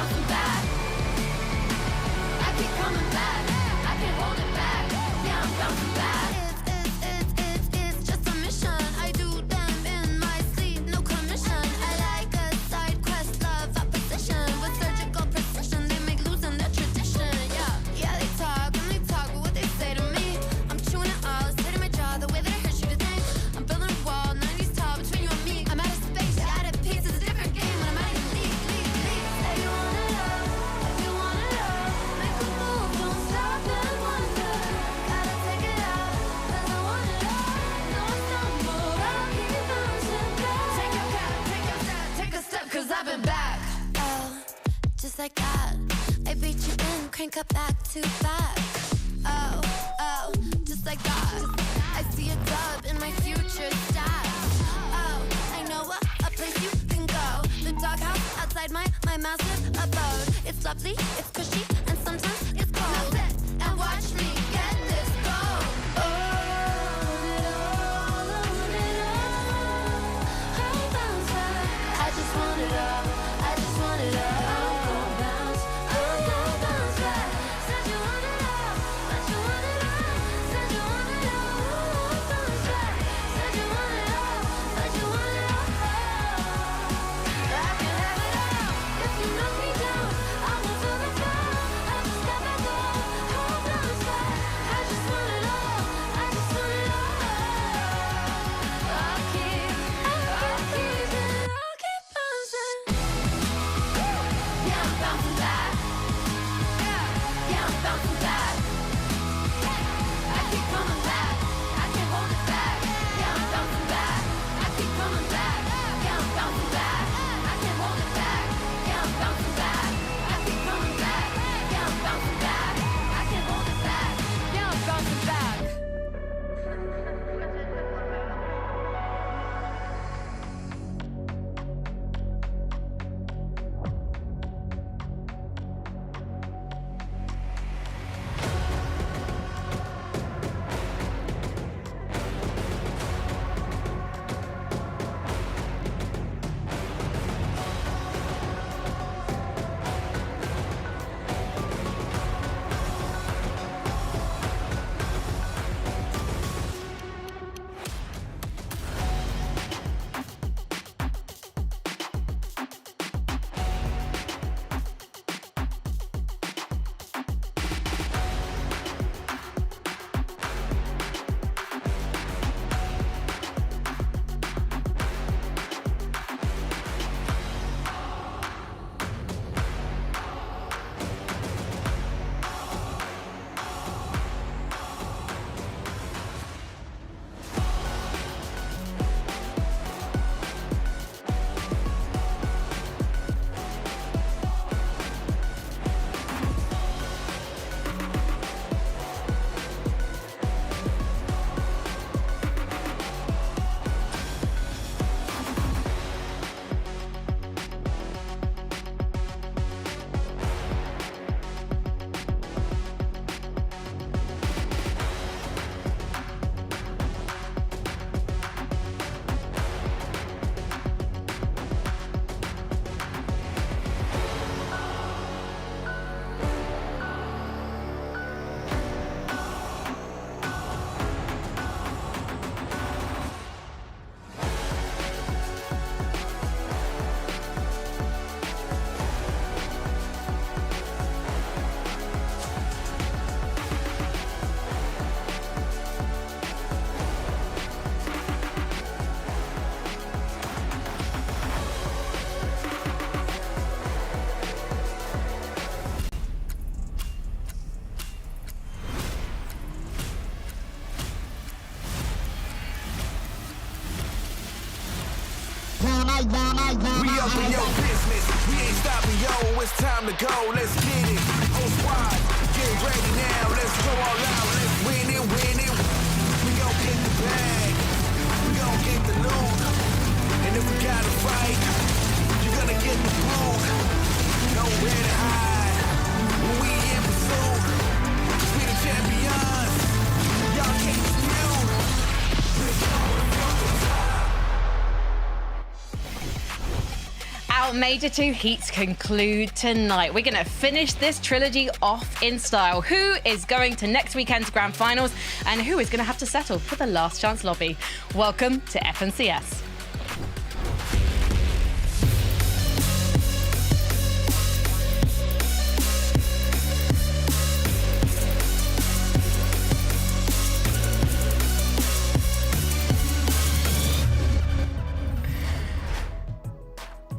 bouncing back. I keep coming back. I can't hold it back. Yeah, I'm bouncing back. It's just a mission. I do them in my sleep, no commission. I like a side quest, love opposition. With surgical precision, they make losing their tradition. Yeah, they talk and they talk, but what they say to me, I'm chewing it all, sitting my jaw, the way that it hurts you to think. I'm building a wall, 90s tall between you and me. I'm out of space, you're out of peace. It's a different game when I'm out of league. Say you wanna love, if you wanna love, make a move, don't stop and wonder. Gotta take it out, 'cause I want it all. No stumble, I'll keep bouncing back. Take your cap, take your step, take a step, 'cause I've been back. Oh, just like that, I beat you in, crank up back to back. Oh, just like that, I see a dub in my future stats. Oh, I know a place you can go. The doghouse outside my massive abode. It's lovely, it's cushy, and sometimes it's cold. Now sit and watch me get this gold. Own it all, own it all. I'll bounce back. I just want it all. I just want it all. I'll bounce back. Said you want it all, but you want it all. Said you want it all. I'll bounce back. Said you want it all, but you want it all. I can have it all. If you knock me down, I will feel the fall. I just got back up. I'll bounce back. I just want it all. I just want it all. I'll keep bouncing. Yeah, I'm bouncing back. Yeah, I'm bouncing back. I keep coming back. I can't hold it back. Yeah, I'm bouncing back. I keep coming back. Yeah, I'm bouncing back. I can't hold it back. Yeah, I'm bouncing back. I keep coming back. Yeah, I'm bouncing back. I can't hold it back. Yeah, I'm bouncing back. We up in your business, we ain't stopping, yo, it's time to go, let's get it. Whole squad, get ready now, let's go all out, let's win it, win it. We gon' get the bag, we gon' get the loot. And if we gotta fight, you're gonna get the boot. Nowhere to hide, when we in pursuit. 'Cause we the champions, y'all can't dispute. We're going from the top. I our Major 2 heats conclude tonight. We're going to finish this trilogy off in style. Who is going to next weekend's Grand Finals and who is going to have to settle for the last chance lobby? Welcome to FNCS.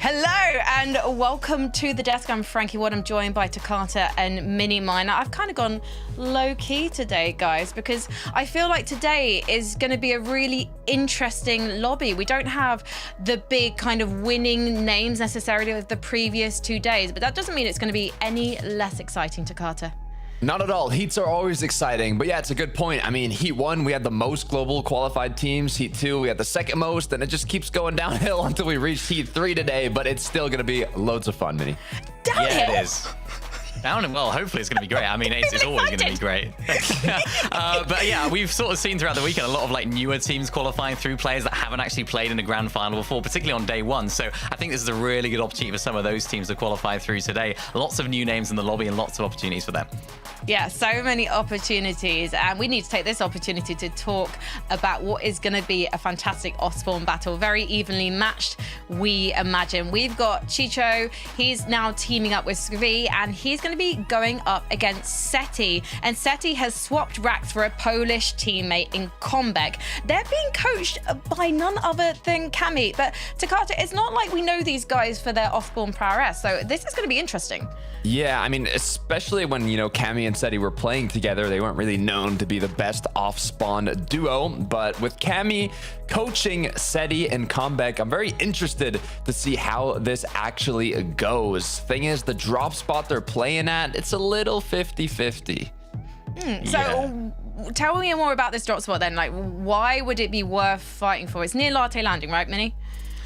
Hello and welcome to the desk. I'm Frankie Ward. I'm joined by Takata and Mini Miner. I've kind of gone low key today, guys, because I feel like today is going to be a really interesting lobby. We don't have the big kind of winning names necessarily of the previous 2 days, but that doesn't mean it's going to be any less exciting, Takata. Not at all. Heats are always exciting, but yeah, it's a good point. I mean, Heat 1, we had the most global qualified teams. Heat 2, we had the second most, and it just keeps going downhill until we reach Heat 3 today, but it's still going to be loads of fun, Minnie. Downhill? Yeah, it is. Well, hopefully it's going to be great. I mean, it's always going to be great. But yeah, we've sort of seen throughout the weekend a lot of like newer teams qualifying through, players that haven't actually played in a grand final before, particularly on day one. So I think this is a really good opportunity for some of those teams to qualify through today. Lots of new names in the lobby and lots of opportunities for them. Yeah, so many opportunities, and we need to take this opportunity to talk about what is going to be a fantastic Osborne battle, very evenly matched, we imagine. We've got Chicho, he's now teaming up with Svi, and he's going to be going up against Seti, and Seti has swapped racks for a Polish teammate in Kombek. They're being coached by none other than Cami, but Takata, it's not like we know these guys for their Osborne prowess, so this is going to be interesting. Yeah, I mean, especially when, Cammy and Seti were playing together, they weren't really known to be the best off-spawn duo. But with Cammy coaching Seti and Comeback, I'm very interested to see how this actually goes. Thing is, the drop spot they're playing at, it's a little 50-50. So tell me more about this drop spot then. Like, why would it be worth fighting for? It's near Latte Landing, right, Minnie?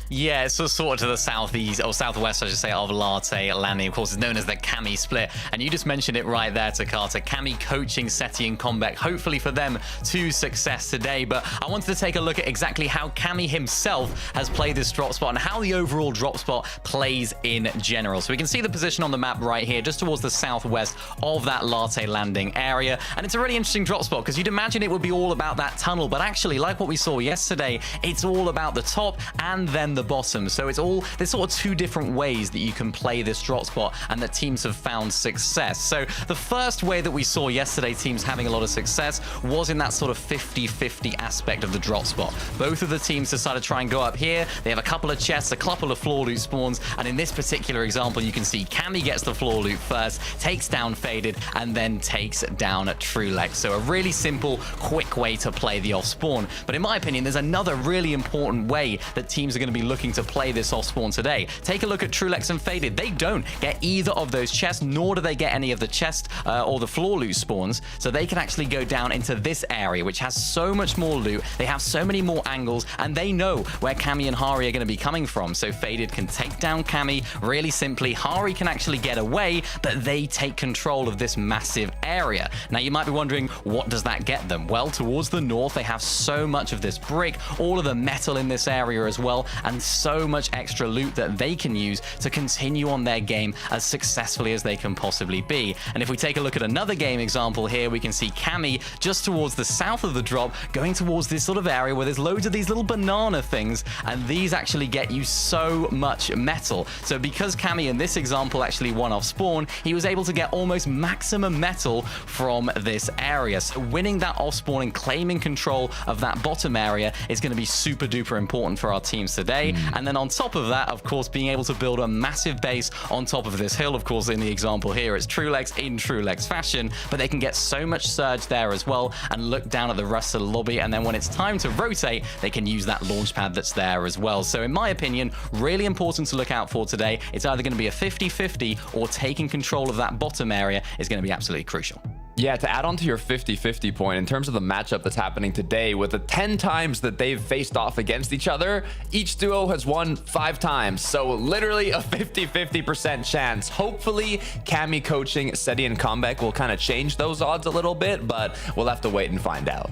Yeah, it's sort of to the southeast, or southwest, I should say, of Latte Landing. Of course, it's known as the Cami split. And you just mentioned it right there, Takata. Cami coaching Seti and Comeback, hopefully for them to success today. But I wanted to take a look at exactly how Cami himself has played this drop spot and how the overall drop spot plays in general. So we can see the position on the map right here, just towards the southwest of that Latte Landing area. And it's a really interesting drop spot because you'd imagine it would be all about that tunnel. But actually, like what we saw yesterday, it's all about the top and then the bottom. So there's sort of two different ways that you can play this drop spot and that teams have found success. So the first way that we saw yesterday teams having a lot of success was in that sort of 50-50 aspect of the drop spot. Both of the teams decided to try and go up here. They have a couple of chests, a couple of floor loot spawns, and in this particular example you can see Cami gets the floor loot first, takes down Faded, and then takes down Trulex. So a really simple, quick way to play the off spawn. But in my opinion, there's another really important way that teams are going to be looking to play this off spawn today. Take a look at Trulex and Faded. They don't get either of those chests, nor do they get any of the chest or the floor loot spawns. So they can actually go down into this area, which has so much more loot. They have so many more angles, and they know where Cami and Hari are going to be coming from. So Faded can take down Cami really simply. Hari can actually get away, but they take control of this massive area. Now you might be wondering, what does that get them? Well, towards the north, they have so much of this brick, all of the metal in this area as well, and so much extra loot that they can use to continue on their game as successfully as they can possibly be. And if we take a look at another game example here, we can see Cami just towards the south of the drop, going towards this sort of area where there's loads of these little banana things, and these actually get you so much metal. So because Cami in this example actually won off spawn, he was able to get almost maximum metal from this area. So winning that off spawn and claiming control of that bottom area is going to be super duper important for our teams today. And then on top of that, of course, being able to build a massive base on top of this hill. Of course, in the example here, it's Trulex in Trulex fashion, but they can get so much surge there as well and look down at the rest of the lobby. And then when it's time to rotate, they can use that launch pad that's there as well. So in my opinion, really important to look out for today. It's either going to be a 50-50 or taking control of that bottom area is going to be absolutely crucial. Yeah, to add on to your 50-50 point, in terms of the matchup that's happening today, with the 10 times that they've faced off against each other, each duo has won 5 times. So literally a 50-50% chance. Hopefully, Cami coaching Seti and Comeback will kind of change those odds a little bit, but we'll have to wait and find out.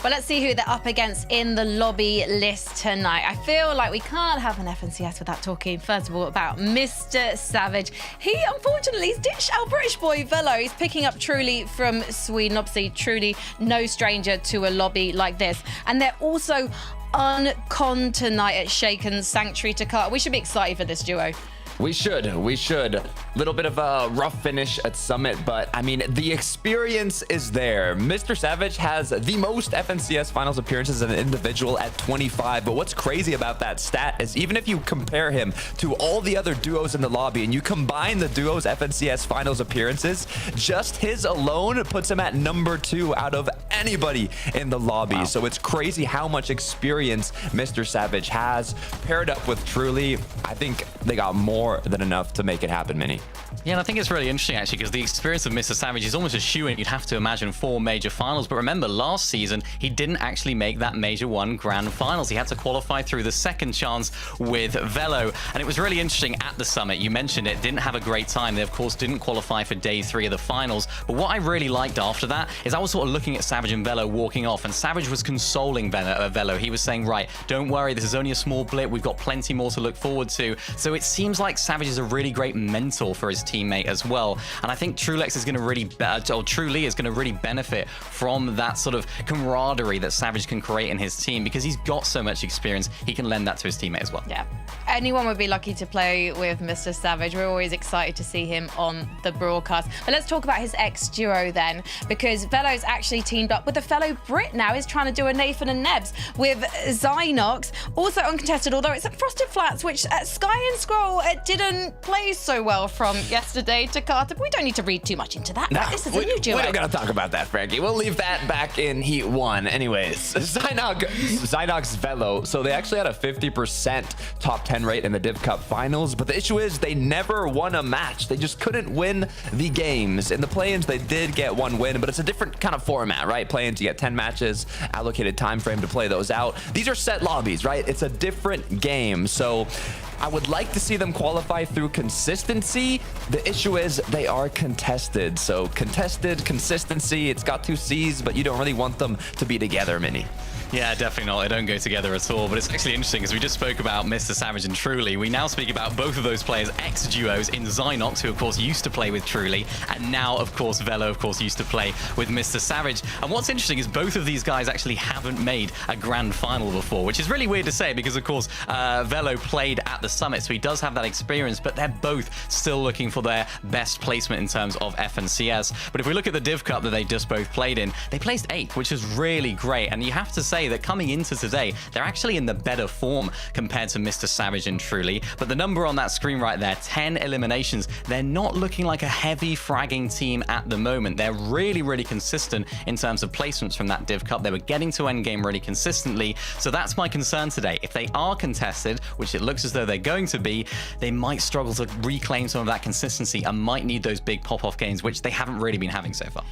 Well, let's see who they're up against in the lobby list tonight. I feel like we can't have an FNCS without talking, first of all, about Mr. Savage. He, unfortunately, has ditched our British boy, Velo. He's picking up Truly from Sweden. Obviously, Truly no stranger to a lobby like this. And they're also uncon tonight at Shaken Sanctuary Takata. We should be excited for this duo. We should. Little bit of a rough finish at Summit, but I mean, the experience is there. Mr. Savage has the most FNCS finals appearances as an individual at 25, but what's crazy about that stat is even if you compare him to all the other duos in the lobby and you combine the duo's FNCS finals appearances, just his alone puts him at number 2 out of anybody in the lobby. Wow. So it's crazy how much experience Mr. Savage has paired up with Truly. I think they got more than enough to make it happen, Mini. Yeah, and I think it's really interesting, actually, because the experience of Mr. Savage is almost a shoo-in. You'd have to imagine 4 major finals. But remember, last season, he didn't actually make that Major 1 Grand Finals. He had to qualify through the second chance with Velo. And it was really interesting at the Summit. You mentioned it, didn't have a great time. They, of course, didn't qualify for day 3 of the finals. But what I really liked after that is I was sort of looking at Savage and Velo walking off, and Savage was consoling Velo. He was saying, right, don't worry, this is only a small blip. We've got plenty more to look forward to. So it seems like Savage is a really great mentor for his teammate as well. And I think Trulex is going to really, or Truly is going to really benefit from that sort of camaraderie that Savage can create in his team, because he's got so much experience, he can lend that to his teammate as well. Yeah. Anyone would be lucky to play with Mr. Savage. We're always excited to see him on the broadcast. But let's talk about his ex-duo then, because Velo's actually teamed up with a fellow Brit now. He's trying to do a Nathan and Nebs with Zynox, also uncontested, although it's at Frosted Flats, which Sky and Scroll didn't play so well from yesterday to Carter. But we don't need to read too much into that. No, this is a new duo. We don't gotta talk about that, Frankie. We'll leave that back in Heat 1. Anyways, Zynox Velo. So they actually had a 50% top 10 rate in the Div Cup finals, but the issue is they never won a match. They just couldn't win the games. In the play-ins, they did get 1 win, but it's a different kind of format, right? Play-ins, you get 10 matches, allocated time frame to play those out. These are set lobbies, right? It's a different game. So I would like to see them qualify through consistency. The issue is they are contested. So contested, consistency, it's got 2 C's, but you don't really want them to be together, Mini. Yeah, definitely not. They don't go together at all. But it's actually interesting, as we just spoke about Mr. Savage and Truly. We now speak about both of those players, ex-duos in Zynox, who, of course, used to play with Truly. And now, of course, Velo, of course, used to play with Mr. Savage. And what's interesting is both of these guys actually haven't made a grand final before, which is really weird to say because, of course, Velo played at the Summit, so he does have that experience. But they're both still looking for their best placement in terms of FNCS. But if we look at the Div Cup that they just both played in, they placed 8th, which is really great. And you have to say that coming into today, they're actually in the better form compared to Mr. Savage and Truly. But the number on that screen right there, 10 eliminations, they're not looking like a heavy fragging team at the moment. They're really, really consistent in terms of placements from that Div Cup. They were getting to endgame really consistently. So that's my concern today. If they are contested, which it looks as though they're going to be, they might struggle to reclaim some of that consistency and might need those big pop-off games, which they haven't really been having so far.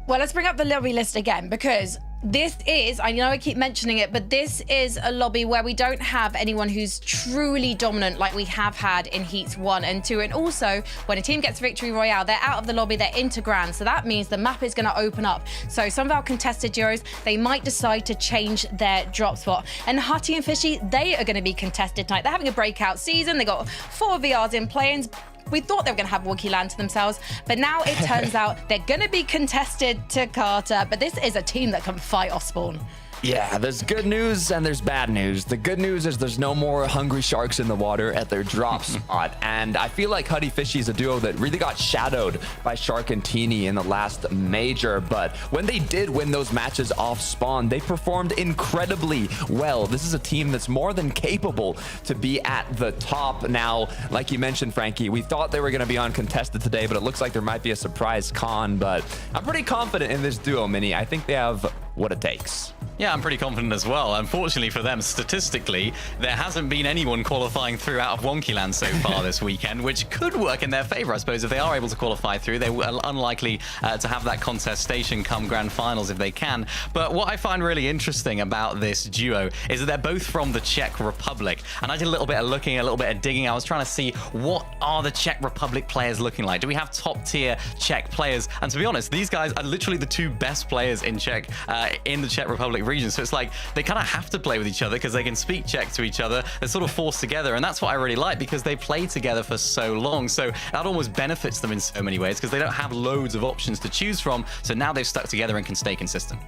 Well, let's bring up the lobby list again, because this is, I know I keep mentioning it, but this is a lobby where we don't have anyone who's truly dominant like we have had in Heats 1 and 2. And also, when a team gets Victory Royale, they're out of the lobby, they're into Grand. So that means the map is going to open up. So some of our contested duos, they might decide to change their drop spot. And Hutty and Fishy, they are going to be contested tonight. They're having a breakout season. They got 4 VRs in play-ins. We thought they were going to have Wookiee land to themselves, but now it turns out they're going to be contested to Carter. But this is a team that can fight off spawn. Yeah, there's good news and there's bad news. The good news is there's no more hungry sharks in the water at their drop spot. And I feel like Huddy Fishy is a duo that really got shadowed by Shark and Teeny in the last major. But when they did win those matches off spawn, they performed incredibly well. This is a team that's more than capable to be at the top. Now, like you mentioned, Frankie, we thought they were going to be uncontested today, but it looks like there might be a surprise con. But I'm pretty confident in this duo, Mini. I think they have what it takes. Yeah, I'm pretty confident as well. Unfortunately for them, statistically, there hasn't been anyone qualifying through out of Wonkyland so far this weekend, which could work in their favor, I suppose. If they are able to qualify through, they are unlikely to have that contestation come grand finals if they can. But what I find really interesting about this duo is that they're both from the Czech Republic. And I did a little bit of looking, a little bit of digging. I was trying to see, what are the Czech Republic players looking like? Do we have top tier Czech players? And to be honest, these guys are literally the 2 best players in the Czech Republic region. So it's like they kind of have to play with each other because they can speak Czech to each other. They're sort of forced together. And that's what I really like because they played together for so long. So that almost benefits them in so many ways because they don't have loads of options to choose from. So now they've stuck together and can stay consistent.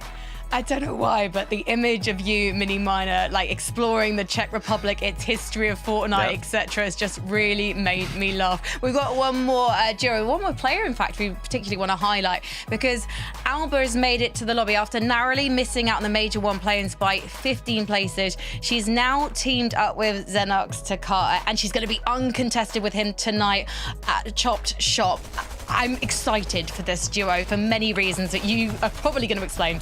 I don't know why, but the image of you, Mini Miner, like exploring the Czech Republic, its history of Fortnite, etc., has just really made me laugh. We've got one more duo, one more player, in fact, we particularly want to highlight because Alba has made it to the lobby after narrowly missing out on the Major 1 play-ins by 15 places. She's now teamed up with Xenox Takata, and she's going to be uncontested with him tonight at Chopped Shop. I'm excited for this duo for many reasons that you are probably going to explain.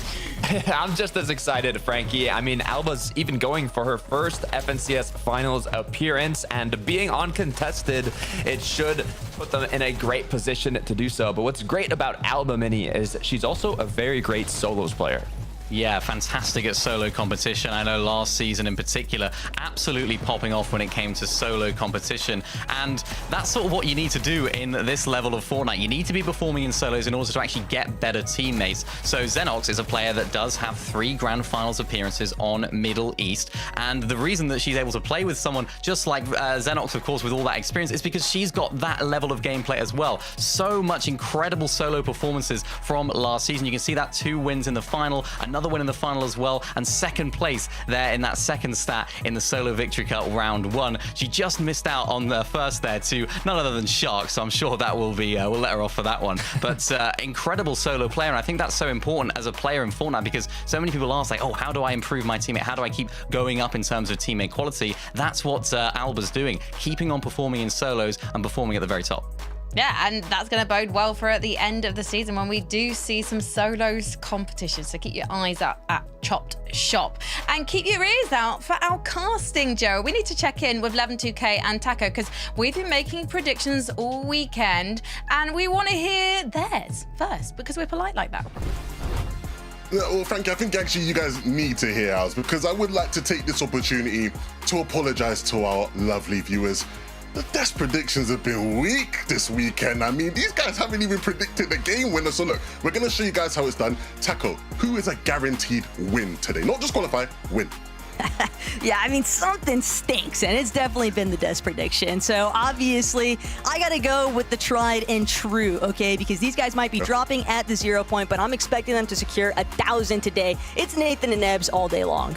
I'm just as excited, Frankie. I mean, Alba's even going for her first FNCS finals appearance, and being uncontested, it should put them in a great position to do so. But what's great about Alba Mini is she's also a very great solos player. Yeah, fantastic at solo competition. I know last season in particular, absolutely popping off when it came to solo competition. And that's sort of what you need to do in this level of Fortnite. You need to be performing in solos in order to actually get better teammates. So Xenox is a player that does have 3 grand finals appearances on Middle East. And the reason that she's able to play with someone just like Xenox, of course, with all that experience, is because she's got that level of gameplay as well. So much incredible solo performances from last season. You can see that 2 wins in the final, another win in the final as well, and second place there in that second stat in the Solo Victory Cup round 1. She just missed out on the first there to none other than Shark, so I'm sure that will be we'll let her off for that one. But incredible solo player, and I think that's so important as a player in Fortnite because so many people ask like, oh, how do I improve my teammate? How do I keep going up in terms of teammate quality? That's what Alba's doing, keeping on performing in solos and performing at the very top. Yeah, and that's going to bode well for at the end of the season when we do see some solos competitions. So keep your eyes up at Chopped Shop and keep your ears out for our casting, Joe. We need to check in with 112K and Taco because we've been making predictions all weekend and we want to hear theirs first because we're polite like that. Well, Frankie, I think actually you guys need to hear ours because I would like to take this opportunity to apologize to our lovely viewers. The Desk predictions have been weak this weekend. I mean, these guys haven't even predicted the game winner. So look, we're going to show you guys how it's done. Taco, who is a guaranteed win today? Not just qualify, win. Yeah, I mean, something stinks, and it's definitely been the Desk prediction. So obviously, I got to go with the tried and true, okay? Because these guys might be dropping at the 0 point, but I'm expecting them to secure 1,000 today. It's Nathan and Nebs all day long.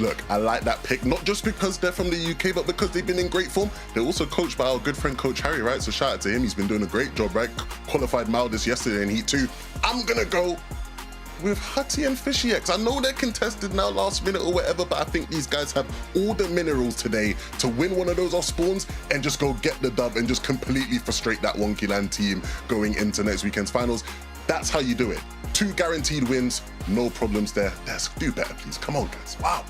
Look, I like that pick, not just because they're from the UK, but because they've been in great form. They're also coached by our good friend, Coach Harry, right? So shout out to him. He's been doing a great job, right? Qualified mildest yesterday in Heat 2. I'm going to go with Hutty and Fishy X. I know they're contested now last minute or whatever, but I think these guys have all the minerals today to win one of those off spawns and just go get the dub and just completely frustrate that Wonky Land team going into next weekend's finals. That's how you do it. 2 guaranteed wins, no problems there. Let's do better, please. Come on, guys. Wow.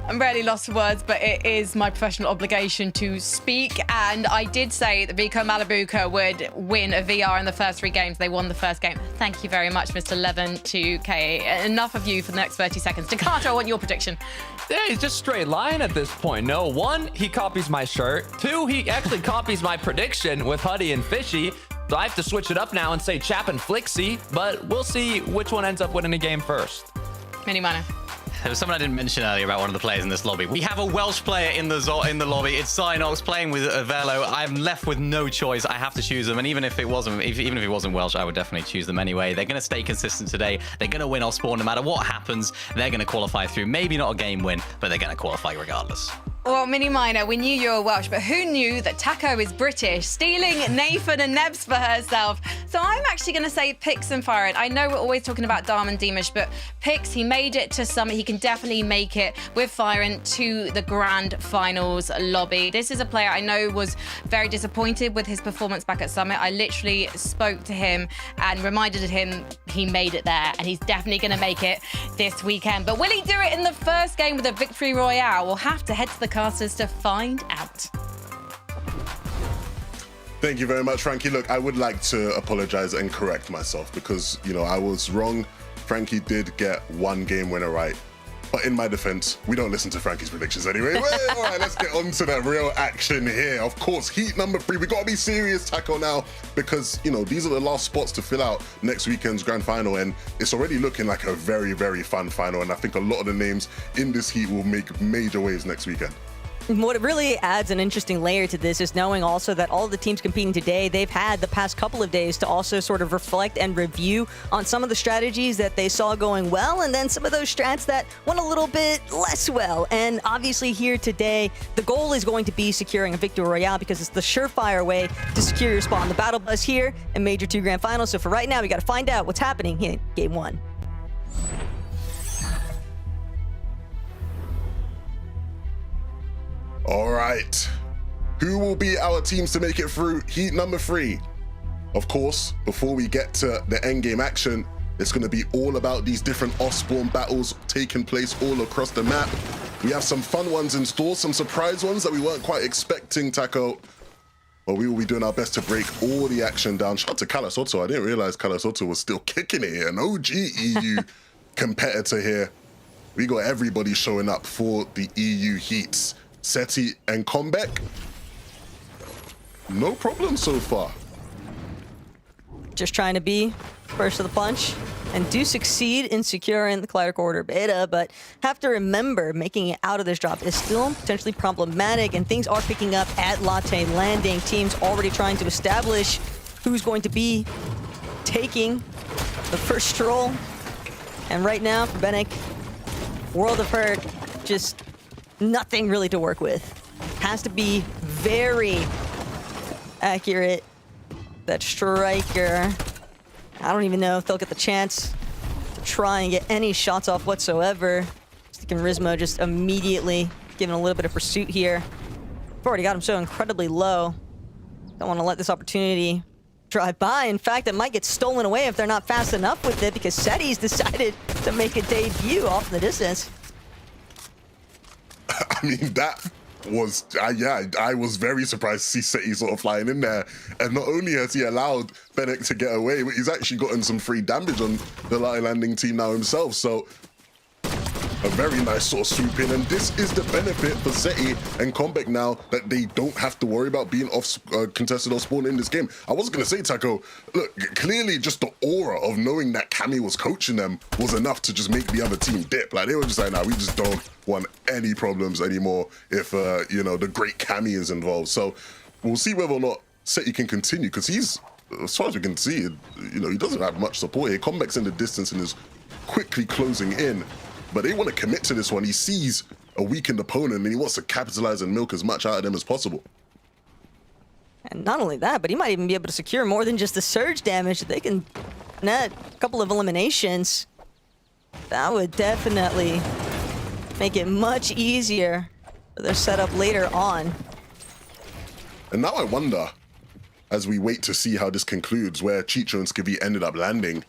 I'm really lost for words, but it is my professional obligation to speak. And I did say that Vico Malabuca would win a VR in the first 3 games. They won the first game. Thank you very much, Mr. Levin 2K. Enough of you for the next 30 seconds. Takata, I want your prediction. Yeah, he's just straight line at this point. No, 1, he copies my shirt. 2, he actually copies my prediction with Huddy and Fishy. So I have to switch it up now and say Chap and Flixie, but we'll see which one ends up winning the game first. Mini Miner. There was something I didn't mention earlier about one of the players in this lobby. We have a Welsh player in the lobby. It's Cynox playing with Velo. I'm left with no choice. I have to choose them. And even if he wasn't Welsh, I would definitely choose them anyway. They're going to stay consistent today. They're going to win off spawn no matter what happens. They're going to qualify through. Maybe not a game win, but they're going to qualify regardless. Well, Mini Miner, we knew you were Welsh, but who knew that Taco is British, stealing Nathan and Nebs for herself? So I'm actually going to say Pix and Firen. I know we're always talking about Dom and Demish, but Pix, he made it to Summit. He can definitely make it with Firen to the Grand Finals lobby. This is a player I know was very disappointed with his performance back at Summit. I literally spoke to him and reminded him he made it there, and he's definitely going to make it this weekend. But will he do it in the first game with a victory royale? We'll have to head to the casters to find out. Thank you very much, Frankie. Look, I would like to apologize and correct myself because, you know, I was wrong. Frankie did get 1 game winner right But in my defense, we don't listen to Frankie's predictions anyway. Well, all right, let's get on to the real action here. Of course, heat number 3. We got to be serious, Taco, now, because, you know, these are the last spots to fill out next weekend's grand final, and it's already looking like a very, very fun final, and I think a lot of the names in this heat will make major waves next weekend. What really adds an interesting layer to this is knowing also that all of the teams competing today, they've had the past couple of days to also sort of reflect and review on some of the strategies that they saw going well, and then some of those strats that went a little bit less well. And obviously here today, the goal is going to be securing a victory royale because it's the surefire way to secure your spot in the battle bus here in Major 2 Grand Finals. So for right now, we got to find out what's happening in Game 1. All right, who will be our teams to make it through heat number 3? Of course, before we get to the endgame action, it's going to be all about these different off-spawn battles taking place all across the map. We have some fun ones in store, some surprise ones that we weren't quite expecting, Taco. But we will be doing our best to break all the action down. Shout out to Calasoto. I didn't realize Calasoto was still kicking it here. An OG EU competitor here. We got everybody showing up for the EU heats. Seti and Comeback, no problem so far. Just trying to be first to the punch and do succeed in securing the Collider Corridor beta, but have to remember making it out of this drop is still potentially problematic, and things are picking up at Latte Landing. Teams already trying to establish who's going to be taking the first stroll. And right now for Benek, World of Hurt, just nothing really to work with. Has to be very accurate. That striker, I don't even know if they'll get the chance to try and get any shots off whatsoever. Sticking Rizmo just immediately giving a little bit of pursuit here. We've already got him so incredibly low. Don't want to let this opportunity drive by. In fact, it might get stolen away if they're not fast enough with it, because Seti's decided to make a debut off in the distance. I mean, that was, I was very surprised to see Seti sort of flying in there. And not only has he allowed Benek to get away, but he's actually gotten some free damage on the Latte Landing team now himself. So a very nice sort of swoop in. And this is the benefit for Seti and Comeback now, that they don't have to worry about being off contested or spawn in this game. I was going to say, Taco, look, clearly just the aura of knowing that Cammy was coaching them was enough to just make the other team dip. Like, they were just like, nah, we just don't want any problems anymore if, you know, the great Cammy is involved. So we'll see whether or not Seti can continue, because he's, as far as we can see, you know, he doesn't have much support here. Comeback's in the distance and is quickly closing in. But they want to commit to this one. He sees a weakened opponent and he wants to capitalize and milk as much out of them as possible. And not only that, but he might even be able to secure more than just the surge damage. If they can net a couple of eliminations, that would definitely make it much easier for their setup later on. And now I wonder, as we wait to see how this concludes, where Chicho and Skivvy ended up landing.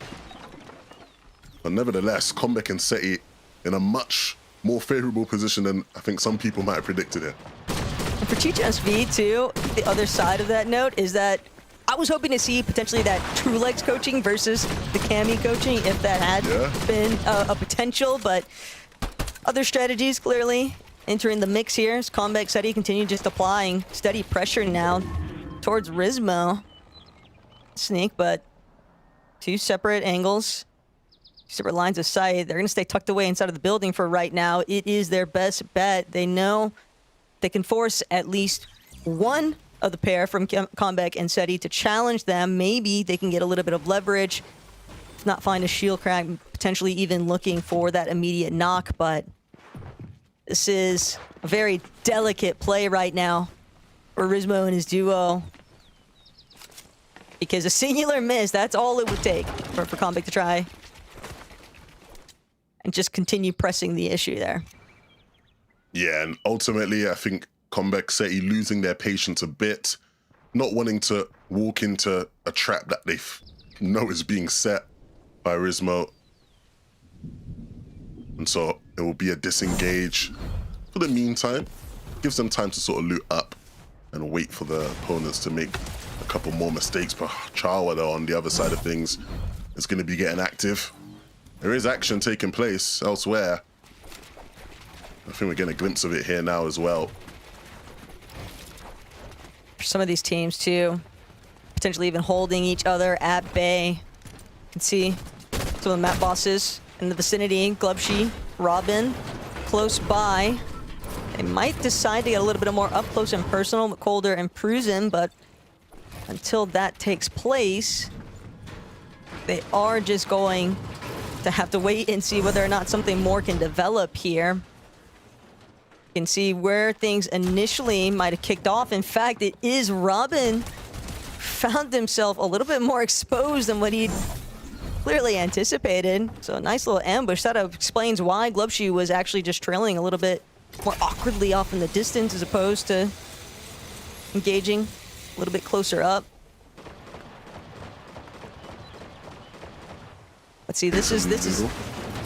But nevertheless, Comeback and Seti in a much more favorable position than I think some people might have predicted it. And for Chicho and SV too, the other side of that note is that I was hoping to see potentially that True Legs coaching versus the Cammy coaching, if that had been a potential, but other strategies clearly entering the mix here as Comeback Seti continue just applying steady pressure now towards Rizmo. Sneak, but two separate angles. Separate lines of sight. They're going to stay tucked away inside of the building for right now. It is their best bet. They know they can force at least one of the pair from Comeback and Seti to challenge them. Maybe they can get a little bit of leverage, if not find a shield crack, potentially even looking for that immediate knock. But this is a very delicate play right now for Rizmo and his duo, because a singular miss, that's all it would take for Comeback to try and just continue pressing the issue there. Yeah, and ultimately, I think Comeback Seti losing their patience a bit, not wanting to walk into a trap that they know is being set by Rizmo. And so it will be a disengage for the meantime. Gives them time to sort of loot up and wait for the opponents to make a couple more mistakes. But Chawa, though, on the other side of things, is going to be getting active. There is action taking place elsewhere. I think we're getting a glimpse of it here now as well. Some of these teams too, potentially even holding each other at bay. You can see some of the map bosses in the vicinity. Glubshy, Robin, close by. They might decide to get a little bit more up close and personal with Colder and Prusen, but until that takes place, they are just going to have to wait and see whether or not something more can develop here. You can see where things initially might have kicked off. In fact, it is Robin found himself a little bit more exposed than what he'd clearly anticipated. So a nice little ambush. That explains why Glubshy was actually just trailing a little bit more awkwardly off in the distance as opposed to engaging a little bit closer up. Let's see, this is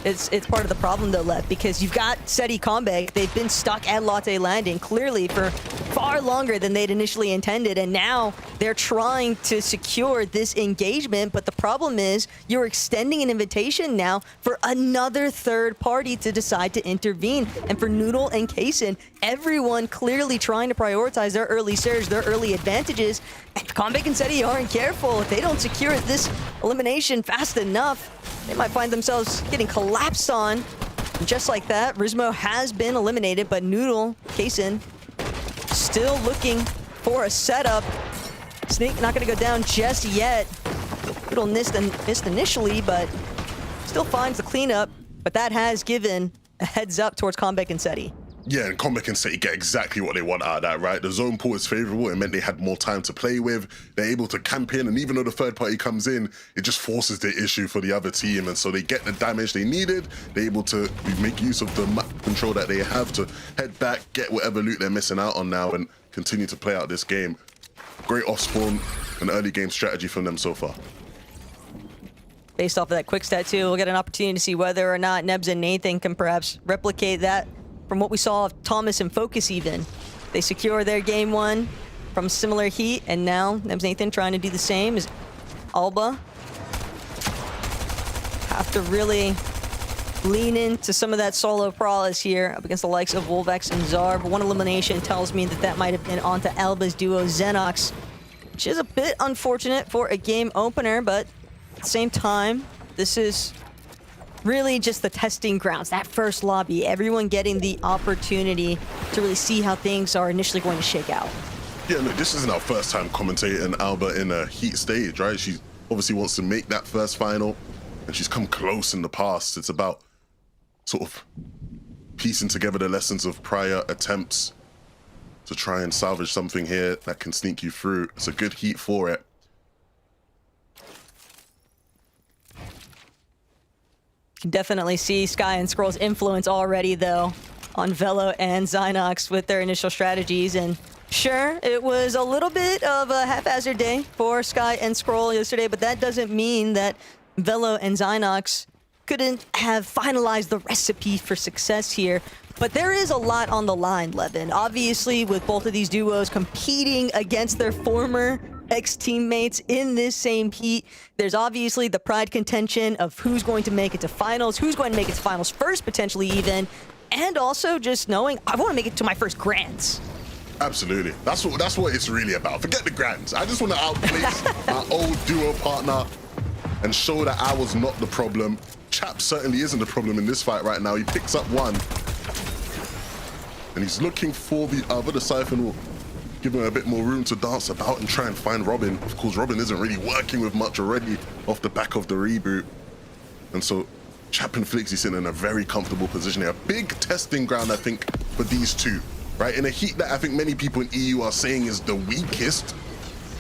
it's part of the problem though, Lev, because you've got SETI Combat. They've been stuck at Latte Landing clearly for far longer than they'd initially intended, and now they're trying to secure this engagement. But the problem is you're extending an invitation now for another third party to decide to intervene. And for Noodle and Kaysen, everyone clearly trying to prioritize their early surge, their early advantages. And Combat and SETI aren't careful. If they don't secure this elimination fast enough, they might find themselves getting collapsed on. And just like that, Rizmo has been eliminated, but Noodle, Kaysen, still looking for a setup. Snake not going to go down just yet. Noodle missed initially, but still finds the cleanup. But that has given a heads up towards Combat and SETI. Yeah, and Combat and SETI get exactly what they want out of that, right? The zone pool is favorable. It meant they had more time to play with. They're able to camp in, and even though the third party comes in, it just forces the issue for the other team. And so they get the damage they needed. They're able to make use of the map control that they have to head back, get whatever loot they're missing out on now, and continue to play out this game. Great off-spawn and early game strategy from them so far. Based off of that quick stat too, we'll get an opportunity to see whether or not Nebs and Nathan can perhaps replicate that from what we saw of Thomas and Focus even. They secure their game one from similar heat, and now Nebs Nathan trying to do the same as Alba. Have to really lean into some of that solo prowess here up against the likes of Wolvex and Zarb. One elimination tells me that that might have been onto Alba's duo Xenox, which is a bit unfortunate for a game opener, but at the same time, this is really just the testing grounds, that first lobby, everyone getting the opportunity to really see how things are initially going to shake out. Yeah, look, this isn't our first time commentating Alba in a heat stage, right? She obviously wants to make that first final, and she's come close in the past. It's about sort of piecing together the lessons of prior attempts to try and salvage something here that can sneak you through. It's a good heat for it. Can definitely see Sky and Scroll's influence already, though, on Velo and Xynox with their initial strategies. And sure, it was a little bit of a haphazard day for Sky and Scroll yesterday, but that doesn't mean that Velo and Xynox couldn't have finalized the recipe for success here. But there is a lot on the line, Levin. Obviously, with both of these duos competing against their former ex-teammates in this same heat, there's obviously the pride contention of who's going to make it to finals, who's going to make it to finals first, potentially even, and also just knowing, I want to make it to my first grands. Absolutely. That's what it's really about. Forget the grands. I just want to outplace my old duo partner and show that I was not the problem. Chap certainly isn't the problem in this fight right now. He picks up one, and he's looking for the other. The Siphon will give him a bit more room to dance about and try and find Robin. Of course, Robin isn't really working with much already off the back of the reboot. And so Chap and Flixie's in a very comfortable position here. A big testing ground, I think, for these two, right? In a heat that I think many people in EU are saying is the weakest,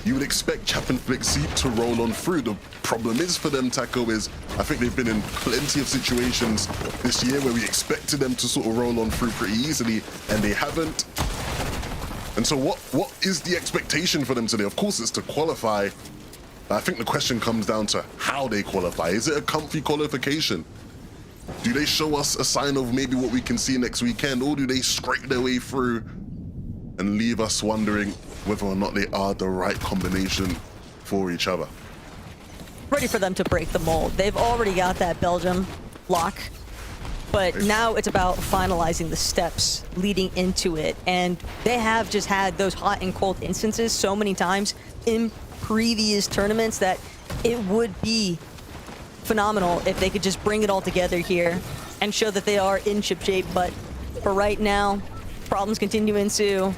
you would expect Chap and Flixie to roll on through. The problem is for them, Taco, is I think they've been in plenty of situations this year where we expected them to sort of roll on through pretty easily, and they haven't. And so what is the expectation for them today? Of course, it's to qualify. I think the question comes down to how they qualify. Is it a comfy qualification? Do they show us a sign of maybe what we can see next weekend, or do they scrape their way through and leave us wondering whether or not they are the right combination for each other? Ready for them to break the mold. They've already got that Belgium lock But now it's about finalizing the steps leading into it. And they have just had those hot and cold instances so many times in previous tournaments that it would be phenomenal if they could just bring it all together here and show that they are in ship shape. But for right now, problems continue to ensue.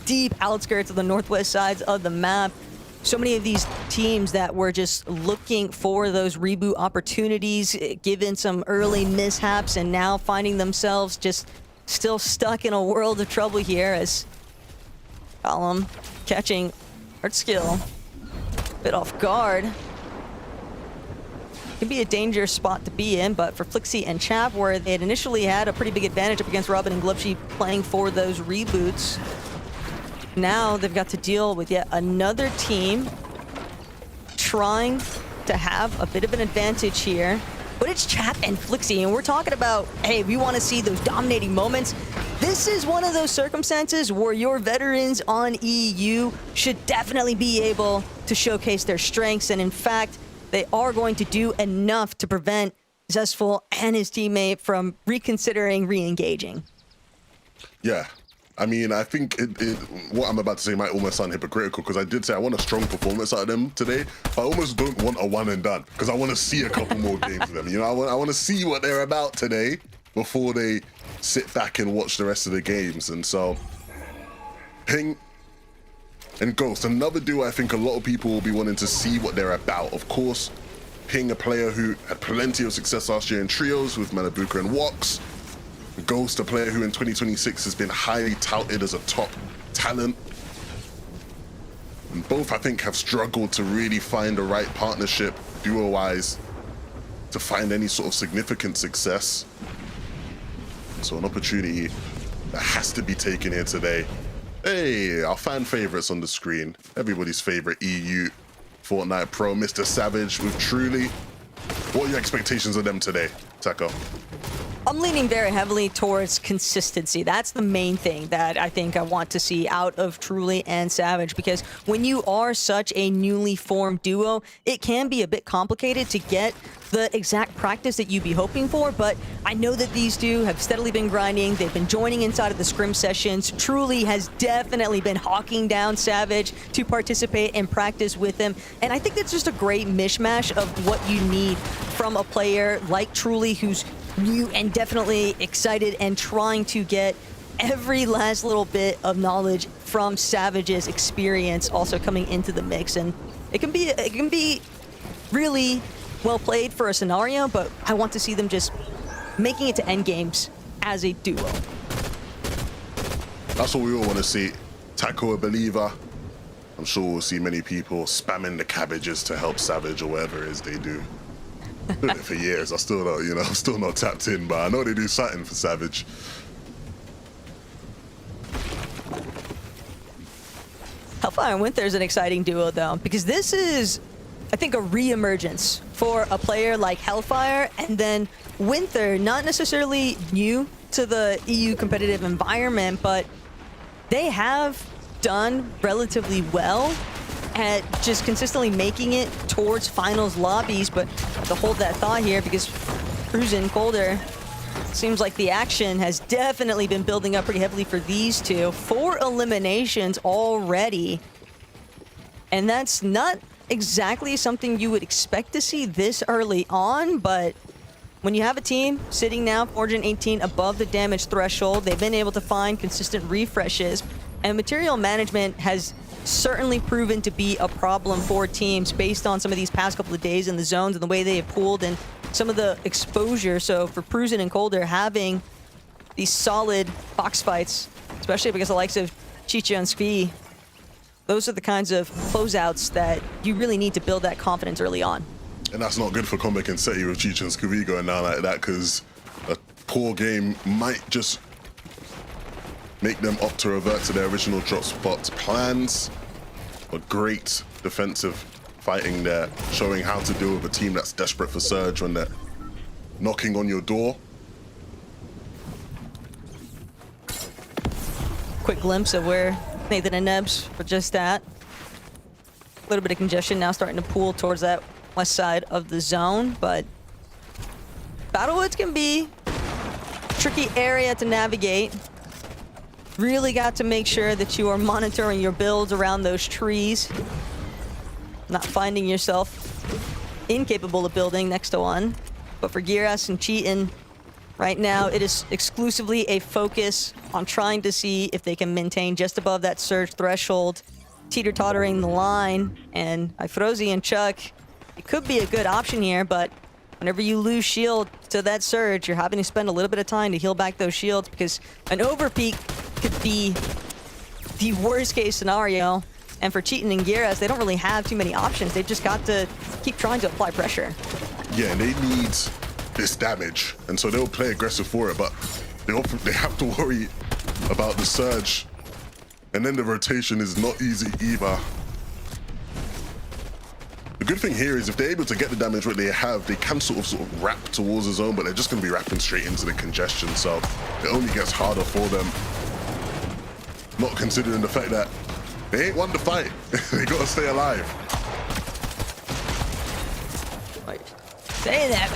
Deep outskirts of the northwest sides of the map. So many of these teams that were just looking for those reboot opportunities, given some early mishaps, and now finding themselves just still stuck in a world of trouble here as Column catching hard skill. Bit off guard. Could be a dangerous spot to be in, but for Flixie and Chap, where they had initially had a pretty big advantage up against Robin and Glubshy playing for those reboots, now they've got to deal with yet another team trying to have a bit of an advantage here. But it's Chap and Flixie, and we're talking about, hey, we want to see those dominating moments. This is one of those circumstances where your veterans on EU should definitely be able to showcase their strengths, and in fact, they are going to do enough to prevent Zestful and his teammate from reconsidering re-engaging. Yeah. I mean, I think what I'm about to say might almost sound hypocritical, because I did say I want a strong performance out of them today, but I almost don't want a one and done, because I want to see a couple more games of them. You know, I want to see what they're about today before they sit back and watch the rest of the games. And so, Ping and Ghost, another duo I think a lot of people will be wanting to see what they're about. Of course, Ping, a player who had plenty of success last year in trios with Manabuka and Wox. Ghost, a player who in 2026 has been highly touted as a top talent. And both, I think, have struggled to really find the right partnership, duo-wise, to find any sort of significant success. So an opportunity that has to be taken here today. Hey, our fan favorites on the screen. Everybody's favorite EU Fortnite pro, Mr. Savage with Truly. What are your expectations of them today, Taco? I'm leaning very heavily towards consistency. That's the main thing that I think I want to see out of Truly and Savage, because when you are such a newly formed duo, it can be a bit complicated to get the exact practice that you'd be hoping for, but I know that these two have steadily been grinding. They've been joining inside of the scrim sessions. Truly has definitely been hawking down Savage to participate and practice with him, and I think that's just a great mishmash of what you need from a player like Truly, who's new and definitely excited and trying to get every last little bit of knowledge from Savage's experience also coming into the mix. And it can be really well played for a scenario, but I want to see them just making it to end games as a duo. That's what we all want to see. Taco a believer. I'm sure we'll see many people spamming the cabbages to help Savage or whatever it is they do. Doing it for years. I still don't, you know, I'm still not tapped in, but I know they do something for Savage. Hellfire and Winter is an exciting duo, though, because this is, I think, a re-emergence for a player like Hellfire, and then Winter, not necessarily new to the EU competitive environment, but they have done relatively well at just consistently making it towards finals lobbies. But to hold that thought here, because Cruisin' Colder, seems like the action has definitely been building up pretty heavily for these two. 4 eliminations already, and that's not exactly something you would expect to see this early on, but when you have a team sitting now 418 above the damage threshold, they've been able to find consistent refreshes, and material management has certainly proven to be a problem for teams based on some of these past couple of days in the zones and the way they have pooled and some of the exposure. So for Cruisin' and Colder, having these solid box fights, especially because the likes of Chicha and Svi, those are the kinds of closeouts that you really need to build that confidence early on. And that's not good for Comeback and Seti with Chicha and Svi going down like that, because a poor game might just make them opt to revert to their original drop spot plans. But great defensive fighting there, showing how to deal with a team that's desperate for surge when they're knocking on your door. Quick glimpse of where Nathan and Nebs were just at. A little bit of congestion now starting to pool towards that west side of the zone, but Battlewoods can be tricky area to navigate. Really got to make sure that you are monitoring your builds around those trees. Not finding yourself incapable of building next to one. But for Giras and Cheatin, right now it is exclusively a focus on trying to see if they can maintain just above that surge threshold, teeter-tottering the line. And Ifrozi and Chuck, it could be a good option here, but whenever you lose shield to that surge, you're having to spend a little bit of time to heal back those shields, because an overpeak could be the worst case scenario. And for Cheatin and Giras, they don't really have too many options. They've just got to keep trying to apply pressure. Yeah, and they need this damage, and so they'll play aggressive for it, but they have to worry about the surge. And then the rotation is not easy either. The good thing here is if they're able to get the damage what they have, they can sort of wrap towards the zone, but they're just going to be wrapping straight into the congestion, so it only gets harder for them. Not considering the fact that they ain't won the fight. They got to stay alive. Saying that,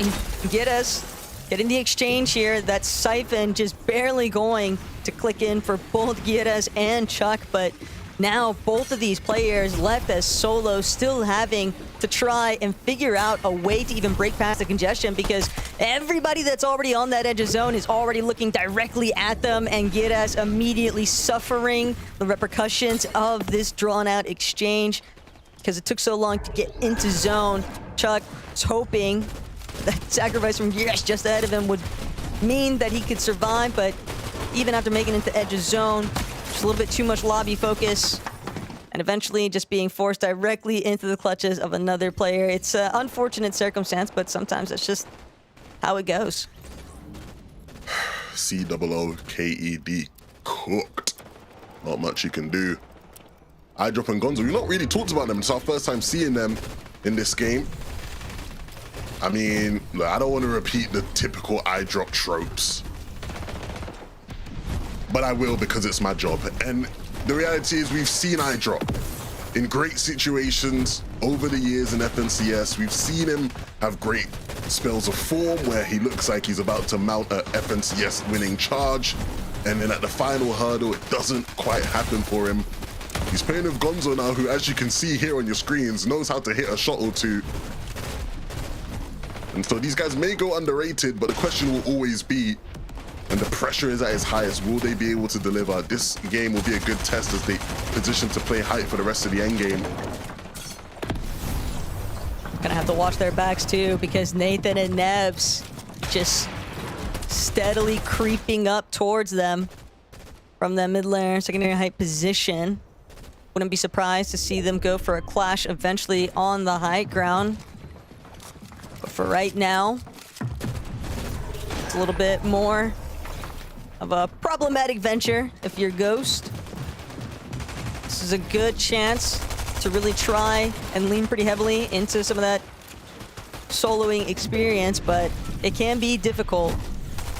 getting the exchange here. That Siphon just barely going to click in for both Giras and Chuck, but now both of these players left as solo, still having to try and figure out a way to even break past the congestion, because everybody that's already on that edge of zone is already looking directly at them, and Giras immediately suffering the repercussions of this drawn-out exchange because it took so long to get into zone. Chuck was hoping that sacrifice from Giras just ahead of him would mean that he could survive, but even after making it to edge of zone, just a little bit too much lobby focus, and eventually just being forced directly into the clutches of another player. It's an unfortunate circumstance, but sometimes that's just how it goes. COOKED, cooked. Not much you can do. iDrop and Gonzo, we've not really talked about them. It's our first time seeing them in this game. I mean, look, I don't want to repeat the typical iDrop tropes, but I will because it's my job. And the reality is we've seen iDrop in great situations over the years in FNCS. We've seen him have great spells of form where he looks like he's about to mount a FNCS winning charge, and then at the final hurdle, it doesn't quite happen for him. He's playing with Gonzo now, who, as you can see here on your screens, knows how to hit a shot or two. And so these guys may go underrated, but the question will always be, and the pressure is at its highest, will they be able to deliver? This game will be a good test as they position to play height for the rest of the end game. Gonna have to watch their backs too, because Nathan and Nebs just steadily creeping up towards them from that mid laner, secondary height position. Wouldn't be surprised to see them go for a clash eventually on the high ground. But for right now, it's a little bit more of a problematic venture if you're Ghost. This is a good chance to really try and lean pretty heavily into some of that soloing experience, but it can be difficult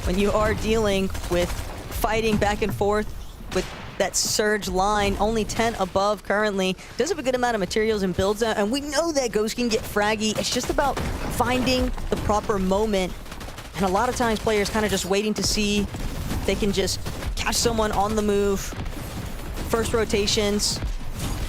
when you are dealing with fighting back and forth with that surge line. Only 10 above currently. Does have a good amount of materials and builds out, and we know that Ghost can get fraggy. It's just about finding the proper moment, and a lot of times players kind of just waiting to see if they can just catch someone on the move. First rotations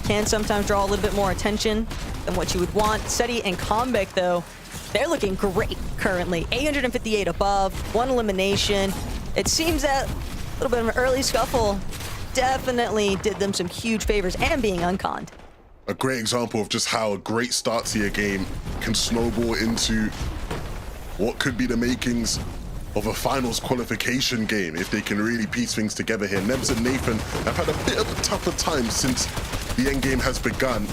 can sometimes draw a little bit more attention than what you would want. Seti and Comeback, though, they're looking great currently. 858 above, 1 elimination. It seems that a little bit of an early scuffle definitely did them some huge favors, and being unconned. A great example of just how a great start to your game can snowball into what could be the makings of a finals qualification game if they can really piece things together here. Nebs and Nathan have had a bit of a tougher time since the end game has begun,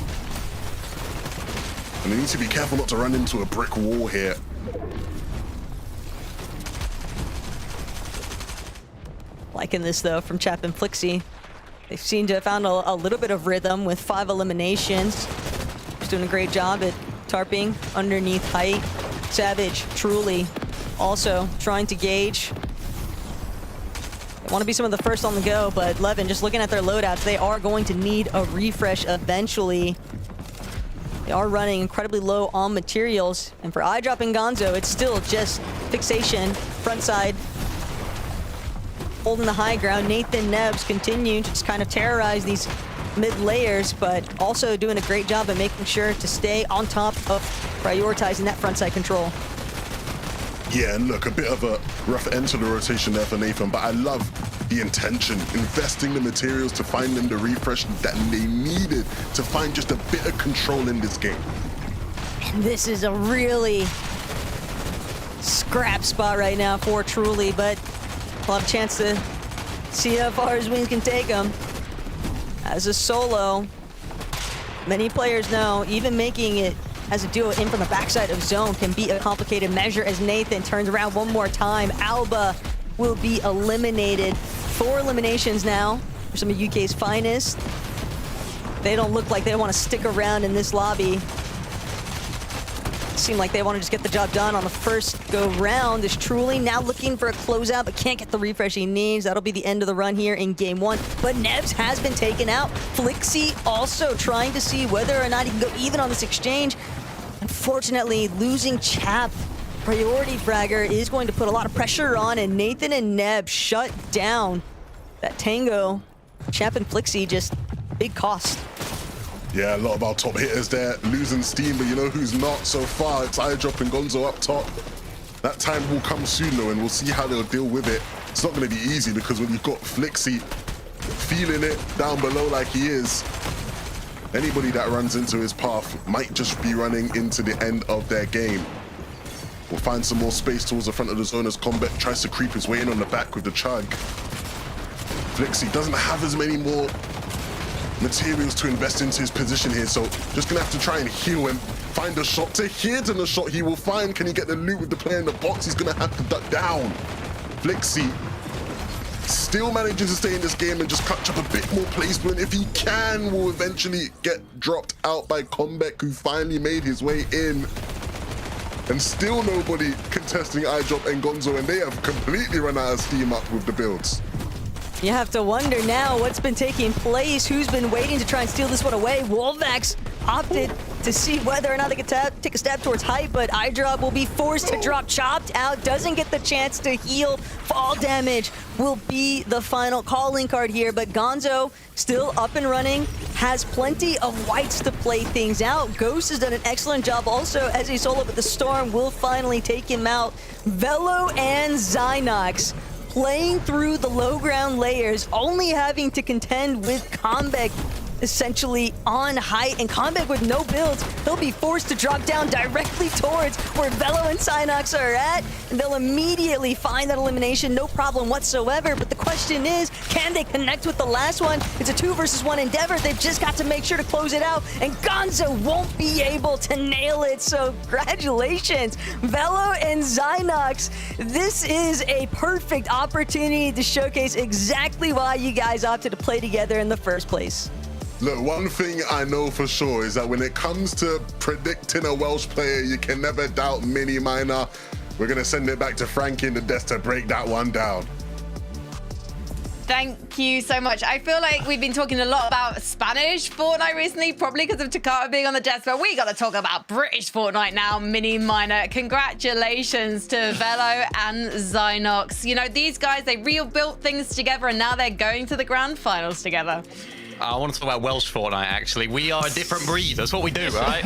and they need to be careful not to run into a brick wall here. Liking this, though, from Chap and Flixie. They seem to have found a little bit of rhythm with 5 eliminations. Just doing a great job at tarping underneath height. Savage, truly, also trying to gauge. They want to be some of the first on the go, but Levin, just looking at their loadouts, they are going to need a refresh eventually. They are running incredibly low on materials, and for iDrop and Gonzo, it's still just fixation, front side, holding the high ground. Nathan Nebs continue to just kind of terrorize these mid layers, but also doing a great job of making sure to stay on top of prioritizing that frontside control. Yeah, and look, a bit of a rough end to the rotation there for Nathan, but I love the intention, investing the materials to find them the refresh that they needed to find just a bit of control in this game. And this is a really scrap spot right now for Truly, but we'll have a chance to see how far his wings can take him. As a solo, many players know even making it as a duo in from the backside of zone can be a complicated measure as Nathan turns around one more time. Alba will be eliminated. 4 eliminations now for some of UK's finest. They don't look like they want to stick around in this lobby. Seem like they want to just get the job done on the first go round. Is Truly now looking for a closeout, but can't get the refresh he needs. That'll be the end of the run here in game 1. But Nebs has been taken out. Flixie also trying to see whether or not he can go even on this exchange. Unfortunately, losing Chap, priority fragger, is going to put a lot of pressure on, and Nathan and Nebs shut down that tango. Chap and Flixie, just big cost. Yeah, a lot of our top hitters there losing steam, but you know who's not so far? It's iDrop and Gonzo up top. That time will come soon though, and we'll see how they'll deal with it. It's not going to be easy because when you've got Flixie feeling it down below like he is, anybody that runs into his path might just be running into the end of their game. We'll find some more space towards the front of the zone as Combat tries to creep his way in on the back with the chug. Flixie doesn't have as many more materials to invest into his position here, so just gonna have to try and heal him, find a shot to hit, and the shot he will find. Can he get the loot with the player in the box? He's gonna have to duck down. Flixie still manages to stay in this game and just catch up a bit more placement. If he can, will eventually get dropped out by Comeback, who finally made his way in. And still nobody contesting iDrop and Gonzo, and they have completely run out of steam up with the builds. You have to wonder now what's been taking place, who's been waiting to try and steal this one away. Wolvax opted to see whether or not they could take a stab towards height, but iDrop will be forced to drop chopped out, doesn't get the chance to heal. Fall damage will be the final calling card here, but Gonzo still up and running, has plenty of whites to play things out. Ghost has done an excellent job also as a solo, but the Storm will finally take him out. Velo and Zynox playing through the low ground layers, only having to contend with Comeback essentially on height, and Comeback with no builds. He'll be forced to drop down directly towards where Velo and Synox are at, and they'll immediately find that elimination, no problem whatsoever. But the question is, can they connect with the last one? It's a 2 versus 1 endeavor. They've just got to make sure to close it out, and Gonzo won't be able to nail it. So congratulations, Velo and Zynox. This is a perfect opportunity to showcase exactly why you guys opted to play together in the first place. Look, one thing I know for sure is that when it comes to predicting a Welsh player, you can never doubt Mini Miner. We're going to send it back to Frankie in the desk to break that one down. Thank you so much. I feel like we've been talking a lot about Spanish Fortnite recently, probably because of Takata being on the desk, but we got to talk about British Fortnite now. Mini Miner, congratulations to Velo and Zynox. You know, these guys, they rebuilt things together, and now they're going to the grand finals together. I want to talk about Welsh Fortnite, actually. We are a different breed. That's what we do, right?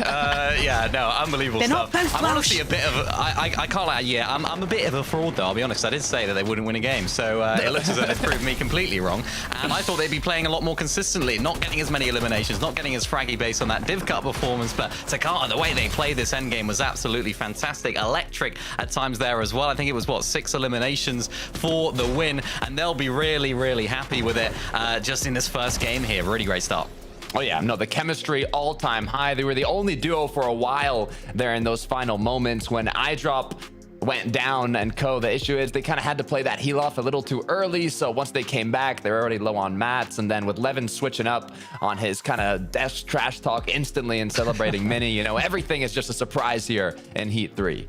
Yeah, no, unbelievable They're stuff. not both I'm honestly Welsh. a bit of I can't lie. Yeah, I'm a bit of a fraud, though. I'll be honest. I did say that they wouldn't win a game. So it looks as though they've proved me completely wrong. And I thought they'd be playing a lot more consistently, not getting as many eliminations, not getting as fraggy based on that Div Cup performance. But Takata, the way they played this endgame was absolutely fantastic. Electric at times there as well. I think it was, what, 6 eliminations for the win. And they'll be really, really happy with it just in this first game here. Really great start. Oh yeah, no, the chemistry all-time high. They were the only duo for a while there in those final moments when iDrop went down and the issue is they kind of had to play that heal off a little too early, so once they came back they were already low on mats, and then with Levin switching up on his kind of desk trash talk instantly and celebrating Mini, you know, everything is just a surprise here in Heat 3.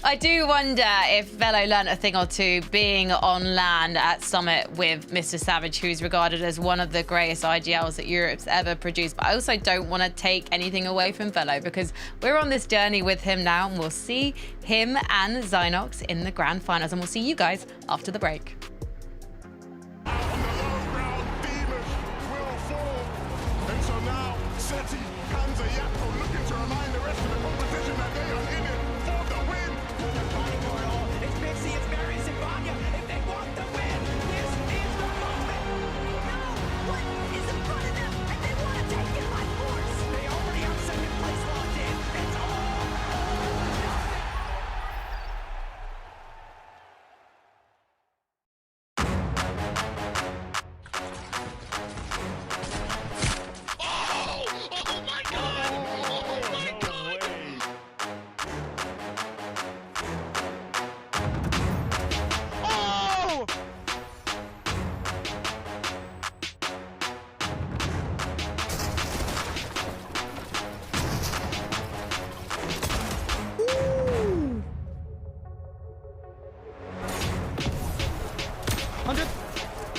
I do wonder if Velo learned a thing or two being on land at Summit with Mr. Savage, who's regarded as one of the greatest IGLs that Europe's ever produced. But I also don't want to take anything away from Velo because we're on this journey with him now, and we'll see him and Zynox in the grand finals, and we'll see you guys after the break. Seti, Kanza, Yakko looking to remind the rest of the competition that they are in it for the win. They're fighting for it all. It's Pixie, it's Marius, and Vanya. If they want the win, this is the moment. They know what is in front of them, and they want to take it by force. They already have second place locked in. It's all or nothing.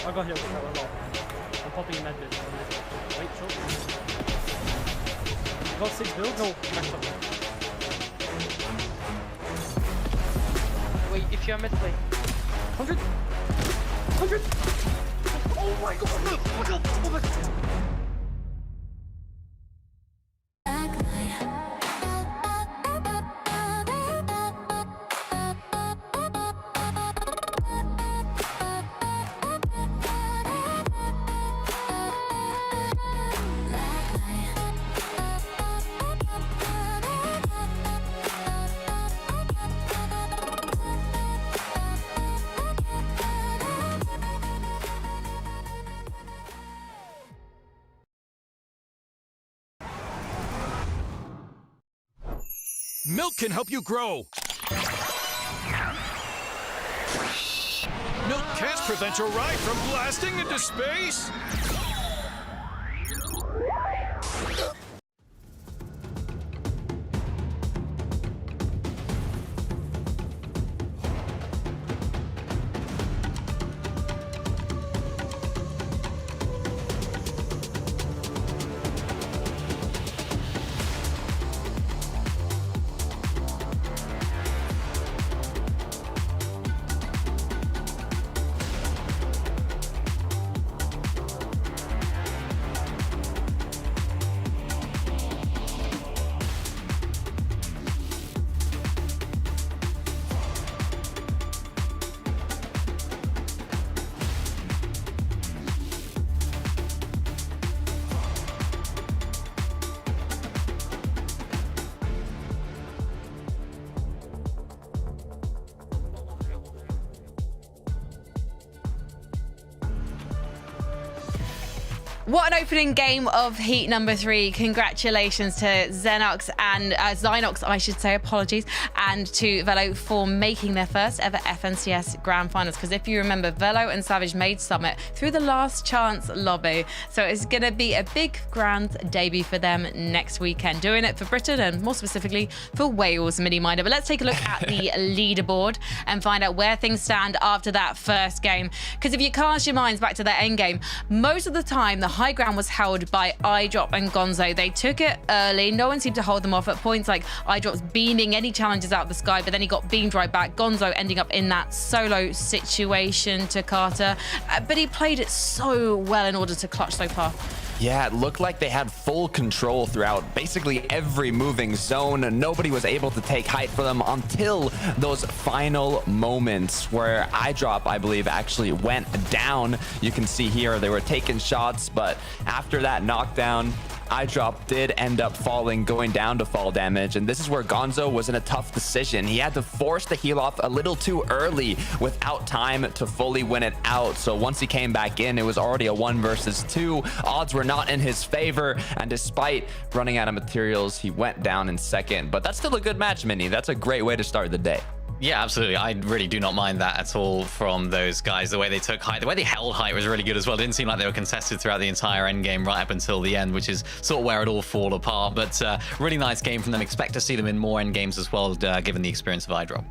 I got hit with that one lot. I'm popping a med bit. Wait, short. Got 6 builds? No, max up. Wait, if you're mid play. 100! 100! Oh my god! Oh my god! Oh my god! Milk can help you grow. Milk can't prevent your ride from blasting into space. What an opening game of Heat number 3. Congratulations to Xenox and Zynox, I should say, apologies, and to Velo for making their first ever FNCS Grand Finals. Because if you remember, Velo and Savage made Summit through the last chance lobby. So it's going to be a big grand debut for them next weekend. Doing it for Britain and more specifically for Wales Mini Minder. But let's take a look at the leaderboard and find out where things stand after that first game. Because if you cast your minds back to that end game, most of the time the high ground was held by iDrop and Gonzo. They took it early. No one seemed to hold them off at points like iDrop's beaming any challenges out of the sky, but then he got beamed right back. Gonzo ending up in that solo situation to Carter. But he played it so well in order to clutch so far. Yeah, it looked like they had full control throughout basically every moving zone. Nobody was able to take height for them until those final moments where iDrop, I believe, actually went down. You can see here they were taking shots, but after that knockdown, iDrop did end up falling, going down to fall damage, and this is where Gonzo was in a tough decision. He had to force the heal off a little too early without time to fully win it out. So once he came back in, it was already a 1 versus 2. Odds were not in his favor, and despite running out of materials, he went down in second. But that's still a good match, Mini. That's a great way to start the day. Yeah, absolutely. I really do not mind that at all from those guys. The way they took height, the way they held height was really good as well. It didn't seem like they were contested throughout the entire end game right up until the end, which is sort of where it all fall apart. But really nice game from them. Expect to see them in more end games as well, given the experience of iDrop.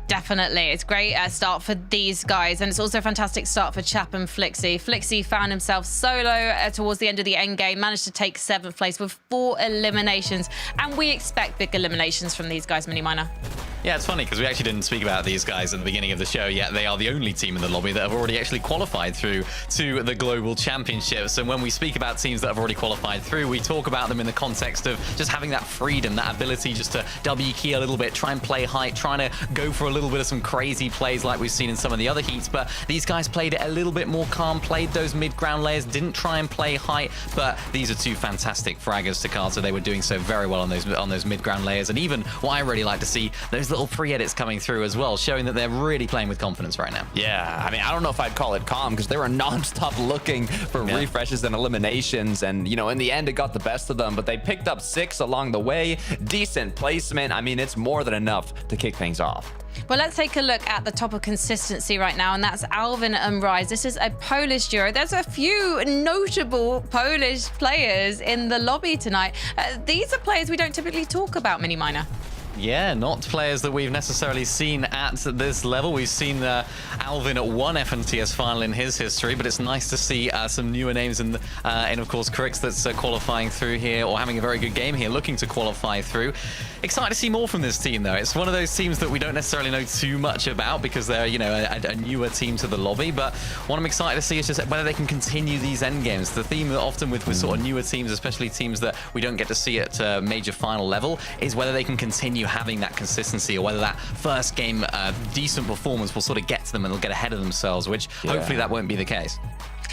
Definitely. It's a great start for these guys, and it's also a fantastic start for Chap and Flixie. Flixie found himself solo towards the end of the end game, managed to take 7th place with 4 eliminations, and we expect big eliminations from these guys, Mini Miner. Yeah, it's funny because we actually didn't speak about these guys at the beginning of the show, yet they are the only team in the lobby that have already actually qualified through to the Global Championships. And when we speak about teams that have already qualified through, we talk about them in the context of just having that freedom, that ability just to W key a little bit, try and play height, trying to go for a little bit of some crazy plays like we've seen in some of the other heats. But these guys played it a little bit more calm, played those mid-ground layers, didn't try and play height. But these are two fantastic fraggers, Takata. They were doing so very well on those mid-ground layers. And even what I really like to see, those little pre-edits coming through as well, showing that they're really playing with confidence right now. Yeah, I mean, I don't know if I'd call it calm because they were non-stop looking for refreshes and eliminations. And, you know, in the end, it got the best of them. But they picked up 6 along the way. Decent placement. I mean, it's more than enough to kick things off. Well, let's take a look at the top of consistency right now, and that's Alvin and Rise. This is a Polish duo. There's a few notable Polish players in the lobby tonight. These are players we don't typically talk about, Mini Miner. Yeah, not players that we've necessarily seen at this level. We've seen Alvin at one FNTS final in his history, but it's nice to see some newer names in of course, Crix that's qualifying through here, or having a very good game here, looking to qualify through. Excited to see more from this team, though. It's one of those teams that we don't necessarily know too much about because they're, you know, a newer team to the lobby, but what I'm excited to see is just whether they can continue these end games. The theme that often with sort of newer teams, especially teams that we don't get to see at major final level, is whether they can continue having that consistency, or whether that first game decent performance will sort of get to them and they'll get ahead of themselves, which hopefully that won't be the case.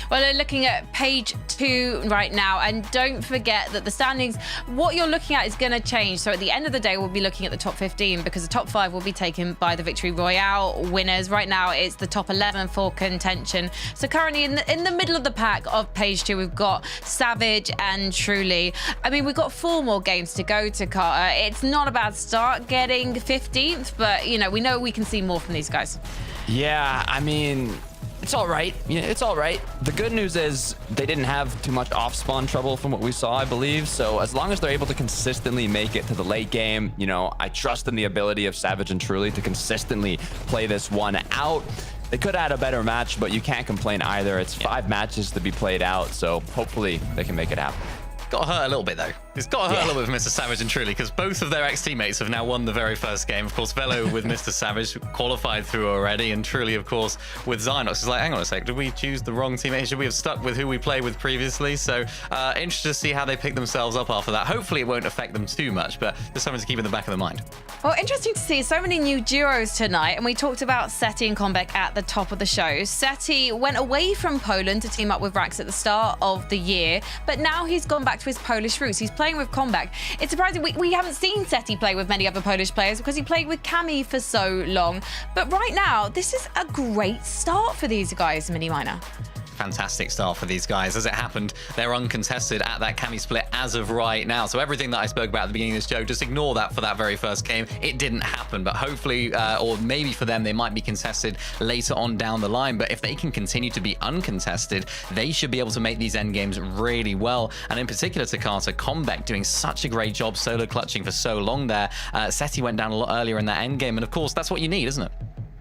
Well, they're looking at page 2 right now, and don't forget that the standings, what you're looking at is going to change. So at the end of the day, we'll be looking at the top 15 because the top 5 will be taken by the Victory Royale winners. Right now, it's the top 11 for contention. So currently in the middle of the pack of page 2, we've got Savage and Truly. I mean, we've got 4 more games to go to Carter. It's not a bad start getting 15th, but, you know, we know we can see more from these guys. Yeah, I mean, it's all right. Yeah, it's all right. The good news is they didn't have too much off-spawn trouble from what we saw, I believe. So as long as they're able to consistently make it to the late game, you know, I trust in the ability of Savage and Truly to consistently play this one out. They could add a better match, but you can't complain either. It's 5 matches to be played out, so hopefully they can make it happen. Got to hurt a little bit, though. It's got to hurt a little bit with Mr. Savage and Truly, because both of their ex-teammates have now won the very first game. Of course, Velo with Mr. Savage qualified through already, and Truly, of course, with Zynox. It's like, hang on a sec, did we choose the wrong teammate? Should we have stuck with who we played with previously? So, interested to see how they pick themselves up after that. Hopefully, it won't affect them too much, but just something to keep in the back of the mind. Well, interesting to see so many new duos tonight, and we talked about Seti and Comeback at the top of the show. Seti went away from Poland to team up with Rax at the start of the year, but now he's gone back to his Polish roots. He's playing with Comeback. It's surprising we haven't seen Seti play with many other Polish players because he played with Cami for so long. But right now, this is a great start for these guys, Mini Miner. Fantastic start for these guys. As it happened, they're uncontested at that Cami split as of right now. So everything that I spoke about at the beginning of this show, just ignore that for that very first game. It didn't happen, but hopefully, or maybe for them, they might be contested later on down the line. But if they can continue to be uncontested, they should be able to make these end games really well. And in particular, Takata, Comeback doing such a great job solo clutching for so long there. Seti went down a lot earlier in that end game, and of course, that's what you need, isn't it?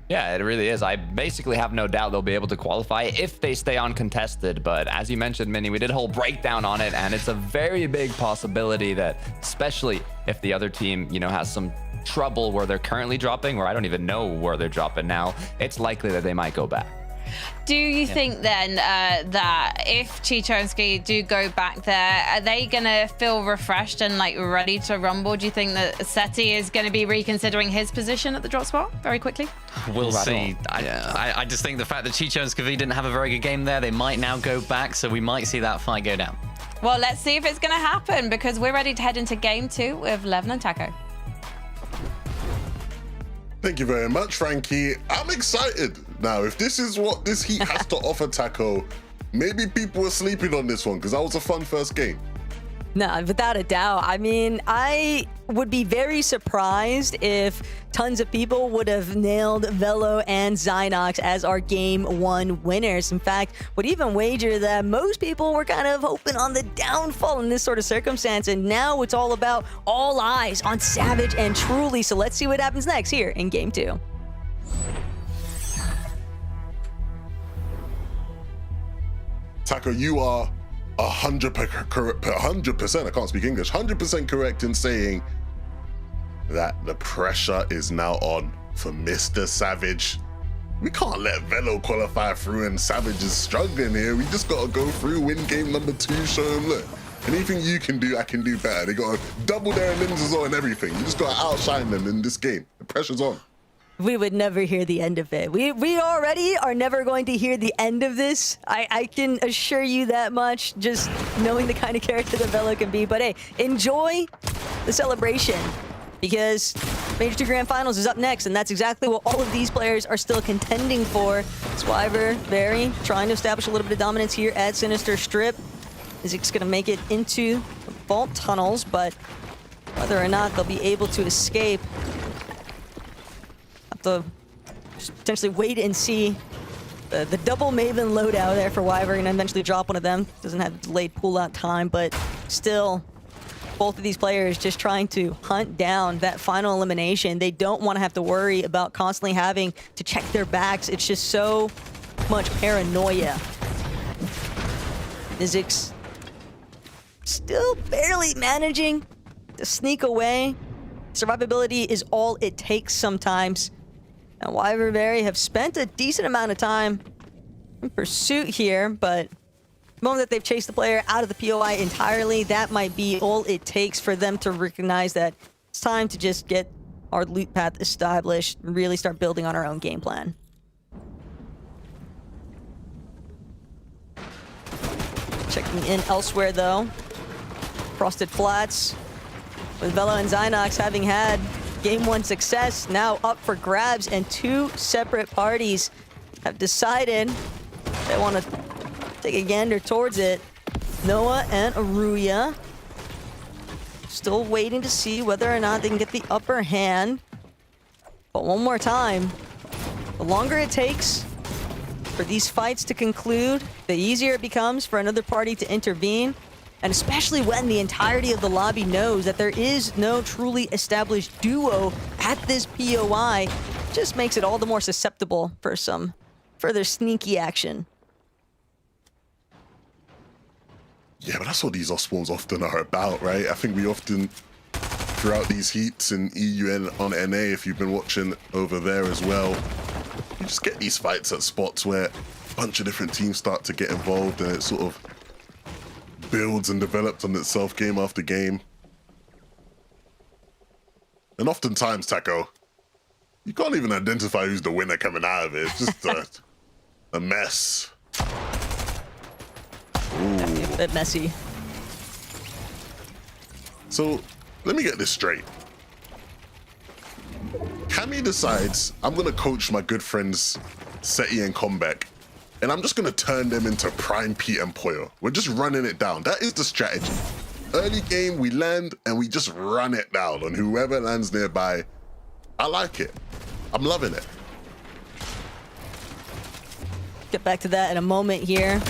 Yeah, it really is. I basically have no doubt they'll be able to qualify if they stay uncontested. But as you mentioned, Minnie, we did a whole breakdown on it, and it's a very big possibility that, especially if the other team, you know, has some trouble where they're currently dropping, or I don't even know where they're dropping now, it's likely that they might go back. Do you think then that if Chicho and Ski do go back there, are they going to feel refreshed and like ready to rumble? Do you think that Seti is going to be reconsidering his position at the drop spot very quickly? We'll see. I just think the fact that Chicho and Skavi didn't have a very good game there, they might now go back, so we might see that fight go down. Well, let's see if it's going to happen, because we're ready to head into game 2 with Levin and Taco. Thank you very much, Frankie. I'm excited. Now, if this is what this heat has to offer, Taco, maybe people were sleeping on this one because that was a fun first game. No, without a doubt. I mean, I would be very surprised if tons of people would have nailed Velo and Zynox as our Game 1 winners. In fact, would even wager that most people were kind of hoping on the downfall in this sort of circumstance, and now it's all about all eyes on Savage and Truly. So let's see what happens next here in Game 2. Taco, you are 100%, I can't speak English, 100% correct in saying that the pressure is now on for Mr. Savage. We can't let Velo qualify through and Savage is struggling here. We just gotta go through, win game number 2, show him, look, anything you can do, I can do better. They gotta double their limbs as well and everything. You just gotta outshine them in this game. The pressure's on. We would never hear the end of it. We already are never going to hear the end of this. I can assure you that much, just knowing the kind of character that Velo can be. But hey, enjoy the celebration, because Major 2 Grand Finals is up next, and that's exactly what all of these players are still contending for. Swiver, Very, trying to establish a little bit of dominance here at Sinister Strip. Izik's going to make it into the vault tunnels, but whether or not they'll be able to escape, have to just potentially wait and see. The double Maven loadout there for Wyvern, and eventually drop one of them. Doesn't have delayed pull-out time, but still, both of these players just trying to hunt down that final elimination. They don't want to have to worry about constantly having to check their backs. It's just so much paranoia. Izik's still barely managing to sneak away. Survivability is all it takes sometimes. And Wyvern Very have spent a decent amount of time in pursuit here, but the moment that they've chased the player out of the POI entirely, that might be all it takes for them to recognize that it's time to just get our loot path established and really start building on our own game plan. Checking in elsewhere, though. Frosted Flats, with Velo and Zynox having had Game 1 success, now up for grabs, and 2 separate parties have decided they want to take a gander towards it. Noah and Aruya still waiting to see whether or not they can get the upper hand. But one more time, the longer it takes for these fights to conclude, the easier it becomes for another party to intervene. And especially when the entirety of the lobby knows that there is no truly established duo at this POI, just makes it all the more susceptible for some further sneaky action. Yeah, but that's what these Osborns often are about, right? I think we often, throughout these heats in EU and on NA, if you've been watching over there as well, you just get these fights at spots where a bunch of different teams start to get involved, and it sort of builds and develops on itself game after game. And oftentimes, Taco, you can't even identify who's the winner coming out of it. It's just a mess. Definitely a bit messy. So, let me get this straight. Cammy decides, I'm going to coach my good friends Seti and Comeback, and I'm just going to turn them into Prime Pete and Poyo. We're just running it down. That is the strategy. Early game, we land and we just run it down on whoever lands nearby. I like it. I'm loving it. Get back to that in a moment here.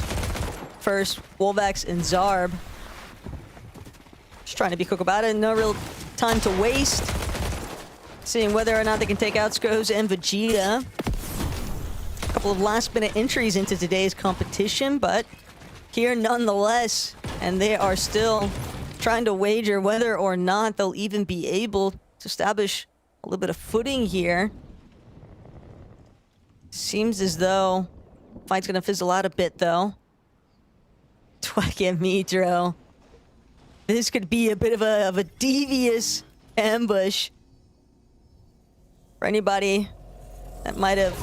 First, Wolvax and Zarb. Just trying to be quick about it. No real time to waste. Seeing whether or not they can take out Skos and Vegeta. A couple of last-minute entries into today's competition, but here nonetheless. And they are still trying to wager whether or not they'll even be able to establish a little bit of footing here. Seems as though fight's gonna fizzle out a bit, though. Twek and Mitro. This could be a bit of a devious ambush. For anybody that might have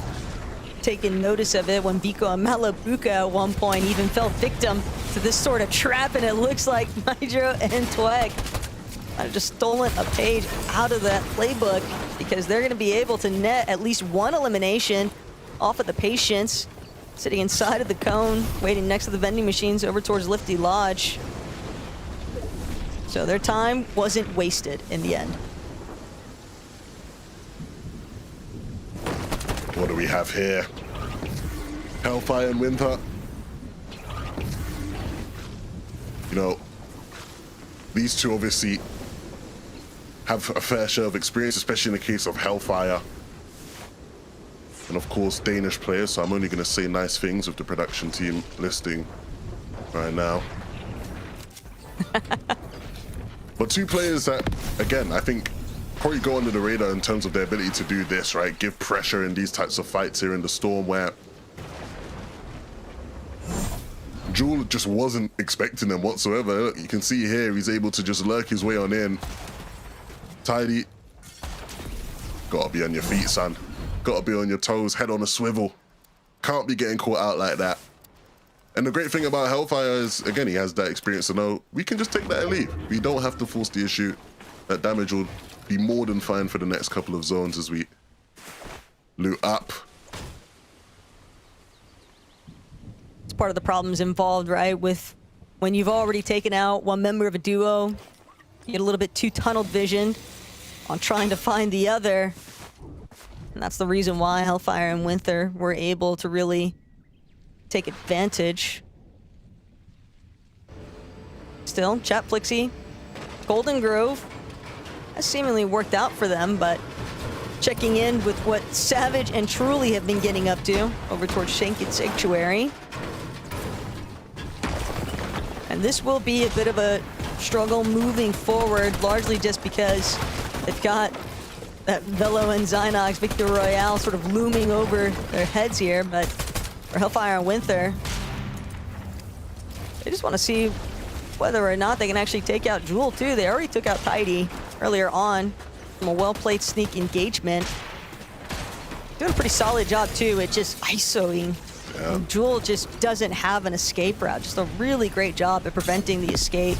taken notice of it, when Biko and Malabuka at one point even fell victim to this sort of trap, and it looks like Nitro and Twek might have just stolen a page out of that playbook, because they're going to be able to net at least one elimination off of the Patience, sitting inside of the cone, waiting next to the vending machines over towards Lifty Lodge. So their time wasn't wasted in the end. What do we have here? Hellfire and Winter. You know, these two obviously have a fair share of experience, especially in the case of Hellfire. And of course, Danish players, so I'm only going to say nice things with the production team listing right now. But two players that, again, I think probably go under the radar in terms of their ability to do this, right? Give pressure in these types of fights here in the Storm, where Jewel just wasn't expecting them whatsoever. Look, you can see here he's able to just lurk his way on in. Tidy. Gotta be on your feet, son. Gotta be on your toes, head on a swivel. Can't be getting caught out like that. And the great thing about Hellfire is, again, he has that experience to know we can just take that and leave. We don't have to force the issue. That damage will be more than fine for the next couple of zones as we loot up. It's part of the problems involved, right? With when you've already taken out one member of a duo, you get a little bit too tunnel visioned on trying to find the other. And that's the reason why Hellfire and Winter were able to really take advantage. Still, Chat Plixie, Golden Grove has seemingly worked out for them, but checking in with what Savage and Truly have been getting up to over towards Shanked Sanctuary. And this will be a bit of a struggle moving forward, largely just because they've got that Velo and Zynox Victor Royale sort of looming over their heads here, but for Hellfire and Winter, they just want to see whether or not they can actually take out Jewel too. They already took out Tidy earlier on from a well-played sneak engagement. Doing a pretty solid job too at just ISOing. Yeah. Jewel just doesn't have an escape route. Just a really great job at preventing the escape.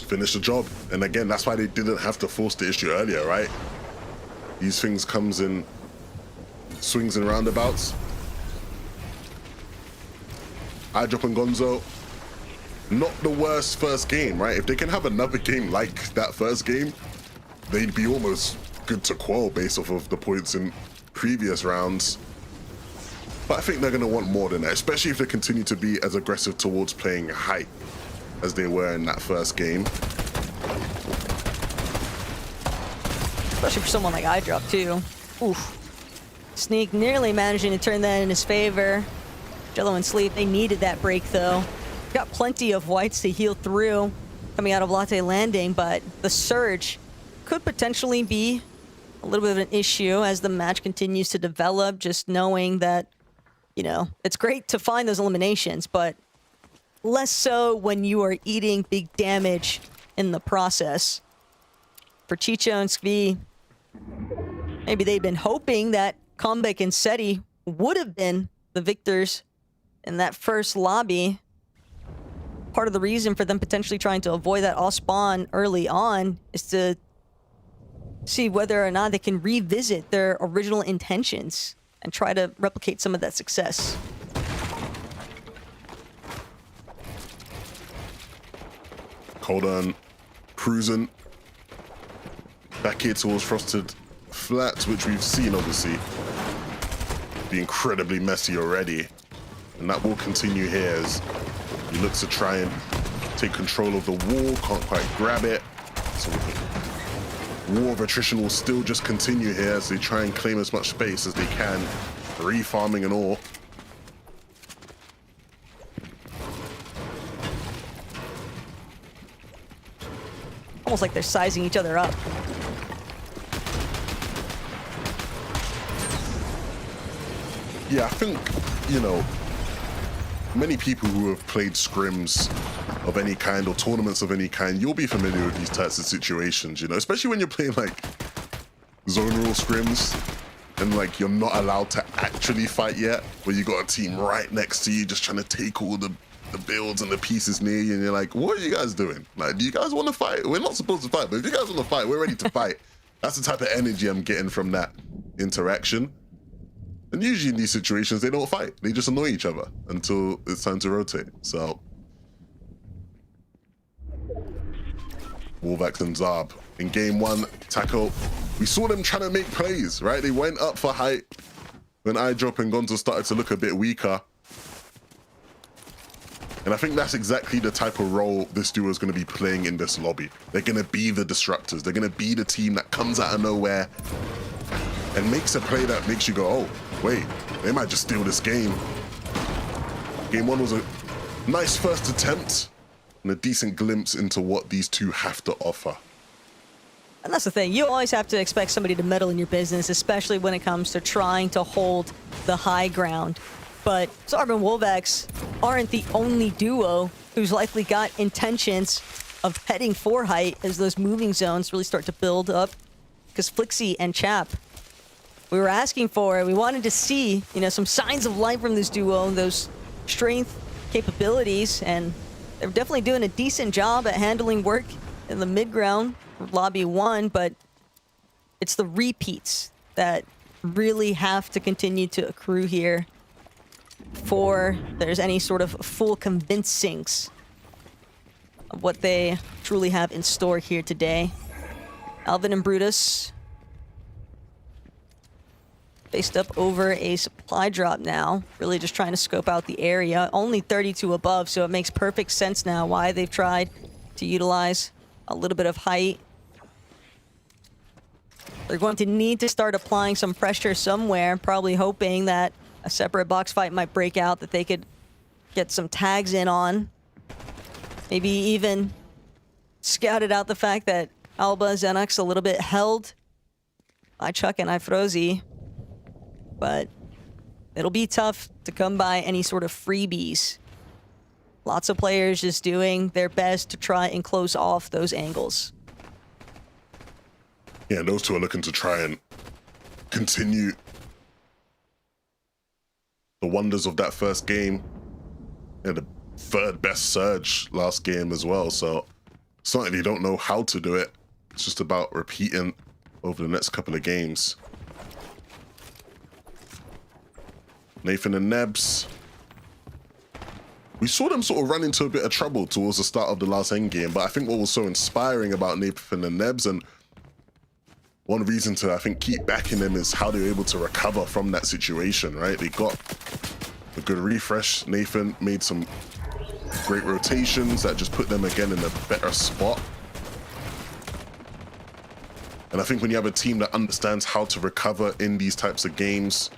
Finish the job. And again, that's why they didn't have to force the issue earlier, right? These things comes in swings and roundabouts. iDrop and Gonzo, not the worst first game, right? If they can have another game like that first game, they'd be almost good to qual based off of the points in previous rounds. But I think they're going to want more than that, especially if they continue to be as aggressive towards playing height as they were in that first game. Especially for someone like iDrop too. Oof. Sneak nearly managing to turn that in his favor. Jello and Sleep, they needed that break though. Got plenty of whites to heal through coming out of Latte Landing, but the surge could potentially be a little bit of an issue as the match continues to develop, just knowing that, you know, it's great to find those eliminations, but less so when you are eating big damage in the process. For Chicho and Skvi, maybe they've been hoping that Comeback and Seti would have been the victors in that first lobby. Part of the reason for them potentially trying to avoid that off spawn early on is to see whether or not they can revisit their original intentions and try to replicate some of that success. Colden cruising back here towards Frosted Flats, which we've seen obviously be incredibly messy already, and that will continue here as he looks to try and take control of the wall, can't quite grab it, so the war of attrition will still just continue here as they try and claim as much space as they can, refarming and all. Almost like they're sizing each other up. Yeah, I think, you know, many people who have played scrims of any kind or tournaments of any kind, you'll be familiar with these types of situations, you know, especially when you're playing like zonal scrims and like you're not allowed to actually fight yet, where you got a team right next to you just trying to take all the builds and the pieces near you, and you're like, what are you guys doing? Like, do you guys want to fight? We're not supposed to fight, but if you guys want to fight, we're ready to fight. That's the type of energy I'm getting from that interaction. And usually in these situations, they don't fight. They just annoy each other until it's time to rotate. So, Wolvax and Zarb in game one, tackle. We saw them trying to make plays, right? They went up for height when iDrop and Gonzo started to look a bit weaker. And I think that's exactly the type of role this duo is going to be playing in this lobby. They're going to be the disruptors. They're going to be the team that comes out of nowhere and makes a play that makes you go, oh, wait, they might just steal this game. Game one was a nice first attempt and a decent glimpse into what these two have to offer. And that's the thing. You always have to expect somebody to meddle in your business, especially when it comes to trying to hold the high ground. But Zarb and Wolvex aren't the only duo who's likely got intentions of heading for height as those moving zones really start to build up. Because Flixie and Chap, we were asking for it. We wanted to see, you know, some signs of life from this duo, those strength capabilities, and they're definitely doing a decent job at handling work in the mid ground, lobby 1, but it's the repeats that really have to continue to accrue here before there's any sort of full convincings of what they truly have in store here today. Alvin and Brutus faced up over a supply drop now, really just trying to scope out the area. Only 32 above, so it makes perfect sense now why they've tried to utilize a little bit of height. They're going to need to start applying some pressure somewhere, probably hoping that a separate box fight might break out that they could get some tags in on. Maybe even scouted out the fact that Alba Xenox a little bit held by Chuck and Ifrozi. But it'll be tough to come by any sort of freebies. Lots of players just doing their best to try and close off those angles. Yeah, and those two are looking to try and continue the wonders of that first game. And the third best surge last game as well. So it's not like they don't know how to do it. It's just about repeating over the next couple of games. Nathan and Nebs. We saw them sort of run into a bit of trouble towards the start of the last end game, but I think what was so inspiring about Nathan and Nebs, and one reason to, I think, keep backing them is how they were able to recover from that situation, right? They got a good refresh. Nathan made some great rotations that just put them again in a better spot. And I think when you have a team that understands how to recover in these types of games,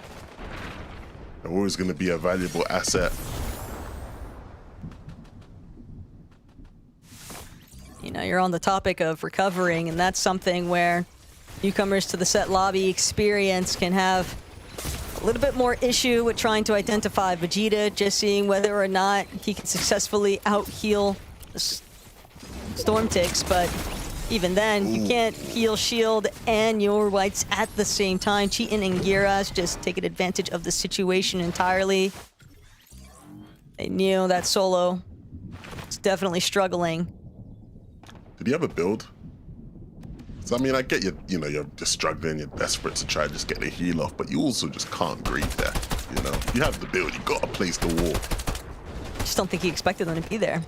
they're always going to be a valuable asset. You know, you're on the topic of recovering, and that's something where newcomers to the set lobby experience can have a little bit more issue with trying to identify Vegeta, just seeing whether or not he can successfully out-heal the Storm Ticks, but even then, you can't heal Shield and your Whites at the same time. Cheatin and Giras just taking advantage of the situation entirely. They knew that Solo was definitely struggling. Did he have a build? So, I mean, I get you know, you're just struggling, you're desperate to try to just get the heal off, but you also just can't grieve there, you know? You have the build, you gotta place the wall. Just don't think he expected them to be there.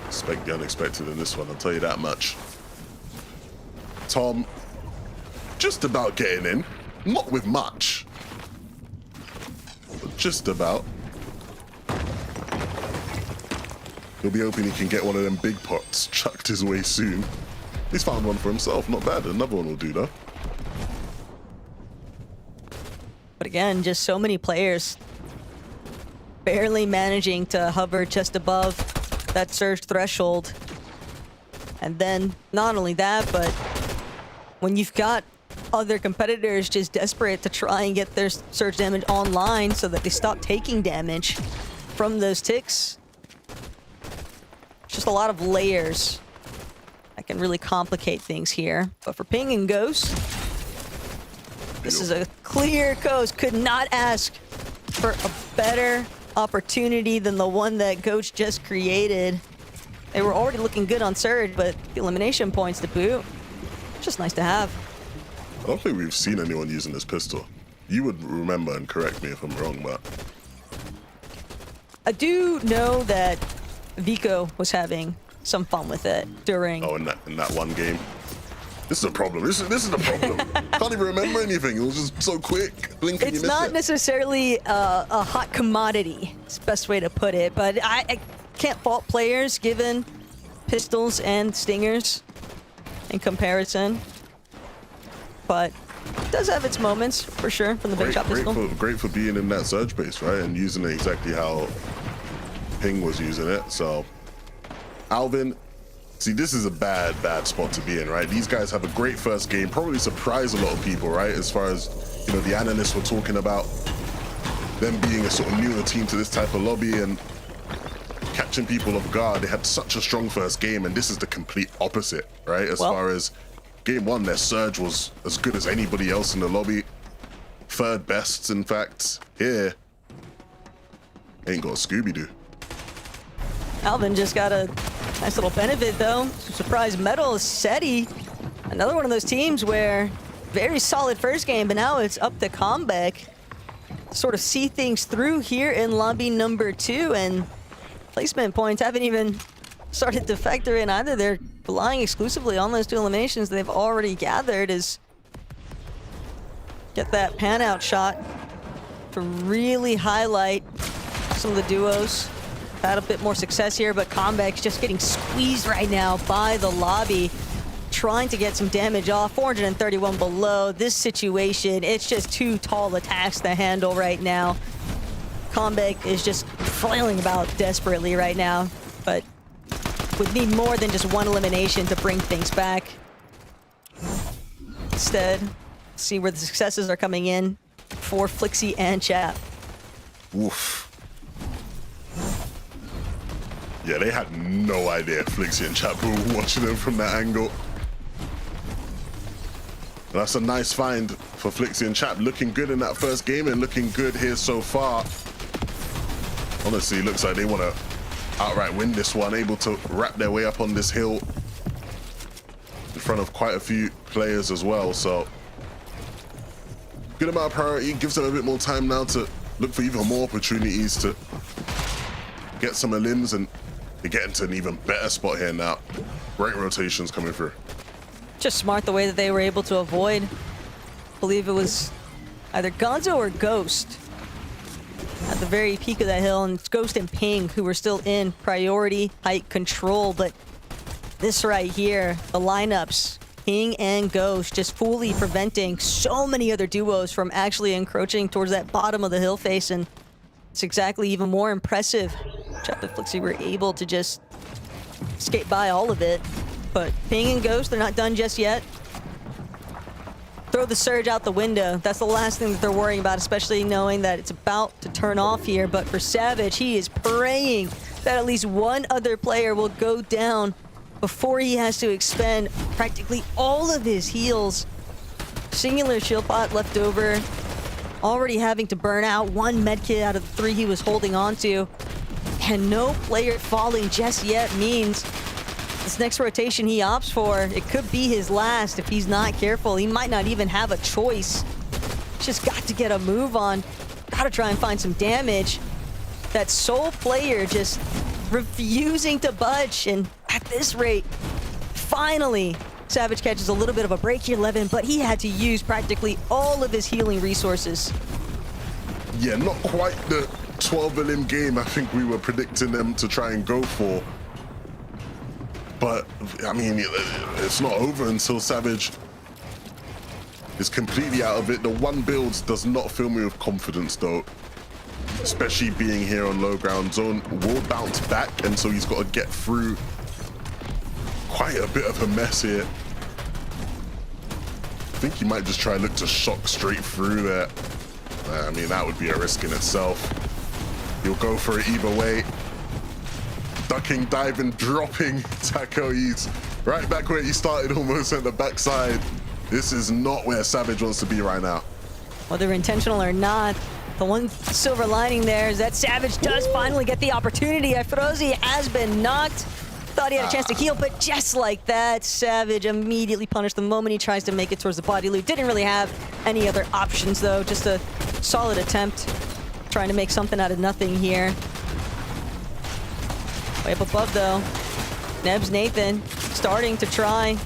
Expect the unexpected in this one, I'll tell you that much. Tom, just about getting in. Not with much, but just about. He'll be hoping he can get one of them big pots chucked his way soon. He's found one for himself, not bad. Another one will do though. But again, just so many players barely managing to hover just above that surge threshold. And then not only that, but when you've got other competitors just desperate to try and get their surge damage online so that they stop taking damage from those ticks, just a lot of layers that can really complicate things here. But for Ping and Ghost, this is a clear coast. Could not ask for a better opportunity than the one that Coach just created. They were already looking good on Surge, but the elimination points to boot, just nice to have. I don't think we've seen anyone using this pistol. You would remember and correct me if I'm wrong, but I do know that Vico was having some fun with it during. oh, in that one game. This is a problem. This is the problem. Can't even remember anything. It was just so quick. Blink and you It's miss not it. necessarily a hot commodity, it's the best way to put it, but I can't fault players given pistols and stingers in comparison. But it does have its moments, for sure, from the big shot pistol. Great for being in that surge base, right? And using it exactly how Ping was using it. So, Alvin, See, this is a bad spot to be in, right? These guys have a great first game, probably surprise a lot of people, right? As far as, you know, the analysts were talking about them being a sort of newer team to this type of lobby and catching people off guard. They had such a strong first game, and this is the complete opposite, right? As far as game one, their surge was as good as anybody else in the lobby. Third best, in fact. Here, ain't got a Scooby-Doo. Alvin just got a nice little benefit, though. Surprise medal. SETI, another one of those teams where very solid first game, but now it's up to comeback. Sort of see things through here in lobby number 2, and placement points haven't even started to factor in either. They're relying exclusively on those 2 eliminations they've already gathered as get that pan out shot to really highlight some of the duos. Had a bit more success here, but Comeback's just getting squeezed right now by the lobby, trying to get some damage off. 431 below. This situation, it's just too tall attacks to handle right now. Comeback is just flailing about desperately right now, but would need more than just 1 elimination to bring things back. Instead, see where the successes are coming in for Flixie and Chap. Woof. Yeah, they had no idea Flixie and Chap were watching them from that angle. And that's a nice find for Flixie and Chap. Looking good in that first game and looking good here so far. Honestly, looks like they want to outright win this one. Able to wrap their way up on this hill in front of quite a few players as well. So good amount of priority. Gives them a bit more time now to look for even more opportunities to get some limbs, and they get into an even better spot here now. Great rotations coming through. Just smart the way that they were able to avoid. I believe it was either Gonzo or Ghost at the very peak of that hill, and it's Ghost and Ping who were still in priority height control. But this right here, the lineups, Ping and Ghost, just fully preventing so many other duos from actually encroaching towards that bottom of the hill face, and it's exactly even more impressive. Chap and Flixie were able to just skate by all of it. But Ping and Ghost, they're not done just yet. Throw the surge out the window. That's the last thing that they're worrying about, especially knowing that it's about to turn off here. But for Savage, he is praying that at least one other player will go down before he has to expend practically all of his heals. Singular shield pot left over. Already having to burn out 1 medkit out of the 3 he was holding on to. And no player falling just yet means this next rotation he opts for, it could be his last if he's not careful. He might not even have a choice. Just got to get a move on. Gotta try and find some damage. That sole player just refusing to budge, and at this rate, finally, Savage catches a little bit of a break here, Levin, but he had to use practically all of his healing resources. Yeah, not quite the 12 limb game I think we were predicting them to try and go for. But, I mean, it's not over until Savage is completely out of it. The 1 build does not fill me with confidence, though. Especially being here on low ground. Zone will bounce back, and so he's got to get through quite a bit of a mess here. I think he might just try and look to shock straight through there. I mean, that would be a risk in itself. He'll go for it either way. Ducking, diving, dropping Taco. He's right back where he started, almost at the backside. This is not where Savage wants to be right now. Whether intentional or not, the one silver lining there is that Savage does finally get the opportunity. Afrozi has been knocked. Thought he had a chance to heal, but just like that, Savage immediately punished the moment he tries to make it towards the body loop. Didn't really have any other options, though. Just a solid attempt, trying to make something out of nothing here. Way up above, though. Nebs Nathan starting to try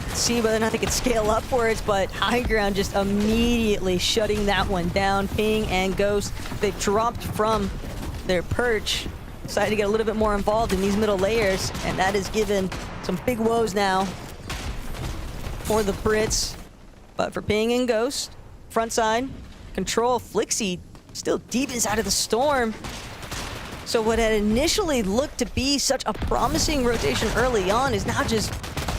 see whether or not they could scale upwards, but High Ground just immediately shutting that one down. Ping and Ghost, they dropped from their perch, decided to get a little bit more involved in these middle layers, and that has given some big woes now for the Brits. But for Ping and Ghost, front side, control, Flixie still deep inside of the storm. So what had initially looked to be such a promising rotation early on is now just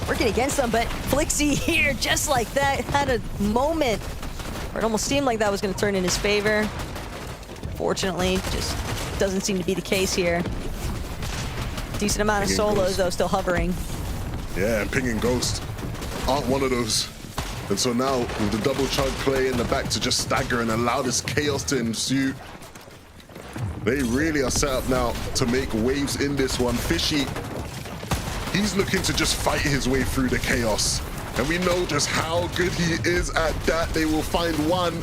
working against them. But Flixie here, just like that, had a moment where it almost seemed like that was going to turn in his favor. Fortunately, just doesn't seem to be the case here. Decent amount of solos, though, still hovering. Yeah, and Ping and Ghost aren't one of those. And so now, with the double chug play in the back to just stagger and allow this chaos to ensue, they really are set up now to make waves in this one. Fishy, he's looking to just fight his way through the chaos. And we know just how good he is at that. They will find one.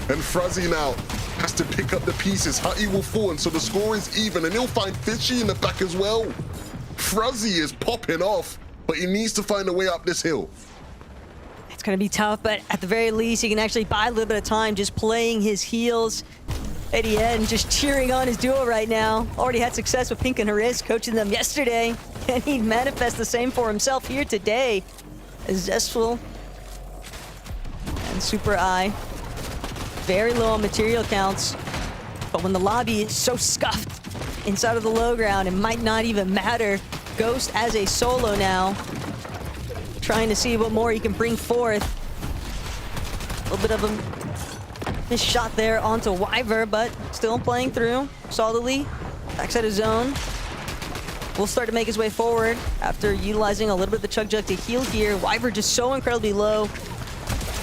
And Fruzzy now has to pick up the pieces. Hutty will fall, and so the score is even. And he'll find Fishy in the back as well. Fruzzy is popping off, but he needs to find a way up this hill. It's going to be tough, but at the very least, he can actually buy a little bit of time just playing his heels. Eddie N just cheering on his duo right now. Already had success with Pink and Haris, coaching them yesterday. And he'd manifest the same for himself here today. As Zestful and Super Eye. Very low on material counts. But when the lobby is so scuffed inside of the low ground, it might not even matter. Ghost as a solo now. Trying to see what more he can bring forth. A little bit of a missed shot there onto Wyver, but still playing through solidly. Backside of zone. Will start to make his way forward after utilizing a little bit of the Chug Jug to heal here. Wyver just so incredibly low.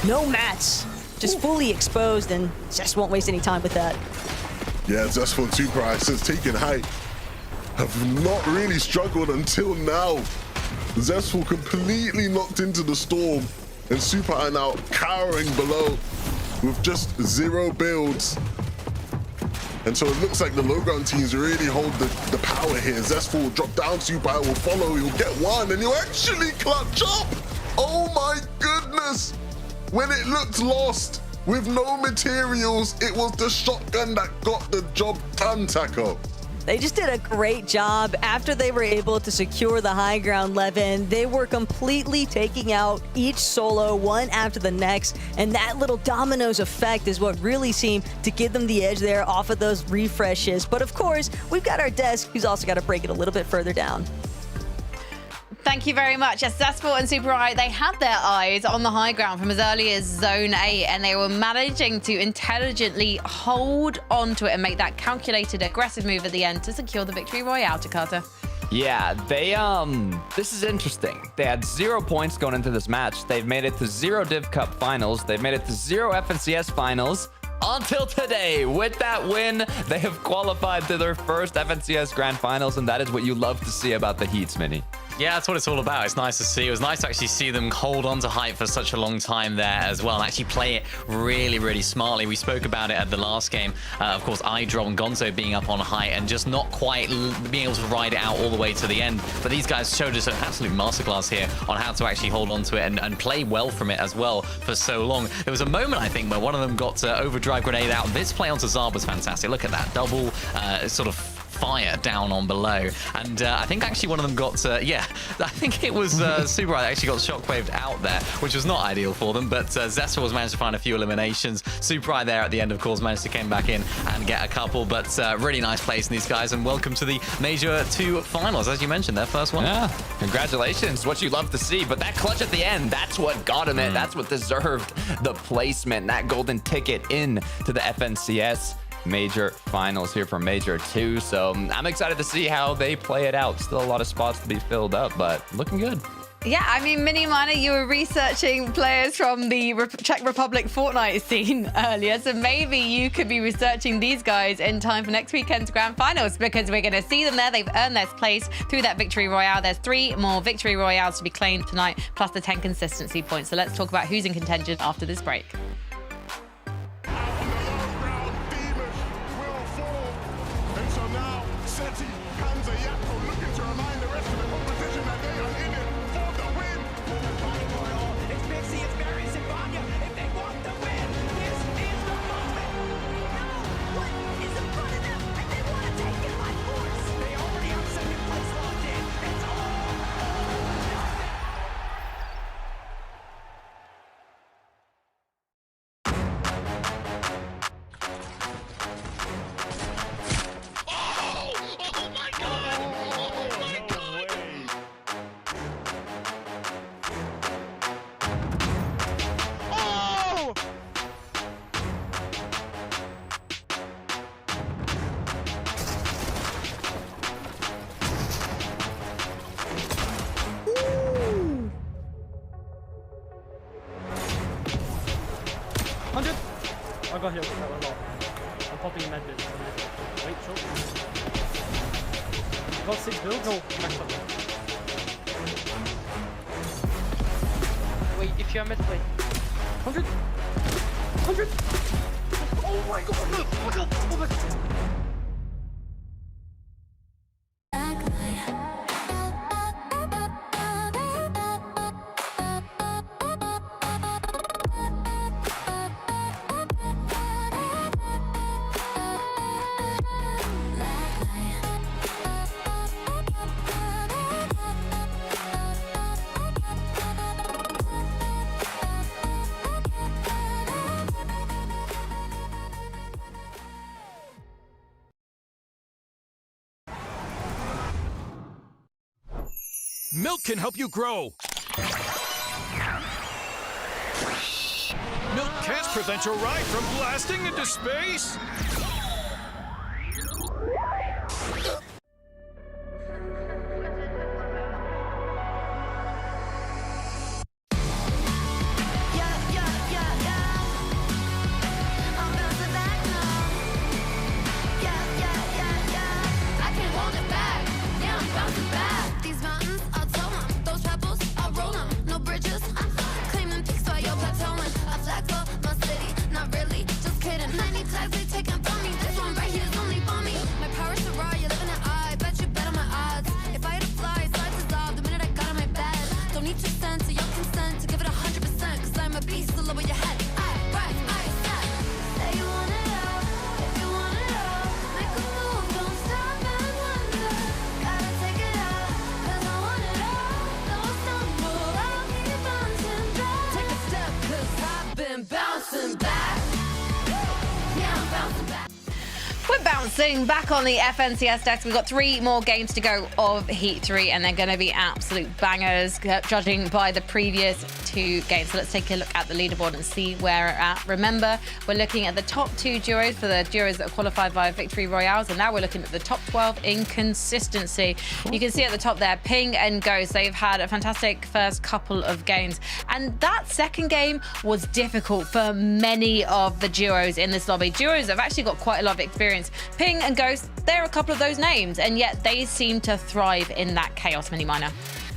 No mats. Just fully exposed, and Zest won't waste any time with that. Yeah, Zestful and Super Eye, since taking height, have not really struggled until now. Zestful completely knocked into the storm, and Super Eye now cowering below with just 0 builds. And so it looks like the low ground teams really hold the power here. Zestful will drop down, Super Eye will follow, he'll get one, and he'll actually clutch up! Oh my goodness! When it looked lost, with no materials, it was the shotgun that got the job done, Taco. They just did a great job. After they were able to secure the high ground, Levin, they were completely taking out each solo one after the next, and that little dominoes effect is what really seemed to give them the edge there off of those refreshes. But of course, we've got our Desk, who's also got to break it a little bit further down. Thank you very much. Yes, Zestful and Super Eye, they had their eyes on the high ground from as early as Zone 8, and they were managing to intelligently hold on to it and make that calculated, aggressive move at the end to secure the victory royale, Takata. Yeah, this is interesting. They had 0 points going into this match. They've made it to 0 Div Cup finals. They've made it to 0 FNCS finals. Until today, with that win, they have qualified to their first FNCS Grand Finals, and that is what you love to see about the Heats, Mini. Yeah, that's what it's all about. It's nice to see. It was nice to actually see them hold on to hype for such a long time there as well, and actually play it really, really smartly. We spoke about it at the last game. Of course, iDrop and Gonzo being up on height and just not quite being able to ride it out all the way to the end. But these guys showed us an absolute masterclass here on how to actually hold on to it and play well from it as well for so long. There was a moment, I think, where one of them got overdrive grenade out. This play onto Zab was fantastic. Look at that. Double sort of fire down on below, and I think actually one of them got yeah, I think it was Super Eye that actually got shockwaved out there, which was not ideal for them, but Zestful was managed to find a few eliminations. Super Eye there at the end, of course, managed to come back in and get a couple, but really nice place in these guys, and welcome to the Major 2 finals, as you mentioned, their first one. Yeah, congratulations, what you love to see, but that clutch at the end, that's what got him it, that's what deserved the placement, that golden ticket in to the FNCS Major finals here for Major 2. So I'm excited to see how they play it out. Still a lot of spots to be filled up, but looking good. Yeah, I mean, Mini Miner, you were researching players from the Czech Republic Fortnite scene earlier, so maybe you could be researching these guys in time for next weekend's Grand Finals, because we're going to see them there. They've earned their place through that Victory Royale. There's 3 more Victory Royales to be claimed tonight, plus the 10 consistency points. So let's talk about who's in contention after this break. go here. I'm popping in med bit. Wait, short. Got 6 build. No, max up. Wait, if you're mid, wait. 100. 100. Oh my god! Look! Oh my god! Oh my god! Milk can help you grow. Milk can't prevent your ride from blasting into space. I'm bouncing back now. I can't hold it back. Yeah, I'm bouncing back. These mountains, I'll tow 'em. Those pebbles, I'll roll 'em. No bridges, claiming peaks while you're plateauing. I flag for my city, not really, just kidding. 90 tags they taking from me. This one right here is only for me. My power's so raw, you're living it. I bet you bet on my odds. If I had to fly, sides dissolve the minute I got on my bed. Don't need 2 cents or your consent to give it 100%. Cause I'm a beast, so lower your head. I rise, I set. Say you want it all, if you want it all. Make a move, don't stop and wonder. Gotta take it out, cause I want it all. Don't stumble, I'll keep bouncing back. Take a step, cause I've been bouncing back. Yeah, I'm bouncing back. We're bouncing back on the FNCS decks. We've got 3 more games to go of Heat 3, and they're going to be absolute bangers, judging by the previous 2 games. So let's take a look at the leaderboard and see where we're at. Remember, we're looking at the top 2 duos for the duos that are qualified via Victory Royales, and now we're looking at the top 12 in consistency. You can see at the top there, Ping and Ghost. They've had a fantastic first couple of games, and that second game was difficult for many of the duos in this lobby. Duos have actually got quite a lot of experience. Ping and Ghost, they're a couple of those names, and yet they seem to thrive in that chaos mini-minor.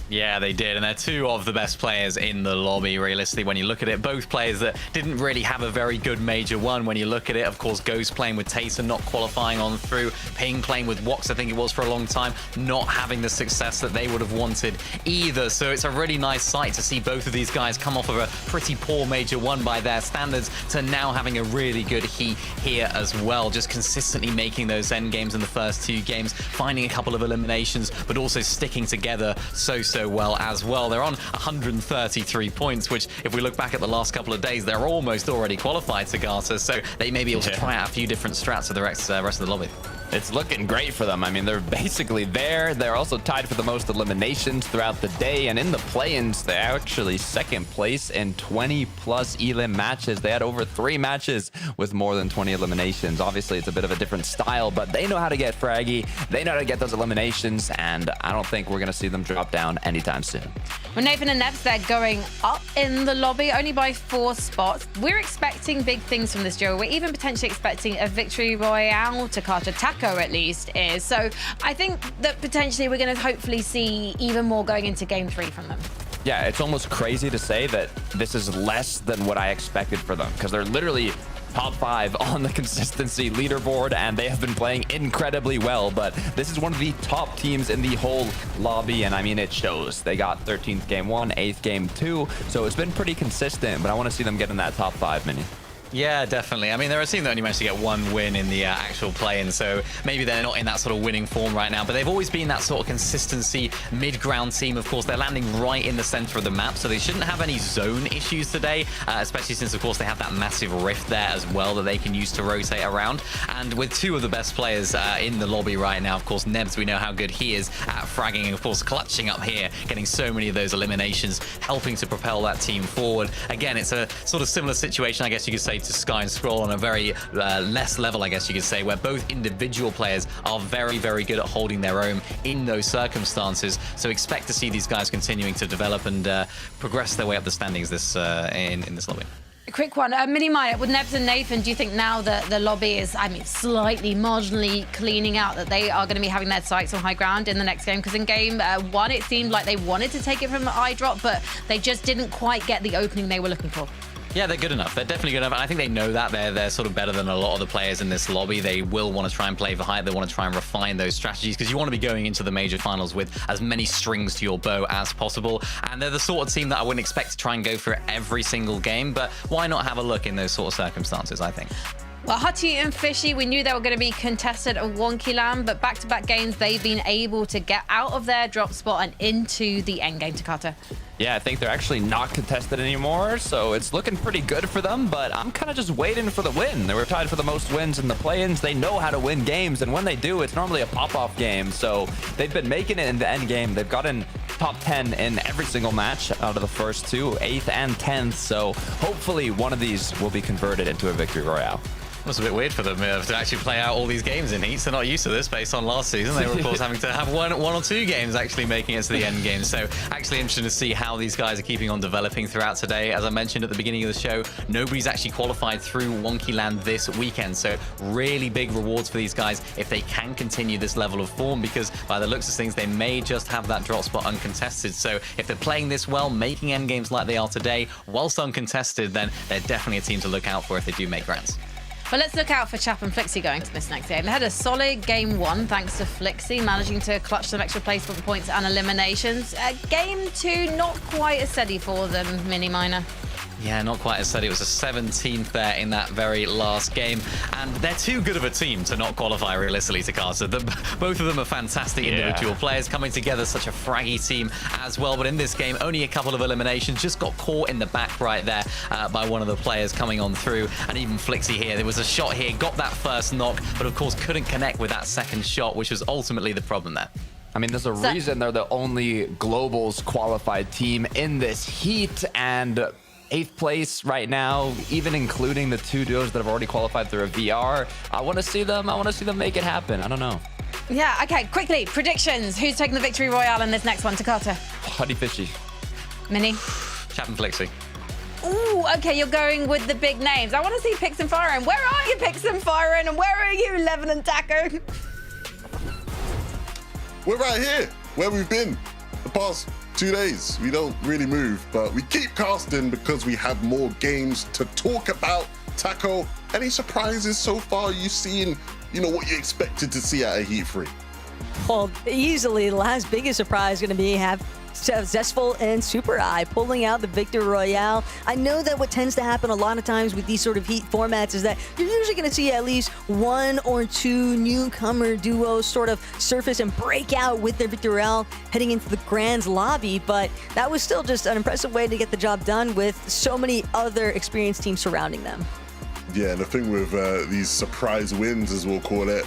Yeah, they did, and they're 2 of the best players in the lobby, realistically, when you look at it. Both players that didn't really have a very good Major 1 when you look at it. Of course, Ghost playing with Tayson, not qualifying on through. Ping playing with Wox, I think it was, for a long time, not having the success that they would have wanted either. So it's a really nice sight to see both of these guys come off of a pretty poor Major 1 by their standards to now having a really good Heat here as well. Just consistently making those end games in the first 2 games, finding a couple of eliminations, but also sticking together so well as well. They're on 133 points, which if we look back at the last couple of days, they're almost already qualified to Garter, so they may be able to try out a few different strats for the rest of the lobby. It's looking great for them. I mean, they're basically there. They're also tied for the most eliminations throughout the day. And in the play-ins, they're actually second place in 20+ elim matches. They had over 3 matches with more than 20 eliminations. Obviously, it's a bit of a different style, but they know how to get fraggy. They know how to get those eliminations, and I don't think we're going to see them drop down anytime soon. Well, Nathan and Nebs, they're going up in the lobby, only by 4 spots. We're expecting big things from this duo. We're even potentially expecting a Victory Royale to Carter Taco, at least, is. So I think that potentially we're going to hopefully see even more going into Game 3 from them. Yeah, it's almost crazy to say that this is less than what I expected for them, because they're literally top 5 on the consistency leaderboard, and they have been playing incredibly well. But this is one of the top teams in the whole lobby, and I mean, it shows. They got 13th game 1, 8th game 2, so it's been pretty consistent, but I want to see them get in that top 5 mini. Yeah, definitely. I mean, they're a team that only managed to get 1 win in the actual play-in, so maybe they're not in that sort of winning form right now, but they've always been that sort of consistency mid-ground team. Of course, they're landing right in the center of the map, so they shouldn't have any zone issues today, especially since, of course, they have that massive rift there as well that they can use to rotate around. And with 2 of the best players in the lobby right now, of course, Nebs, we know how good he is at fragging, and of course, clutching up here, getting so many of those eliminations, helping to propel that team forward. Again, it's a sort of similar situation, I guess you could say, to Sky and Scroll on a very less level, I guess you could say, where both individual players are very good at holding their own in those circumstances. So expect to see these guys continuing to develop and progress their way up the standings in this lobby. A quick one. Mini Miner, with Nebs and Nathan, do you think now that the lobby is, I mean, slightly, marginally cleaning out, that they are going to be having their sights on high ground in the next game? Because in game one, it seemed like they wanted to take it from the eye drop, but they just didn't quite get the opening they were looking for. Yeah, they're good enough. They're definitely good enough. And I think they know that. They're sort of better than a lot of the players in this lobby. They will want to try and play for height. They want to try and refine those strategies because you want to be going into the major finals with as many strings to your bow as possible. And they're the sort of team that I wouldn't expect to try and go for it every single game. But why not have a look in those sort of circumstances, I think. Well, Hutty and Fishy, we knew they were going to be contested at Wonky Land, but back-to-back games, they've been able to get out of their drop spot and into the endgame, Takata. Yeah, I think they're actually not contested anymore, so it's looking pretty good for them, but I'm kind of just waiting for the win. They were tied for the most wins in the play-ins. They know how to win games, and when they do, it's normally a pop-off game, so they've been making it in the end game. They've gotten top 10 in every single match out of the first two, 8th and 10th, so hopefully one of these will be converted into a victory royale. It was a bit weird for them to actually play out all these games in heats. They're not used to this based on last season. They were, of course, having to have one or two games actually making it to the end game. So actually interesting to see how these guys are keeping on developing throughout today. As I mentioned at the beginning of the show, nobody's actually qualified through Wonky Land this weekend. So really big rewards for these guys if they can continue this level of form, because by the looks of things, they may just have that drop spot uncontested. So if they're playing this well, making end games like they are today, whilst uncontested, then they're definitely a team to look out for if they do make rounds. Well, let's look out for Chap and Flixie going to this next game. They had a solid game one, thanks to Flixie, managing to clutch some extra placement points and eliminations. Game two, not quite as steady for them, Mini Miner. Yeah, not quite as steady. It was a 17th there in that very last game. And they're too good of a team to not qualify realistically, Takata. Both of them are fantastic individual players coming together, such a fraggy team as well. But in this game, only a couple of eliminations, just got caught in the back right there by one of the players coming on through. And even Flixie here, there was a shot here, got that first knock, but of course couldn't connect with that second shot, which was ultimately the problem there. I mean, there's a reason they're the only Globals qualified team in this heat, and 8th place right now, even including the two duos that have already qualified through a VR. I want to see them make it happen. I don't know. Yeah, okay, quickly, predictions. Who's taking the victory royale in this next one, Takata? Huddy Fishy. Mini? Chap and Flixie. Ooh, okay, you're going with the big names. I want to see Pix and Firen. Where are you, Pix and Firen? And where are you, Levin and Taco? We're right here, where we've been the past 2 days. We don't really move, but we keep casting because we have more games to talk about. Taco, any surprises so far you've seen? You know, what you expected to see out of Heat 3? Well, easily the last biggest surprise going to be have Zestful and Super Eye pulling out the Victory Royale. I know that what tends to happen a lot of times with these sort of Heat formats is that you're usually going to see at least one or two newcomer duos sort of surface and break out with their Victory Royale heading into the Grand's lobby, but that was still just an impressive way to get the job done with so many other experienced teams surrounding them. Yeah, and the thing with these surprise wins, as we'll call it,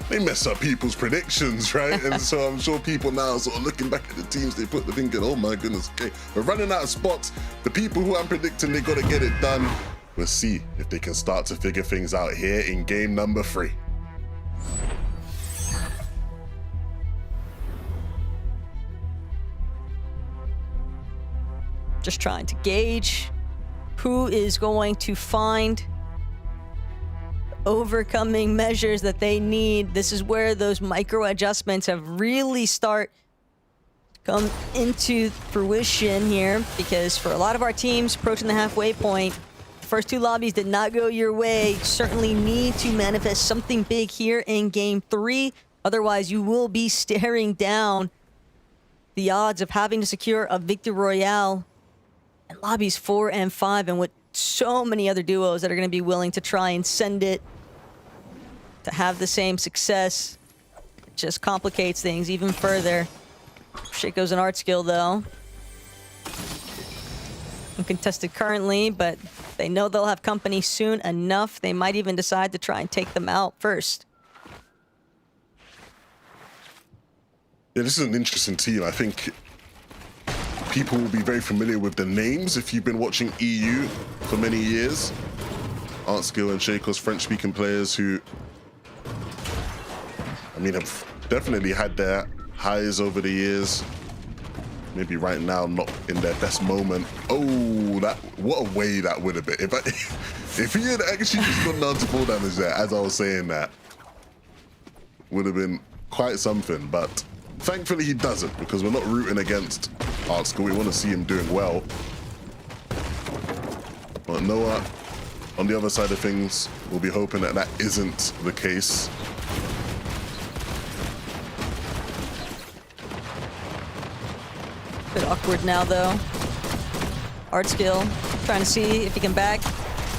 they mess up people's predictions, right? And so I'm sure people now are sort of looking back at the teams they put, they're thinking, oh my goodness, okay, we're running out of spots. The people who I'm predicting they got to get it done. We'll see if they can start to figure things out here in game number 3. Just trying to gauge who is going to find overcoming measures that they need. This is where those micro adjustments have really start come into fruition here, because for a lot of our teams approaching the halfway point, the first two lobbies did not go your way. You certainly need to manifest something big here in game 3. Otherwise, you will be staring down the odds of having to secure a Victory Royale in lobbies 4 and 5, and with so many other duos that are going to be willing to try and send it to have the same success. It just complicates things even further. Shaco's an art skill, though. Uncontested currently, but they know they'll have company soon enough. They might even decide to try and take them out first. Yeah, this is an interesting team. I think people will be very familiar with the names if you've been watching EU for many years. Art Skill and Shaco's French-speaking players who, I mean, have definitely had their highs over the years. maybe right now not in their best moment. Oh, that what a way that would have been. If he had actually just gone down to full damage there, as I was saying that, would have been quite something. But thankfully he doesn't, because we're not rooting against Art School. We want to see him doing well. But Noah, on the other side of things, we'll be hoping that that isn't the case. Bit awkward now, though. Art skill, trying to see if he can back.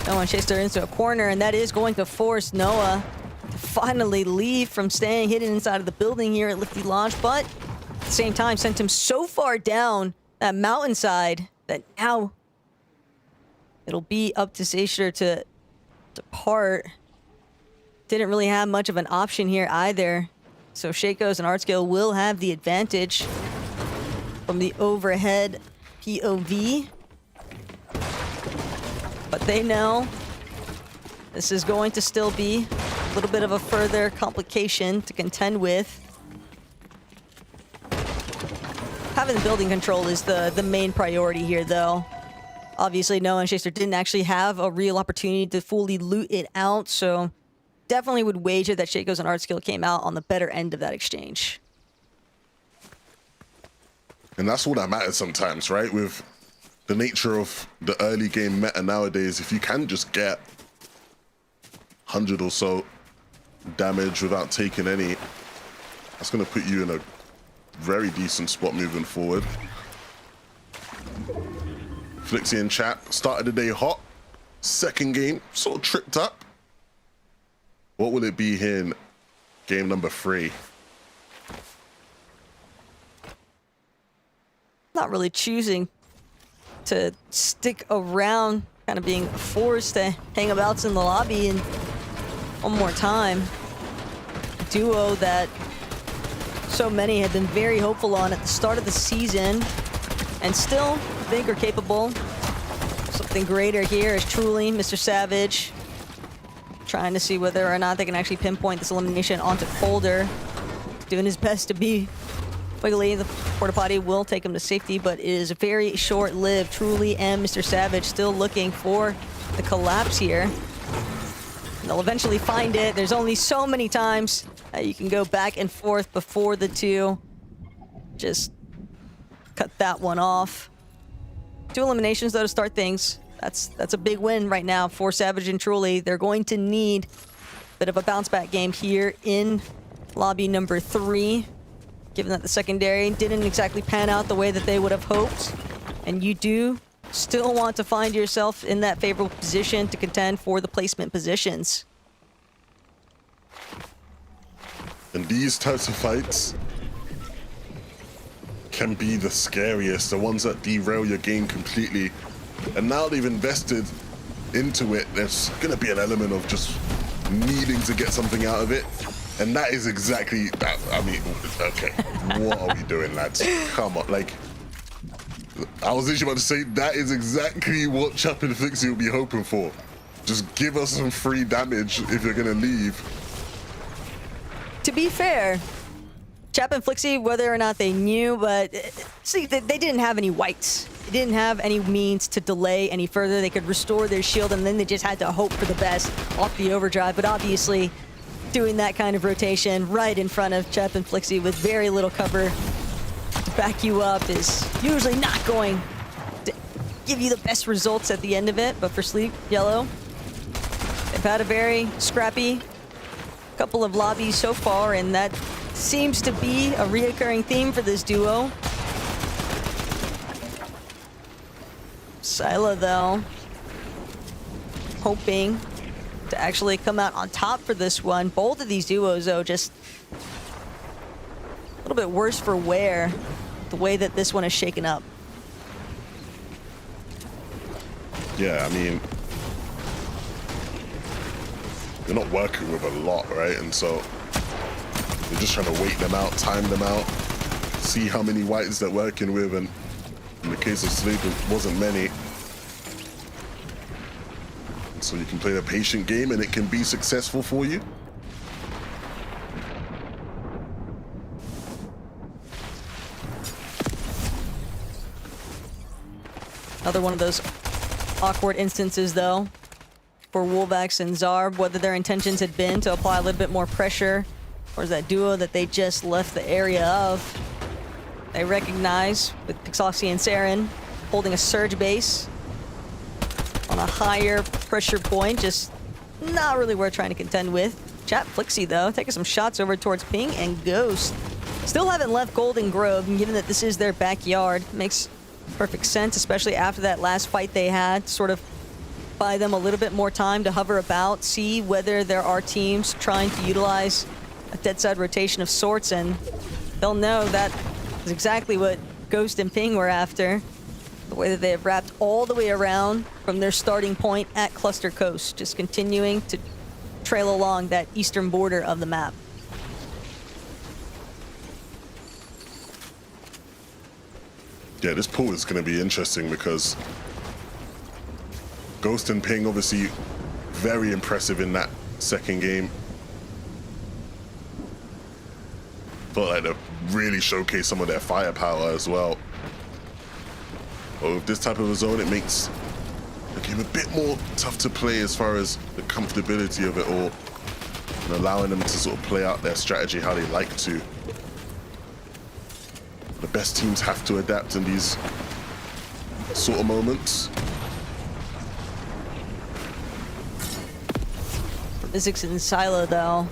Noah chased her into a corner, and that is going to force Noah to finally leave from staying hidden inside of the building here at Lifty Launch, but at the same time sent him so far down that mountainside that now it'll be up to Seisher to depart. Didn't really have much of an option here either. So Shaco's and Artskill will have the advantage from the overhead POV. But they know this is going to still be a little bit of a further complication to contend with. Having the building control is the main priority here, though. Obviously, Noah and Shaster didn't actually have a real opportunity to fully loot it out, so definitely would wager that Shaco's and Artskill came out on the better end of that exchange. And that's all that matters sometimes, right? With the nature of the early game meta nowadays, if you can just get 100 or so damage without taking any, that's going to put you in a very decent spot moving forward. Flixie in chat, started the day hot. Second game, sort of tripped up. What will it be here in game number 3? Not really choosing to stick around, kind of being forced to hang about in the lobby. And one more time, a duo that so many have been very hopeful on at the start of the season, and still think are capable. Something greater here is truly Mr. Savage, trying to see whether or not they can actually pinpoint this elimination onto Folder. Doing his best to be wiggly. The porta potty will take him to safety, but it is very short-lived. Truly and Mr. Savage still looking for the collapse here. And they'll eventually find it. There's only so many times that you can go back and forth before the two just cut that one off. 2 eliminations, though, to start things. That's a big win right now for Savage and Truly. They're going to need a bit of a bounce-back game here in lobby number 3. Given that the secondary didn't exactly pan out the way that they would have hoped. And you do still want to find yourself in that favorable position to contend for the placement positions. And these types of fights can be the scariest, the ones that derail your game completely. And now they've invested into it, there's gonna be an element of just needing to get something out of it. And that is exactly that. I mean, okay, what are we doing, lads? Come on, like, I was literally about to say, that is exactly what Chap and Flixie will be hoping for. Just give us some free damage if you're gonna leave. To be fair, Chap and Flixie, whether or not they knew, but see, they didn't have any whites. They didn't have any means to delay any further. They could restore their shield, and then they just had to hope for the best off the overdrive. But obviously, doing that kind of rotation right in front of Chap and Flixie with very little cover to back you up is usually not going to give you the best results at the end of it. But for Sleep Yellow, they've had a very scrappy couple of lobbies so far, and that seems to be a reoccurring theme for this duo. Sila, though, hoping to actually come out on top for this one. Both of these duos, though, just a little bit worse for wear, the way that this one is shaken up. Yeah, I mean, you're not working with a lot, right? And so you're just trying to wait them out, time them out, see how many whites they're working with. And in the case of Sleep, it wasn't many. So you can play a patient game and it can be successful for you. Another one of those awkward instances, though, for Wolvax and Zarb, whether their intentions had been to apply a little bit more pressure, or is that duo that they just left the area of. They recognize with Pixoxy and Saren holding a surge base on a higher pressure point, just not really worth trying to contend with. Chat Flixie, though, taking some shots over towards Ping and Ghost. Still haven't left Golden Grove, and given that this is their backyard, makes perfect sense, especially after that last fight they had, sort of buy them a little bit more time to hover about, see whether there are teams trying to utilize a dead side rotation of sorts, and they'll know that is exactly what Ghost and Ping were after. The way that they have wrapped all the way around from their starting point at Cluster Coast, just continuing to trail along that eastern border of the map. Yeah, this pool is going to be interesting because Ghost and Ping obviously very impressive in that second game. Felt like they really showcased some of their firepower as well. But with this type of a zone, it makes the game a bit more tough to play as far as the comfortability of it all and allowing them to sort of play out their strategy how they like to. The best teams have to adapt in these sort of moments. Physics and Silo, though,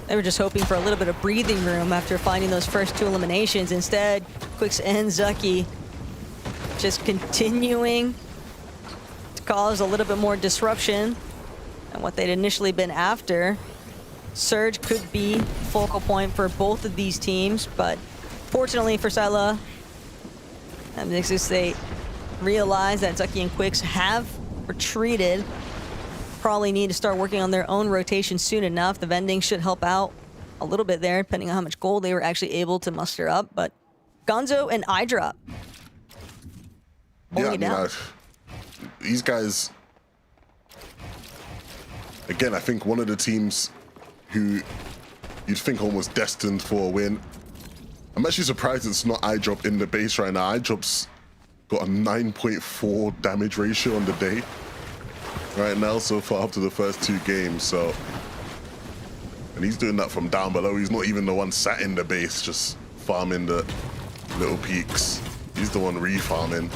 they were just hoping for a little bit of breathing room after finding those first two eliminations. Instead, Quicks and Zucky just continuing to cause a little bit more disruption than what they'd initially been after. Surge could be focal point for both of these teams, but fortunately for Sila and Nixus, they realize that Zucky and Quicks have retreated. Probably need to start working on their own rotation soon enough. The vending should help out a little bit there, depending on how much gold they were actually able to muster up. But Gonzo and iDrop holding it down. These guys, again, I think one of the teams who you'd think almost destined for a win. I'm actually surprised it's not iDrop in the base right now. iDrop's got a 9.4 damage ratio on the day right now so far up to the first two games. So, and he's doing that from down below. He's not even the one sat in the base just farming the little peaks. He's the one refarming.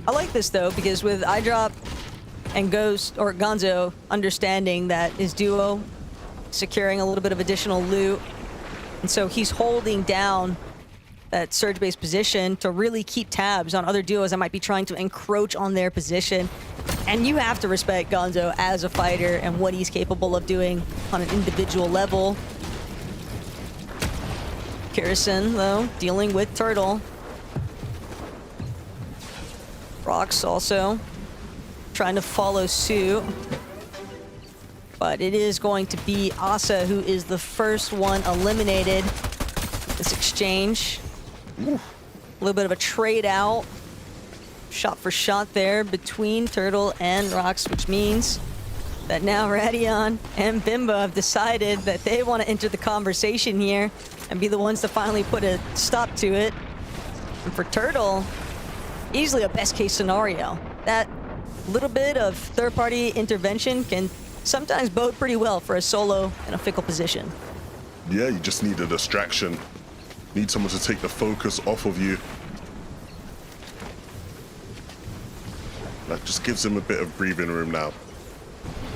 I like this, though, because with iDrop and Ghost, or Gonzo, understanding that his duo securing a little bit of additional loot, and so he's holding down that surge-based position to really keep tabs on other duos that might be trying to encroach on their position. And you have to respect Gonzo as a fighter and what he's capable of doing on an individual level. Kirsten, though, dealing with Turtle. Rox also trying to follow suit. But it is going to be Asa who is the first one eliminated. This exchange. A little bit of a trade out. Shot for shot there between Turtle and Rox, which means that now Radion and Bimbo have decided that they want to enter the conversation here and be the ones to finally put a stop to it. And for Turtle, easily a best case scenario. That little bit of third-party intervention can sometimes bode pretty well for a solo in a fickle position. Yeah, you just need a distraction. Need someone to take the focus off of you. That just gives him a bit of breathing room now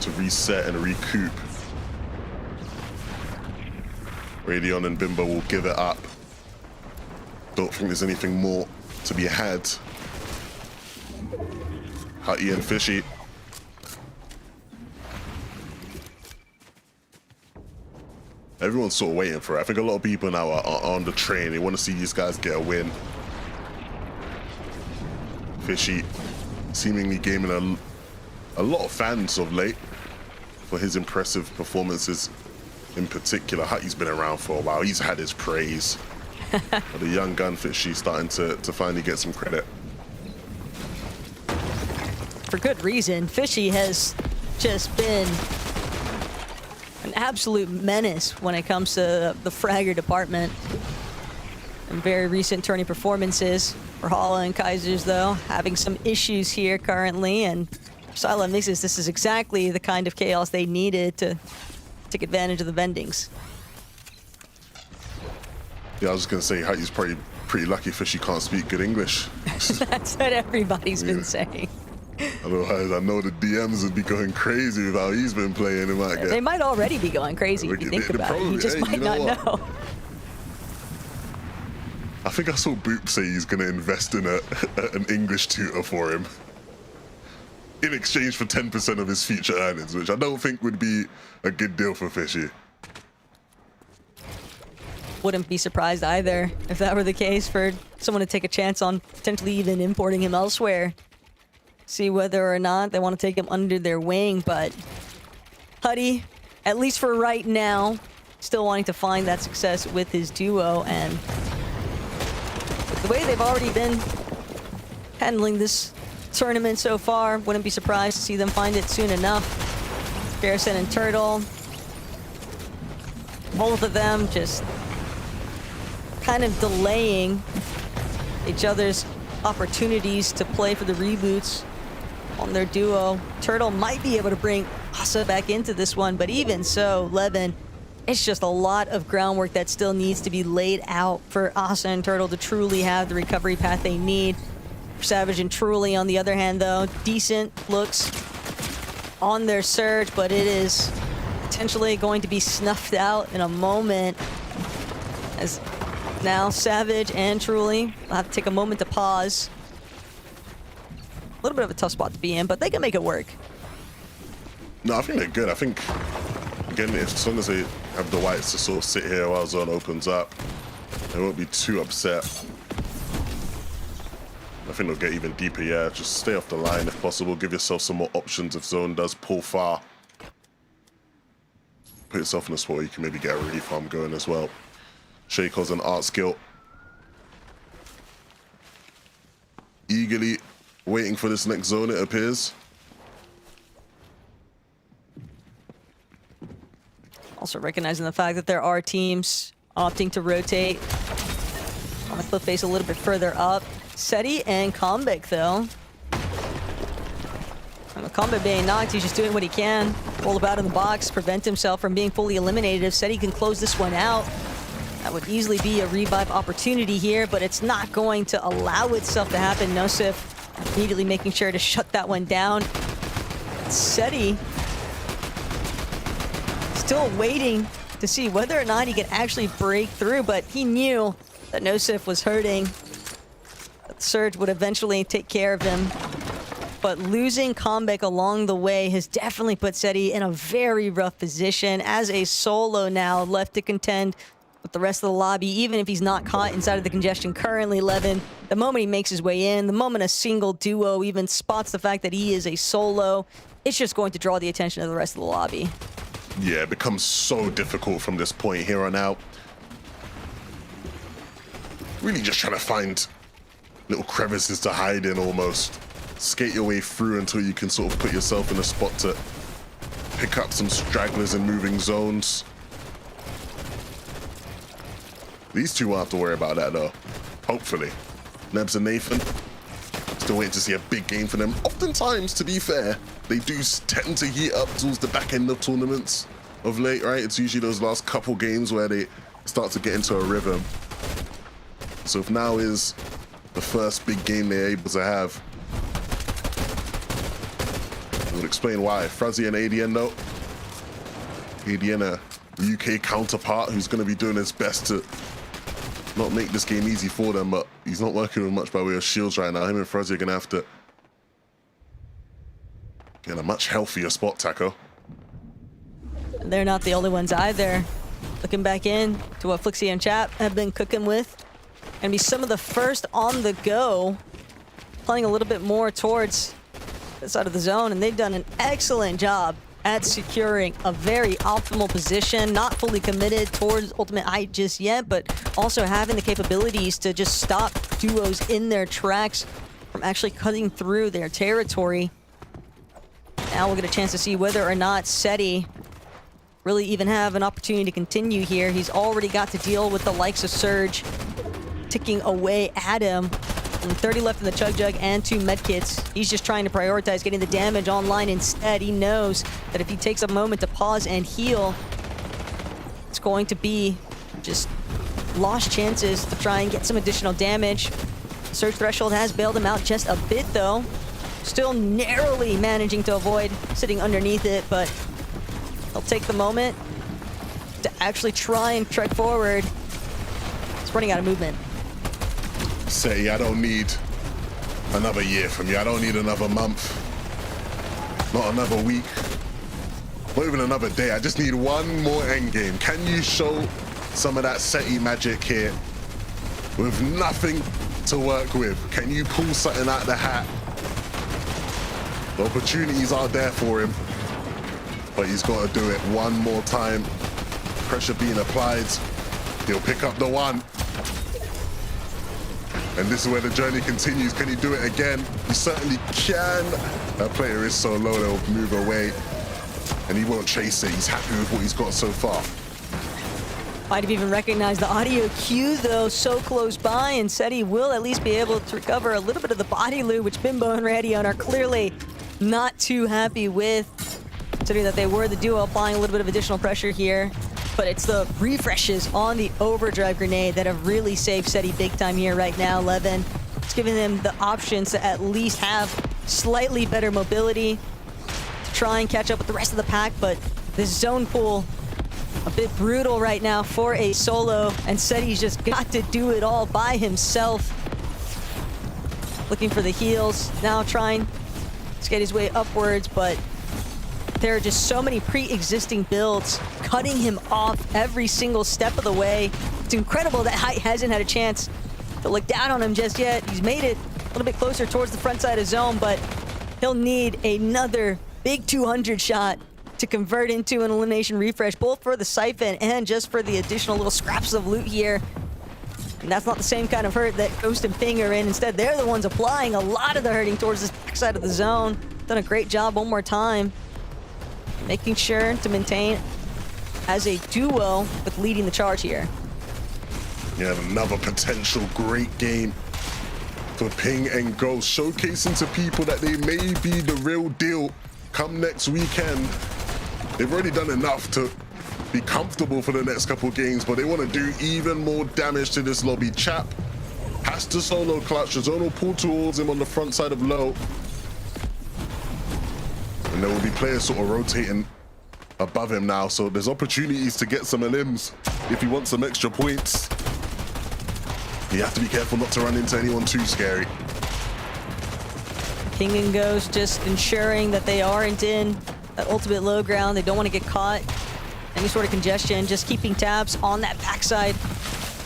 to reset and recoup. Radion and Bimbo will give it up. Don't think there's anything more to be had. Hutty and Fishy. Everyone's sort of waiting for it. I think a lot of people now are on the train. They want to see these guys get a win. Fishy seemingly gaining a lot of fans of late for his impressive performances in particular. Hutty's been around for a while. He's had his praise. But the young gun Fishy starting to finally get some credit. For good reason. Fishy has just been an absolute menace when it comes to the fragger department. and very recent tourney performances for Hala and Kaisers, though, having some issues here currently. And for Silent Mixes, this is exactly the kind of chaos they needed to take advantage of the vendings. Yeah, I was just gonna say Hattie's probably pretty lucky for she can't speak good English. That's what everybody's been saying. Otherwise, I know the DMs would be going crazy with how he's been playing. It might get, They might already be going crazy if you think about it. You just might not know. I think I saw Boop say he's going to invest in an English tutor for him in exchange for 10% of his future earnings, which I don't think would be a good deal for Fishy. Wouldn't be surprised either if that were the case, for someone to take a chance on potentially even importing him elsewhere. See whether or not they want to take him under their wing, but Huddy, at least for right now, still wanting to find that success with his duo, and with the way they've already been handling this tournament so far, wouldn't be surprised to see them find it soon enough. Garrison and Turtle, both of them just kind of delaying each other's opportunities to play for the reboots on their duo. Turtle might be able to bring Asa back into this one, but even so, Levin, it's just a lot of groundwork that still needs to be laid out for Asa and Turtle to truly have the recovery path they need. For Savage and Truly, on the other hand, though, decent looks on their surge, but it is potentially going to be snuffed out in a moment, as now Savage and Truly will have to take a moment to pause. A little bit of a tough spot to be in, but they can make it work. No, I think they're good. I think, again, as long as they have the whites to sort of sit here while zone opens up, they won't be too upset. I think they'll get even deeper, yeah. Just stay off the line if possible. Give yourself some more options if zone does pull far. Put yourself in a spot where you can maybe get a relief farm going as well. Shaco's an art skill. Eagerly waiting for this next zone, it appears. Also recognizing the fact that there are teams opting to rotate on the cliff face a little bit further up. Seti and Combek, though. And with Combek being knocked, he's just doing what he can. Roll about in the box, prevent himself from being fully eliminated. If Seti can close this one out, that would easily be a revive opportunity here, but it's not going to allow itself to happen. Nosif immediately making sure to shut that one down. Seti still waiting to see whether or not he can actually break through, but he knew that Nosif was hurting. That Surge would eventually take care of him. But losing Combek along the way has definitely put Seti in a very rough position as a solo now, left to contend with the rest of the lobby, even if he's not caught inside of the congestion currently. Levin, the moment he makes his way in, the moment a single duo even spots the fact that he is a solo, it's just going to draw the attention of the rest of the lobby. Yeah, it becomes so difficult from this point here on out. Really just trying to find little crevices to hide in almost. Skate your way through until you can sort of put yourself in a spot to pick up some stragglers in moving zones. These two won't have to worry about that though, hopefully. Nebs and Nathan, still waiting to see a big game for them. Oftentimes, to be fair, they do tend to heat up towards the back end of tournaments of late, right? It's usually those last couple games where they start to get into a rhythm. So if now is the first big game they're able to have, it would explain why. Frazzy and ADN though. ADN, a UK counterpart who's going to be doing his best to not make this game easy for them, but he's not working with much by way of shields right now. Him and Frazzy are going to have to get in a much healthier spot, Taco. They're not the only ones either. Looking back in to what Flixie and Chap have been cooking with. Gonna be some of the first on the go, playing a little bit more towards this side of the zone, and they've done an excellent job at securing a very optimal position, not fully committed towards ultimate height just yet, but also having the capabilities to just stop duos in their tracks from actually cutting through their territory. Now we'll get a chance to see whether or not Seti really even have an opportunity to continue here. He's already got to deal with the likes of Surge ticking away at him. Only 30 left in the Chug Jug and 2 medkits. He's just trying to prioritize getting the damage online instead. He knows that if he takes a moment to pause and heal, it's going to be just lost chances to try and get some additional damage. Surge Threshold has bailed him out just a bit, though. Still narrowly managing to avoid sitting underneath it, but he'll take the moment to actually try and trek forward. It's running out of movement. Say, I don't need another year from you. I don't need another month. Not another week. Not even another day. I just need one more endgame. Can you show some of that SETI magic here with nothing to work with? Can you pull something out the hat? The opportunities are there for him, but he's got to do it one more time. Pressure being applied. He'll pick up the one. And this is where the journey continues. Can he do it again? He certainly can. That player is so low, they'll move away. And he won't chase it. He's happy with what he's got so far. Might have even recognized the audio cue, though, so close by, and said he will at least be able to recover a little bit of the body loot, which Bimbo and Radion are clearly not too happy with, considering that they were the duo applying a little bit of additional pressure here. But it's the refreshes on the overdrive grenade that have really saved SETI big time here right now, Levin. It's giving them the options to at least have slightly better mobility to try and catch up with the rest of the pack, but this zone pool a bit brutal right now for a solo, and SETI's just got to do it all by himself. Looking for the heals, now trying to get his way upwards, but there are just so many pre-existing builds cutting him off every single step of the way. It's incredible that Height hasn't had a chance to look down on him just yet. He's made it a little bit closer towards the front side of zone, but he'll need another big 200 shot to convert into an elimination refresh, both for the Siphon and just for the additional little scraps of loot here. And that's not the same kind of hurt that Ghost and Ping are in. Instead, they're the ones applying a lot of the hurting towards this backside of the zone. Done a great job one more time, making sure to maintain as a duo with leading the charge here. Yeah, another potential great game for Ping and Ghost, showcasing to people that they may be the real deal come next weekend. They've already done enough to be comfortable for the next couple games, but they want to do even more damage to this lobby. Chap has to solo clutch. The zone will pull towards him on the front side of low. And there will be players sort of rotating above him now, so there's opportunities to get some elims if he wants some extra points. You have to be careful not to run into anyone too scary. Ping and Ghost just ensuring that they aren't in that ultimate low ground. They don't want to get caught. Any sort of congestion, just keeping tabs on that backside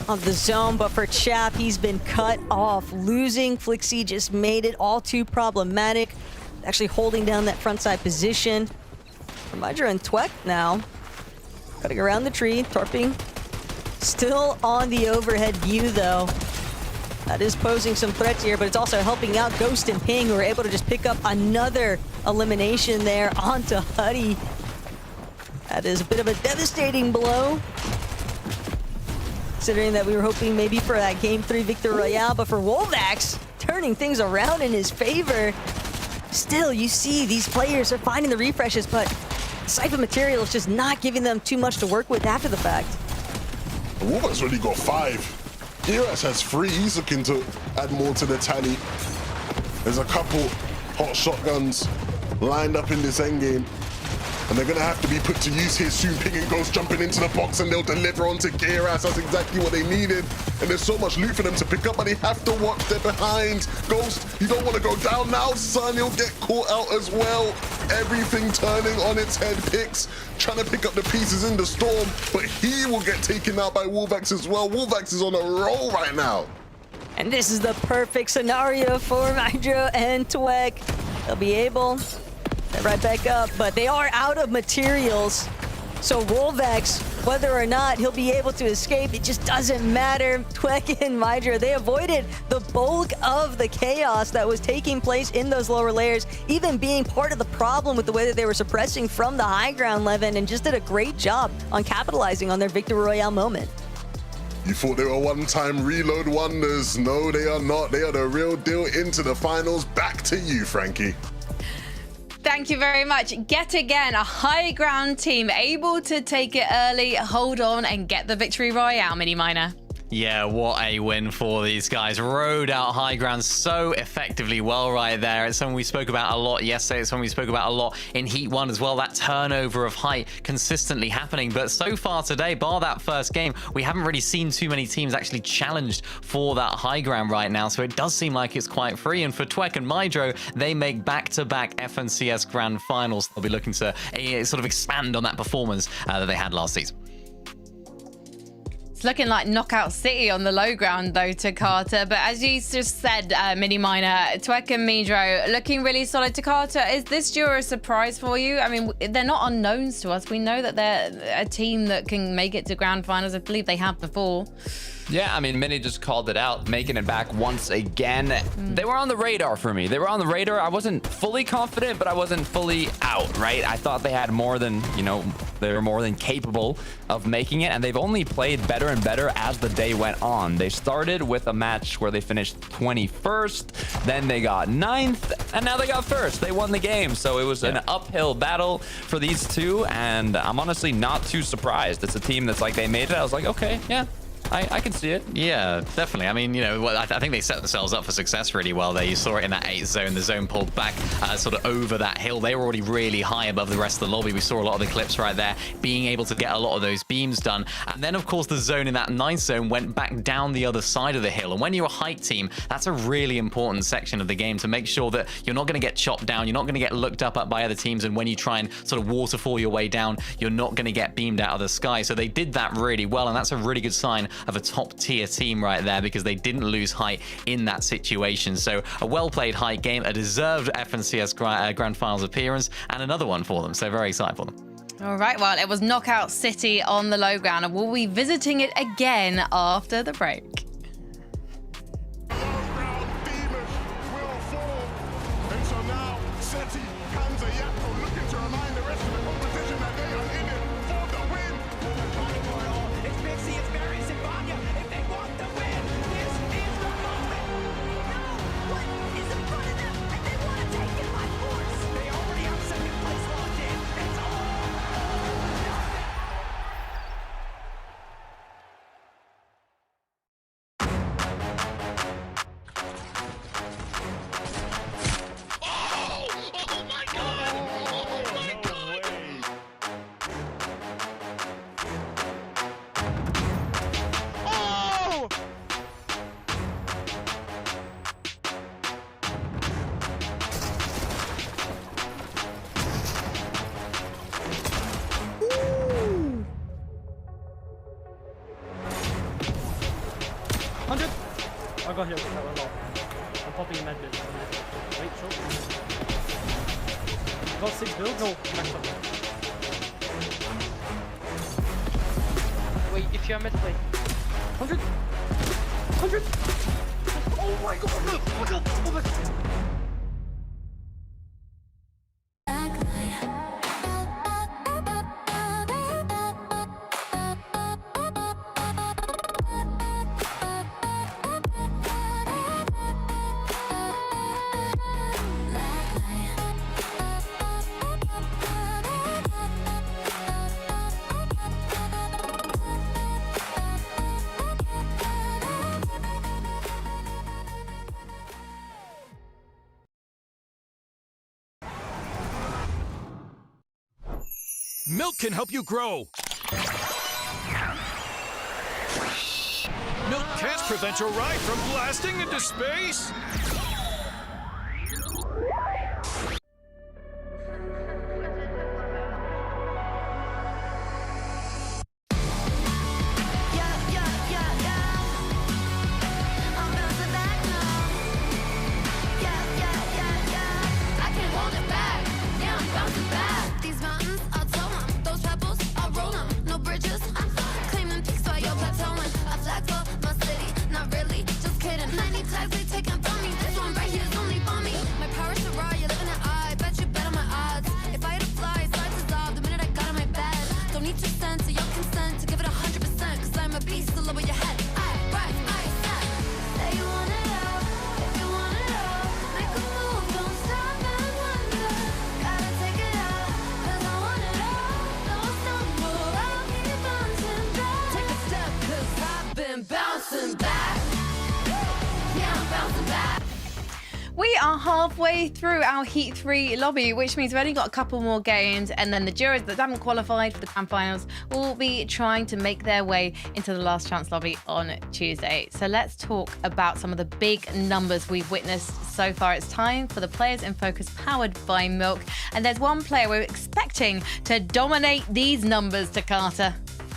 of the zone. But for Chap, he's been cut off. Losing Flixie just made it all too problematic. Actually holding down that front side position. Midra and Twek now cutting around the tree. Torping still on the overhead view, though. That is posing some threats here, but it's also helping out Ghost and Ping, who are able to just pick up another elimination there onto Huddy. That is a bit of a devastating blow, considering that we were hoping maybe for that Game 3 Victor Royale, but for Wolvax, turning things around in his favor. Still, you see these players are finding the refreshes, but Siphon material is just not giving them too much to work with after the fact. Wolvax already got 5. Giras has 3. He's looking to add more to the tally. There's a couple hot shotguns lined up in this endgame, and they're gonna have to be put to use here soon. Ping and Ghost jumping into the box, and they'll deliver onto Giras. That's exactly what they needed. And there's so much loot for them to pick up, but they have to watch their behind. Ghost, you don't want to go down now, son. He'll get caught out as well. Everything turning on its head. Pix trying to pick up the pieces in the storm, but he will get taken out by Wolvax as well. Wolvax is on a roll right now. And this is the perfect scenario for Midra and Twek. They'll be able to get right back up, but they are out of materials. So Wolvax, whether or not he'll be able to escape, it just doesn't matter. Twek and Midra, they avoided the bulk of the chaos that was taking place in those lower layers, even being part of the problem with the way that they were suppressing from the high ground, Levin, and just did a great job on capitalizing on their Victor Royale moment. You thought they were one-time reload wonders. No, they are not. They are the real deal into the finals. Back to you, Frankie. Thank you very much. Yet again, a high ground team able to take it early, hold on, and get the victory royale, Mini Miner. Yeah, what a win for these guys. Rode out high ground so effectively well right there. It's something we spoke about a lot yesterday. It's something we spoke about a lot in Heat 1 as well. That turnover of height consistently happening. But so far today, bar that first game, we haven't really seen too many teams actually challenged for that high ground right now. So it does seem like it's quite free. And for Twek and Mydro, they make back-to-back FNCS Grand Finals. They'll be looking to sort of expand on that performance that they had last season. It's looking like Knockout City on the low ground, though, to Carter. But as you just said, Mini Miner, Twek and Mydro looking really solid to Carter. Is this duo a surprise for you? I mean, they're not unknowns to us. We know that they're a team that can make it to grand finals. I believe they have before. Yeah, I mean, Minnie just called it out, making it back once again. They were on the radar for me. They were on the radar. I wasn't fully confident, but I wasn't fully out, right? I thought they had more than, you know, they were more than capable of making it, and they've only played better and better as the day went on. They started with a match where they finished 21st, then they got 9th, and now they got 1st. They won the game, so it was an uphill battle for these two, and I'm honestly not too surprised. It's a team that's like, they made it. I was like, okay, yeah. I can see it. Yeah, definitely. I mean, you know, I think they set themselves up for success really well there. You saw it in that 8th zone. The zone pulled back sort of over that hill. They were already really high above the rest of the lobby. We saw a lot of the clips right there, being able to get a lot of those beams done. And then, of course, the zone in that 9th zone went back down the other side of the hill. And when you're a height team, that's a really important section of the game to make sure that you're not going to get chopped down. You're not going to get looked up at by other teams. And when you try and sort of waterfall your way down, you're not going to get beamed out of the sky. So they did that really well. And that's a really good sign of a top tier team right there, because they didn't lose height in that situation. So a well-played height game, a deserved FNCS Grand Finals appearance, and another one for them. So very excited for them. All right, well, it was Knockout City on the low ground, and we'll be visiting it again after the break. Low-ground demons will fall. And so now, Seti, Hamza, Yakko looking to remind the rest of the competition that they are in it for the win. Fighting for it all. It's Pixie, it's Marius, and Vanya. If they want the win, this is the moment. No! What is in front of them? And they want to take it by force. They already have second place locked in. It's all nothing. I got hit with that one low. I'm popping a med bit. Wait, short. Got 6 builds? No, max up. Wait, if you're mid play. 100! 100! Oh my god! Oh my god! Oh my god! Milk can help you grow. Milk can't prevent your ride from blasting into space. Tags they taking from me. This one bouncing back. Yeah, I'm bouncing back. We are halfway through our Heat 3 lobby, which means we've only got a couple more games, and then the duos that haven't qualified for the grand finals will be trying to make their way into the last chance lobby on Tuesday. So let's talk about some of the big numbers we've witnessed so far. It's time for the Players in Focus powered by Milk, and there's one player we're expecting to dominate these numbers, to Carter.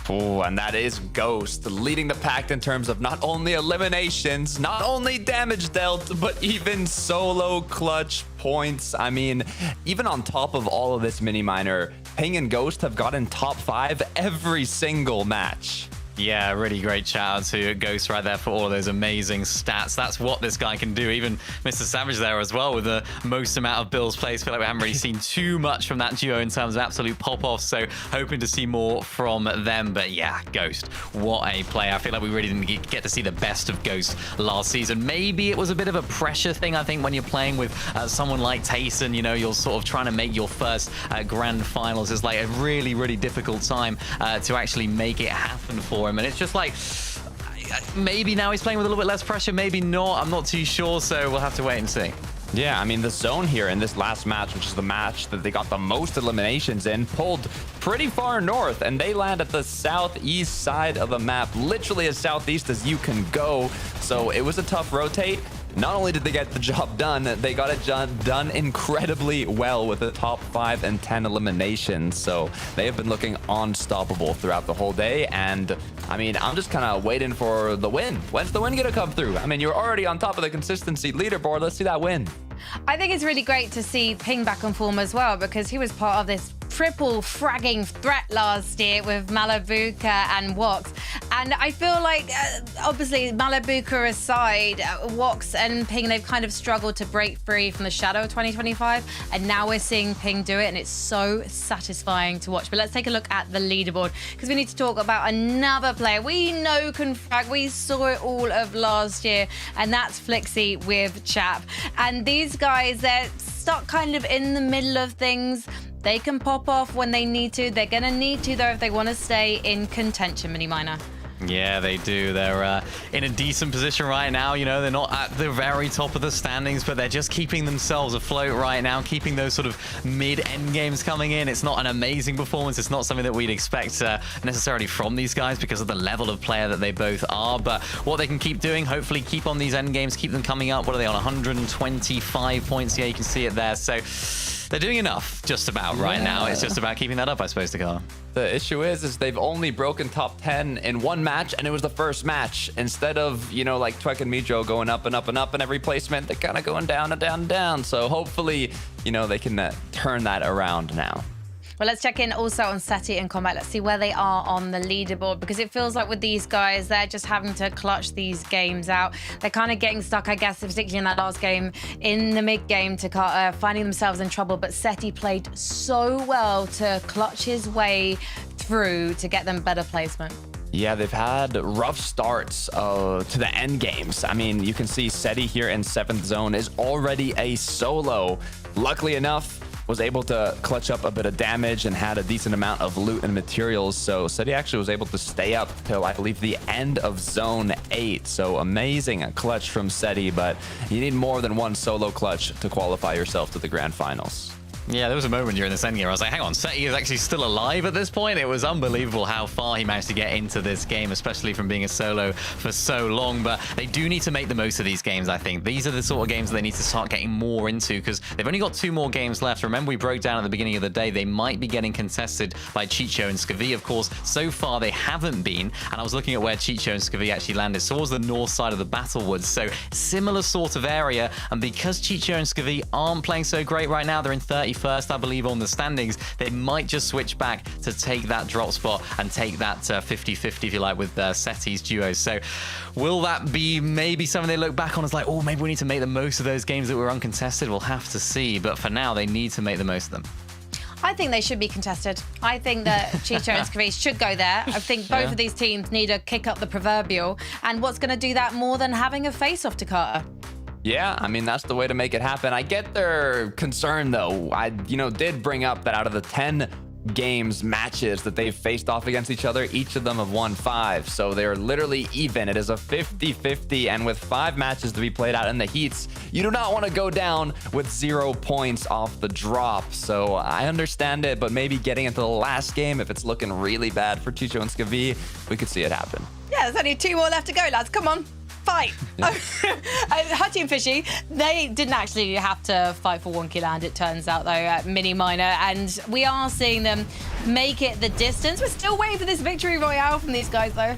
Oh, and that is Ghost, leading the pack in terms of not only eliminations, not only damage dealt, but even solo clutch points. I mean, even on top of all of this mini minor, Ping and Ghost have gotten top 5 every single match. Yeah, really great shout out to Ghost right there for all of those amazing stats. That's what this guy can do. Even Mr. Savage there as well with the most amount of bills placed. I feel like we haven't really seen too much from that duo in terms of absolute pop-offs, so hoping to see more from them. But yeah, Ghost, what a player. I feel like we really didn't get to see the best of Ghost last season. Maybe it was a bit of a pressure thing, I think, when you're playing with someone like Tayson. You know, you're sort of trying to make your first grand finals. It's like a really, really difficult time to actually make it happen for him, and it's just like maybe now he's playing with a little bit less pressure, maybe not. I'm not too sure, so we'll have to wait and see. Yeah, I mean, the zone here in this last match, which is the match that they got the most eliminations in, pulled pretty far north, and they land at the southeast side of the map, literally as southeast as you can go. So it was a tough rotate. Not only did they get the job done, they got it done incredibly well with the top 5 and 10 eliminations. So they have been looking unstoppable throughout the whole day. And I mean, I'm just kind of waiting for the win. When's the win gonna come through? I mean, you're already on top of the consistency leaderboard. Let's see that win. I think it's really great to see Ping back on form as well, because he was part of this triple fragging threat last year with Malabuka and Wox. And I feel like, obviously, Malabuka aside, Wox and Ping, they've kind of struggled to break free from the shadow of 2025. And now we're seeing Ping do it, and it's so satisfying to watch. But let's take a look at the leaderboard, because we need to talk about another player we know can frag. We saw it all of last year, and that's Flixie with Chap. And these guys, they're stuck kind of in the middle of things. They can pop off when they need to. They're going to need to, though, if they want to stay in contention, Mini Miner. Yeah, they do. They're in a decent position right now. You know, they're not at the very top of the standings, but they're just keeping themselves afloat right now, keeping those sort of mid-end games coming in. It's not an amazing performance. It's not something that we'd expect necessarily from these guys because of the level of player that they both are. But what they can keep doing, hopefully keep on these end games, keep them coming up. What are they on? 125 points. Yeah, you can see it there. So they're doing enough just about right now. It's just about keeping that up, I suppose, to go. The issue is they've only broken top 10 in one match, and it was the first match. Instead of, you know, like Twek and Mijo going up and up and up in every placement, they're kind of going down and down and down. So hopefully, you know, they can turn that around now. Well, let's check in also on Seti and Combat. Let's see where they are on the leaderboard, because it feels like with these guys, they're just having to clutch these games out. They're kind of getting stuck, I guess, particularly in that last game, in the mid game, to finding themselves in trouble. But Seti played so well to clutch his way through to get them better placement. Yeah, they've had rough starts to the end games. I mean, you can see Seti here in 7th zone is already a solo. Luckily enough, was able to clutch up a bit of damage and had a decent amount of loot and materials. So Seti actually was able to stay up till, I believe, the end of zone 8. So amazing clutch from Seti, but you need more than one solo clutch to qualify yourself to the grand finals. Yeah, there was a moment during this end game where I was like, hang on, Seti is actually still alive at this point. It was unbelievable how far he managed to get into this game, especially from being a solo for so long. But they do need to make the most of these games, I think. These are the sort of games that they need to start getting more into, because they've only got 2 more games left. Remember, we broke down at the beginning of the day, they might be getting contested by Chicho and Skavi. Of course, so far they haven't been. And I was looking at where Chicho and Skavi actually landed towards the north side of the Battlewoods. So similar sort of area. And because Chicho and Skavi aren't playing so great right now, they're in 31st, I believe, on the standings. They might just switch back to take that drop spot and take that 50-50, if you like, with Seti's duos. So will that be maybe something they look back on as like, oh, maybe we need to make the most of those games that were uncontested? We'll have to see. But for now, they need to make the most of them. I think they should be contested. I think that Chicho and Skavi should go there. I think both of these teams need to kick up the proverbial. And what's going to do that more than having a face-off to Carter? Yeah, I mean, that's the way to make it happen. I get their concern, though. I, did bring up that out of the 10 games, matches that they've faced off against each other, each of them have won 5. So they're literally even. It is a 50-50, and with 5 matches to be played out in the heats, you do not want to go down with 0 points off the drop. So I understand it, but maybe getting into the last game, if it's looking really bad for Chicho and Skavi, we could see it happen. Yeah, there's only 2 more left to go, lads. Come on. Fight. Hutty and Fishy, they didn't actually have to fight for Wonky Land, it turns out, though, at Mini Minor. And we are seeing them make it the distance. We're still waiting for this victory royale from these guys, though.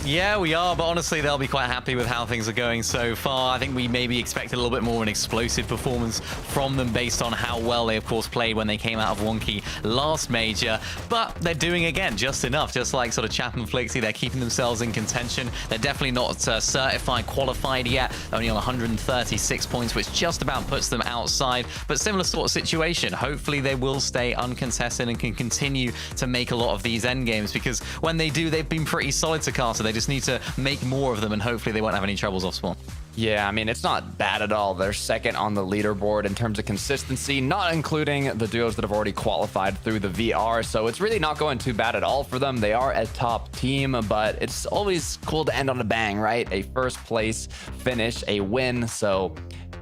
Yeah, we are, but honestly, they'll be quite happy with how things are going so far. I think we maybe expected a little bit more of an explosive performance from them based on how well they, of course, played when they came out of Wonky last major. But they're doing, again, just enough. Just like sort of Chap and Flixie, they're keeping themselves in contention. They're definitely not certified qualified yet, only on 136 points, which just about puts them outside. But similar sort of situation. Hopefully, they will stay uncontested and can continue to make a lot of these end games, because when they do, they've been pretty solid to Carter. They just need to make more of them, and hopefully they won't have any troubles off spawn. Yeah, I mean, it's not bad at all. They're second on the leaderboard in terms of consistency, not including the duos that have already qualified through the VR. So it's really not going too bad at all for them. They are a top team, but it's always cool to end on a bang, right? A first place finish, a win. So,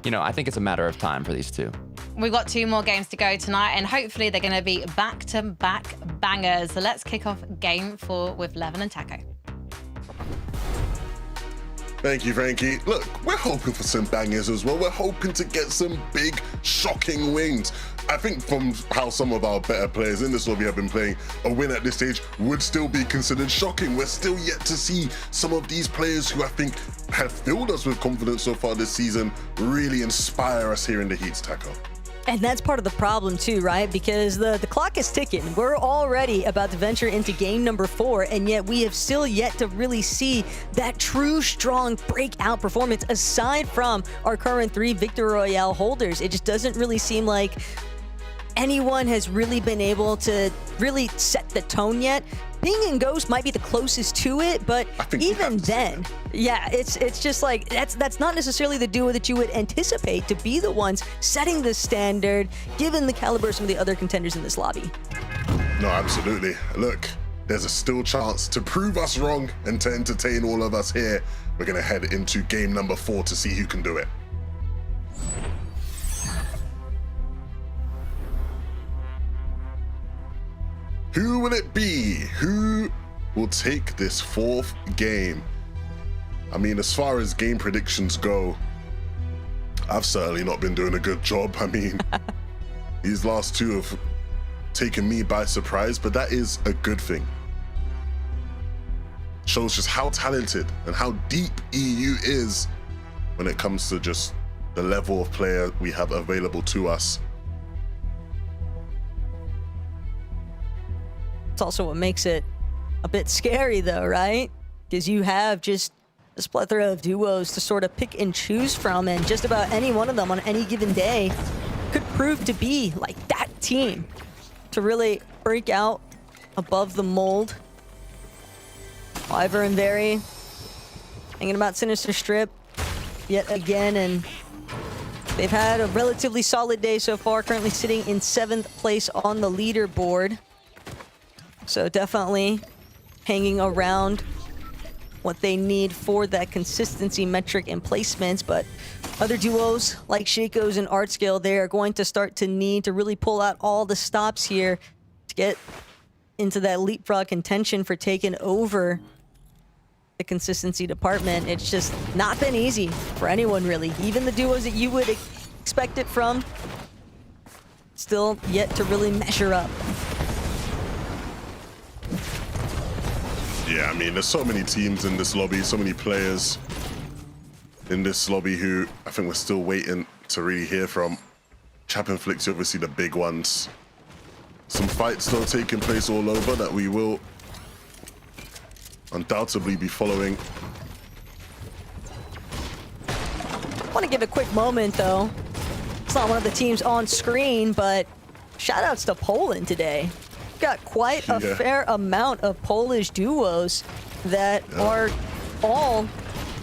you know, I think it's a matter of time for these two. We've got 2 more games to go tonight, and hopefully they're going to be back-to-back bangers. So let's kick off game 4 with Levin and Taco. Thank you, Frankie. Look, we're hoping for some bangers as well. We're hoping to get some big, shocking wins. I think from how some of our better players in this lobby have been playing, a win at this stage would still be considered shocking. We're still yet to see some of these players who I think have filled us with confidence so far this season really inspire us here in the heats, Taco. And that's part of the problem too, right? Because the clock is ticking. We're already about to venture into game number 4, and yet we have still yet to really see that true, strong breakout performance aside from our current 3 Victory Royale holders. It just doesn't really seem like anyone has really been able to really set the tone yet. Ping and Ghost might be the closest to it, but even then, yeah, it's just like that's not necessarily the duo that you would anticipate to be the ones setting the standard, given the caliber of some of the other contenders in this lobby. No, absolutely. Look, there's a still chance to prove us wrong and to entertain all of us here. We're gonna head into game number 4 to see who can do it. Who will it be? Who will take this 4th game? I mean, as far as game predictions go, I've certainly not been doing a good job. I mean, these last 2 have taken me by surprise, but that is a good thing. Shows just how talented and how deep EU is when it comes to just the level of player we have available to us. It's also what makes it a bit scary though, right? Because you have just this plethora of duos to sort of pick and choose from, and just about any one of them on any given day could prove to be like that team to really break out above the mold. Ivor and Very hanging about Sinister Strip yet again, and they've had a relatively solid day so far, currently sitting in 7th place on the leaderboard. So definitely hanging around what they need for that consistency metric and placements. But other duos like Shaco's and Artscale, they are going to start to need to really pull out all the stops here to get into that leapfrog contention for taking over the consistency department. It's just not been easy for anyone really. Even the duos that you would expect it from, still yet to really measure up. Yeah, I mean, there's so many teams in this lobby, so many players in this lobby who I think we're still waiting to really hear from. Chap and Flixie, obviously the big ones. Some fights still taking place all over that we will undoubtedly be following. I want to give a quick moment though. It's not one of the teams on screen, but shout outs to Poland today. Got quite a fair amount of Polish duos that are all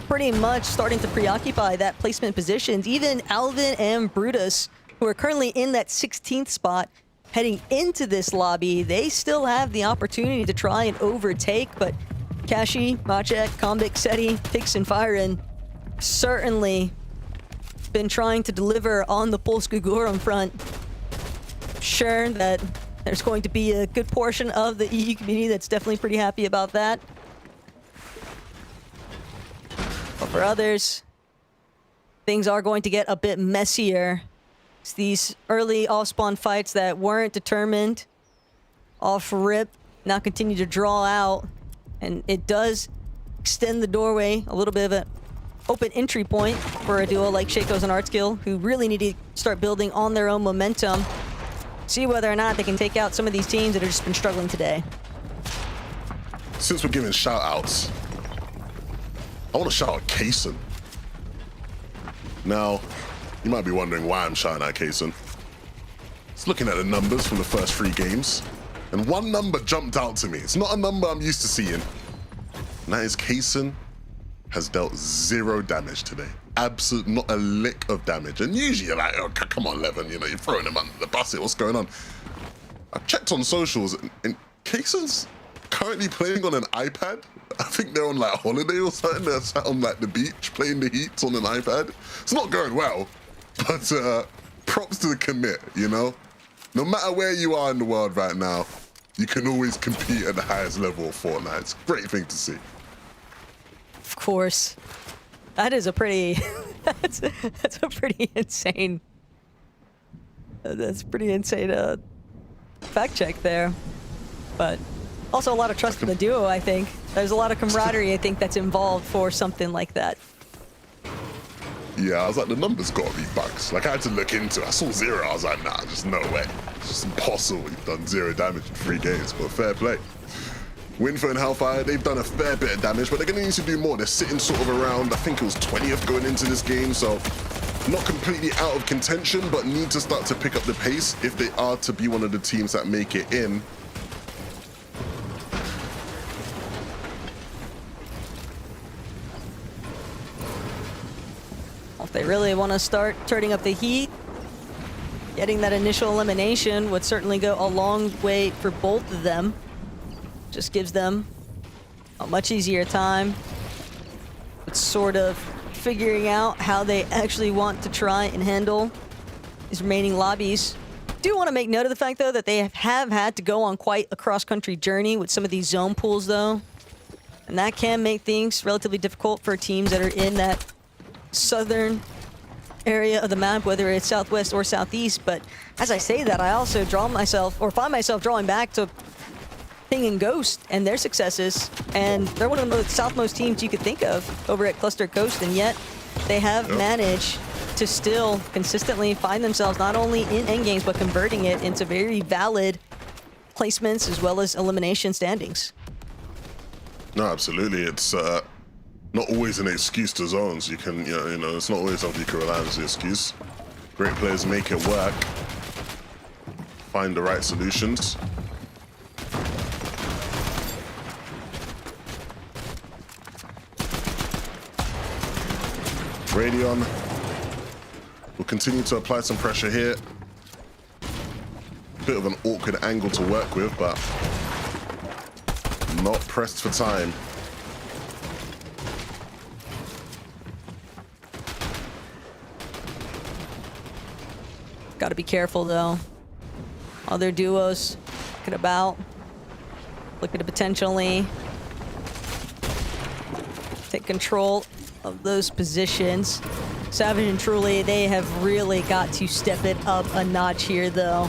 pretty much starting to preoccupy that placement positions. Even Alvin and Brutus, who are currently in that 16th spot, heading into this lobby, they still have the opportunity to try and overtake, but Kashi, Machek, Kombik, Seti, Pix, and Firen certainly been trying to deliver on the Polska Goron front. Sure that there's going to be a good portion of the EU community that's definitely pretty happy about that. But for others, things are going to get a bit messier. It's these early off-spawn fights that weren't determined off rip now continue to draw out, and it does extend the doorway, a little bit of an open entry point for a duo like Shaco's and Artskill, who really need to start building on their own momentum. See whether or not they can take out some of these teams that have just been struggling today. Since we're giving shout-outs, I want to shout out Kaysen. Now, you might be wondering why I'm shouting out Kaysen. Just looking at the numbers from the first 3 games, and one number jumped out to me. It's not a number I'm used to seeing. And that is Kaysen has dealt 0 damage today. Absolute, not a lick of damage. And usually you're like, oh, come on, Levin, you know, you're throwing him under the bus. What's going on? I've checked on socials, and Kaysen's currently playing on an iPad. I think they're on like holiday or something. They're sat on like the beach playing the Heats on an iPad. It's not going well, but props to the commit, you know? No matter where you are in the world right now, you can always compete at the highest level of Fortnite. It's a great thing to see. Of course. That is a pretty... that's a pretty insane... That's pretty insane fact check there. But also a lot of trust in the duo, I think. There's a lot of camaraderie, I think, that's involved for something like that. Yeah, I was like, the numbers gotta be bugs. Like, I had to look into it. I saw 0. I was like, nah, just no way. It's just impossible. You've done 0 damage in 3 games, but fair play. Winfo and Hellfire, they've done a fair bit of damage, but they're gonna need to do more. They're sitting sort of around, I think it was 20th going into this game, so not completely out of contention, but need to start to pick up the pace if they are to be one of the teams that make it in. If they really want to start turning up the heat, getting that initial elimination would certainly go a long way for both of them. Just gives them a much easier time with sort of figuring out how they actually want to try and handle these remaining lobbies. Do want to make note of the fact, though, that they have had to go on quite a cross-country journey with some of these zone pools, though. And that can make things relatively difficult for teams that are in that southern area of the map, whether it's southwest or southeast. But as I say that, I also find myself drawing back to Ping and Ghost and their successes, and they're one of the most southmost teams you could think of over at Cluster Coast, and yet they have managed to still consistently find themselves not only in endgames but converting it into very valid placements as well as elimination standings. No, absolutely. It's not always an excuse to zones. You can, you know, it's not always something you can rely on as the excuse. Great players make it work, find the right solutions. Radion will continue to apply some pressure here. Bit of an awkward angle to work with, but not pressed for time. Got to be careful, though. Other duos looking to potentially take control of those positions. Savage and Truly, they have really got to step it up a notch here, though.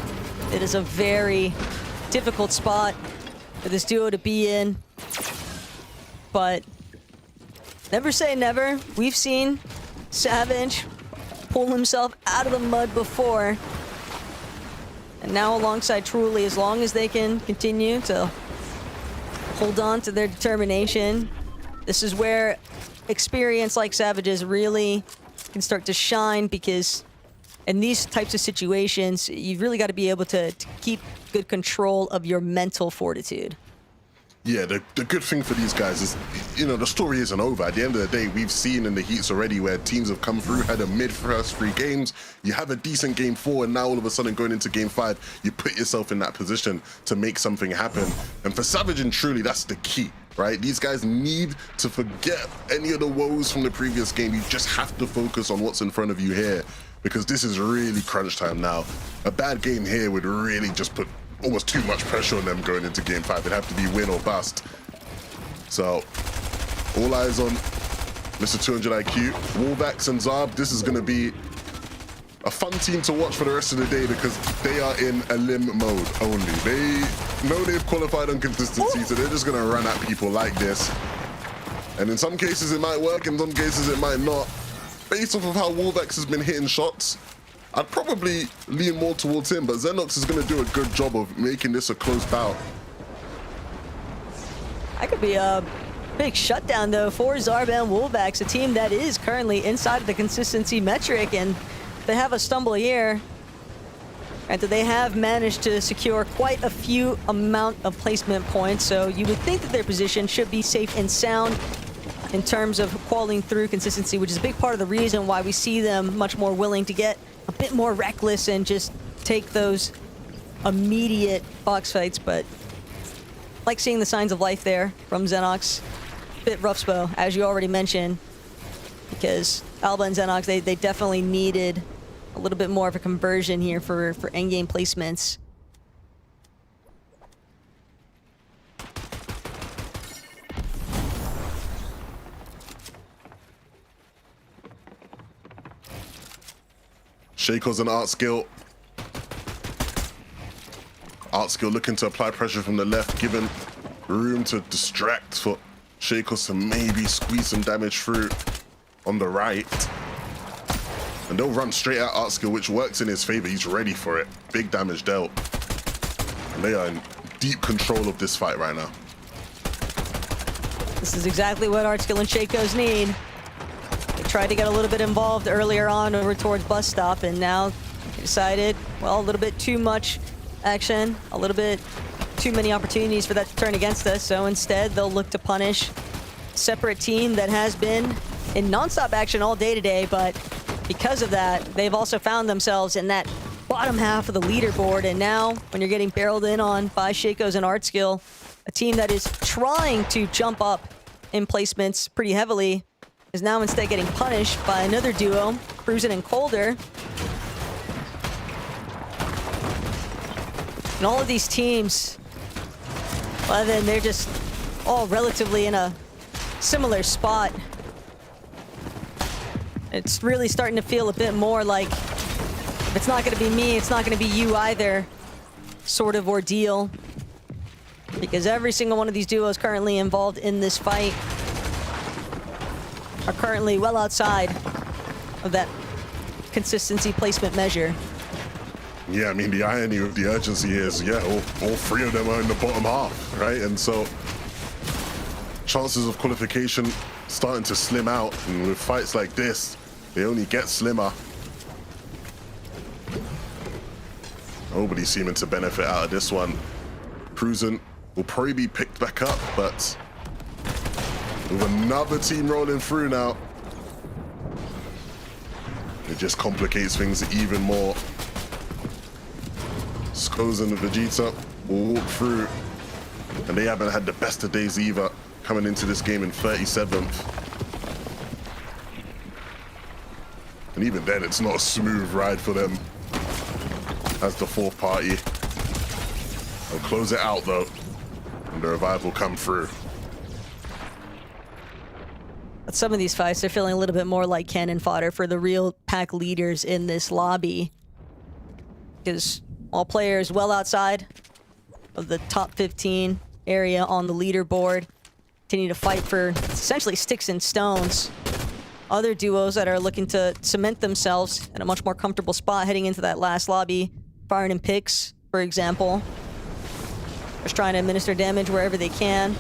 It is a very difficult spot for this duo to be in. But never say never. We've seen Savage pull himself out of the mud before. And now alongside Truly, as long as they can continue to hold on to their determination, this is where experience like Savage's really can start to shine, because in these types of situations, you've really got to be able to keep good control of your mental fortitude. Yeah, the good thing for these guys is, you know, the story isn't over. At the end of the day, we've seen in the heats already where teams have come through, had a mid first 3 games, you have a decent game 4, and now all of a sudden going into game 5, you put yourself in that position to make something happen. And for Savage and Truly, that's the key, right? These guys need to forget any of the woes from the previous game. You just have to focus on what's in front of you here, because this is really crunch time now. A bad game here would really just put almost too much pressure on them going into game 5. It'd have to be win or bust. So, all eyes on Mr. 200 IQ. Wolvax and Zarb, this is going to be a fun team to watch for the rest of the day because they are in a limb mode only. They know they've qualified on consistency, so they're just going to run at people like this. And in some cases it might work, in some cases it might not. Based off of how Wolvax has been hitting shots, I'd probably lean more towards him, but Xenox is going to do a good job of making this a close bout. That could be a big shutdown, though, for Zarb and Wolvax, a team that is currently inside of the consistency metric, and they have a stumble here. And they have managed to secure quite a few amount of placement points, so you would think that their position should be safe and sound in terms of qualifying through consistency, which is a big part of the reason why we see them much more willing to get a bit more reckless and just take those immediate box fights. But like seeing the signs of life there from Xenox. Bit rough spo, as you already mentioned, because Alba and Xenox, they definitely needed a little bit more of a conversion here for endgame placements. Shaco's an art skill. Art skill looking to apply pressure from the left, giving room to distract for Shakos to maybe squeeze some damage through on the right. And they'll run straight at art skill, which works in his favor. He's ready for it. Big damage dealt. And they are in deep control of this fight right now. This is exactly what art skill and Shakos need. They tried to get a little bit involved earlier on over towards bus stop, and now they decided, well, a little bit too much action, a little bit too many opportunities for that to turn against us. So instead, they'll look to punish a separate team that has been in non-stop action all day today, but because of that, they've also found themselves in that bottom half of the leaderboard. And now, when you're getting barreled in on by Shakos and art skill, a team that is trying to jump up in placements pretty heavily is now instead getting punished by another duo, Cruisin' and Colder. And all of these teams, well, then they're just all relatively in a similar spot. It's really starting to feel a bit more like, if it's not going to be me, it's not going to be you either sort of ordeal. Because every single one of these duos currently involved in this fight are currently well outside of that consistency placement measure. Yeah, I mean, the irony of the urgency is, yeah, all 3 of them are in the bottom half, right? And so chances of qualification starting to slim out, and with fights like this, they only get slimmer. Nobody's seeming to benefit out of this one. Cruisin' will probably be picked back up, but with another team rolling through now, it just complicates things even more. Skos and Vegeta will walk through, and they haven't had the best of days either, coming into this game in 37th. And even then, it's not a smooth ride for them as the 4th party. They'll close it out though, and the revive will come through. But some of these fights, they're feeling a little bit more like cannon fodder for the real pack leaders in this lobby. Because all players well outside of the top 15 area on the leaderboard continue to fight for essentially sticks and stones. Other duos that are looking to cement themselves in a much more comfortable spot heading into that last lobby. Firing in picks, for example. Just trying to administer damage wherever they can.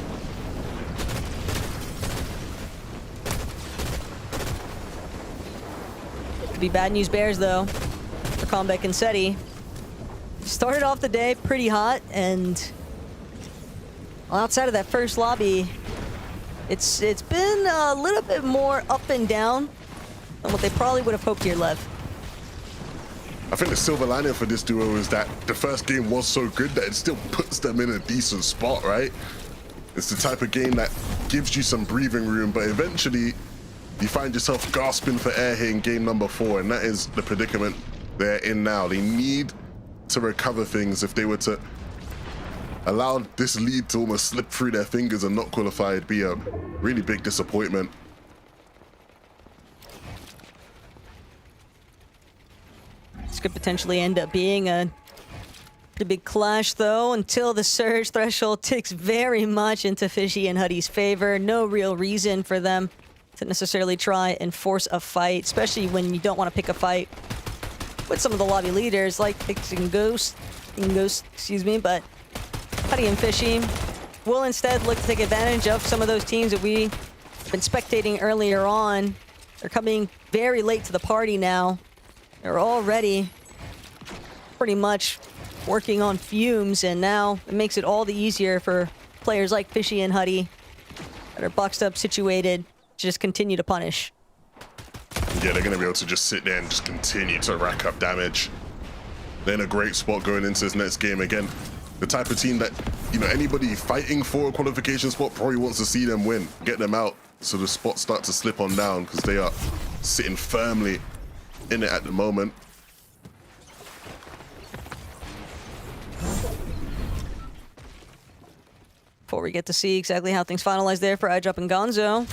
Could be bad news bears, though, for Comeback and Seti. Started off the day pretty hot, and Well, outside of that first lobby, it's been a little bit more up and down than what they probably would have hoped here, Lev. I think the silver lining for this duo is that the first game was so good that it still puts them in a decent spot, right? It's the type of game that gives you some breathing room, but eventually you find yourself gasping for air here in game number 4, and that is the predicament they're in now. They need to recover things. If they were to allow this lead to almost slip through their fingers and not qualify, it'd be a really big disappointment. This could potentially end up being a pretty big clash, though, until the surge threshold ticks very much into Fishy and Huddy's favor. No real reason for them to necessarily try and force a fight, especially when you don't want to pick a fight with some of the lobby leaders like Pix and Ghost, excuse me, but Huddy and Fishy will instead look to take advantage of some of those teams that we've been spectating earlier on. They're coming very late to the party now. They're already pretty much working on fumes, and now it makes it all the easier for players like Fishy and Huddy that are boxed up, situated, to just continue to punish. Yeah, they're going to be able to just sit there and just continue to rack up damage. They're in a great spot going into this next game. Again, the type of team that, you know, anybody fighting for a qualification spot probably wants to see them win, get them out, so the spots start to slip on down, because they are sitting firmly in it at the moment. Before we get to see exactly how things finalize there for iDrop and Gonzo,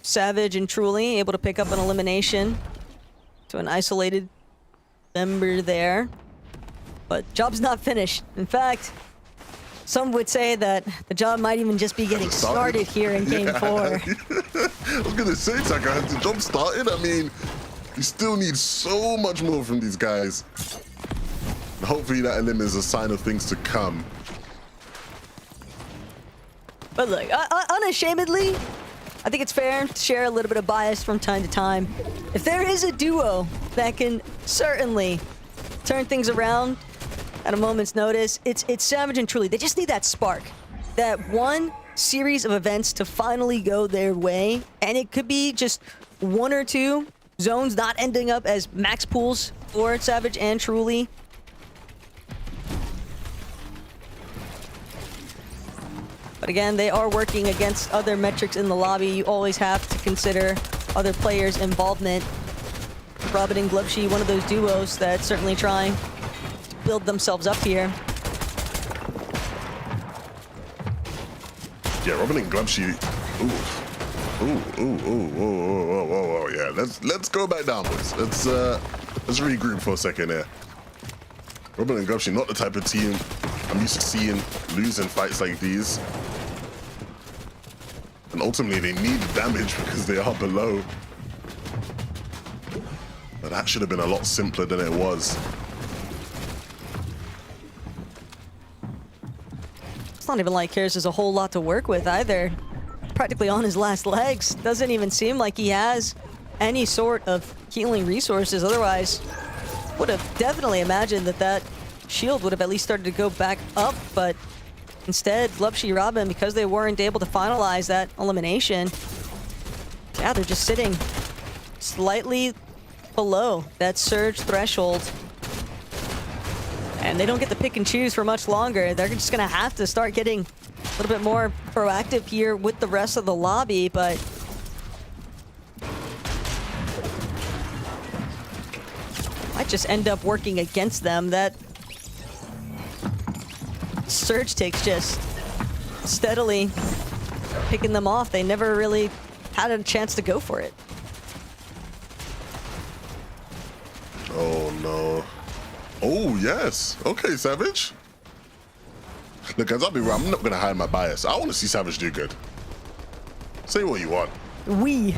Savage and Truly able to pick up an elimination to an isolated member there. But job's not finished. In fact, some would say that the job might even just be getting started here in Game 4. I was going to say, Taka, has the job started? I mean, you still need so much more from these guys. And hopefully that elim is a sign of things to come. But look, unashamedly, I think it's fair to share a little bit of bias from time to time. If there is a duo that can certainly turn things around at a moment's notice, it's Savage and Truly. They just need that spark, that one series of events to finally go their way, and it could be just one or two zones not ending up as max pools for Savage and Truly. But again, they are working against other metrics in the lobby. You always have to consider other players' involvement. Robin and Glubshy, one of those duos that's certainly trying to build themselves up here. Yeah, Robin and Glubshy. Whoa, yeah. Let's go back down, boys. Let's regroup for a second here. Robin and Glubshy, not the type of team I'm used to seeing losing fights like these. And ultimately, they need damage because they are below. But that should have been a lot simpler than it was. It's not even like Karis has a whole lot to work with either. Practically on his last legs. Doesn't even seem like he has any sort of healing resources. Otherwise, would have definitely imagined that shield would have at least started to go back up, but instead, Glubshy, Robin, because they weren't able to finalize that elimination, yeah, they're just sitting slightly below that surge threshold. And they don't get to pick and choose for much longer. They're just gonna have to start getting a little bit more proactive here with the rest of the lobby, but might just end up working against them. That surge takes just steadily picking them off. They never really had a chance to go for it. Oh, no. Oh, yes. Okay, Savage. Look, guys, I'll be real. I'm not going to hide my bias. I want to see Savage do good. Say what you want. We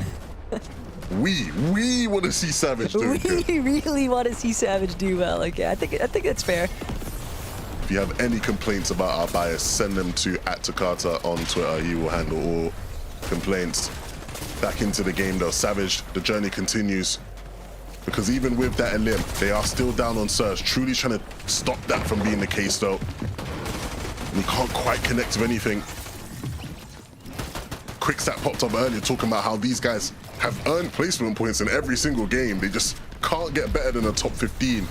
We want to see Savage do good. We really want to see Savage do well. Okay, I think that's fair. If you have any complaints about our bias, send them to @Takata on Twitter. He will handle all complaints. Back into the game though, Savage, the journey continues. Because even with that elim, they are still down on Surge. Truly trying to stop that from being the case though. And he can't quite connect with anything. Quickstat popped up earlier talking about how these guys have earned placement points in every single game. They just can't get better than a top 15.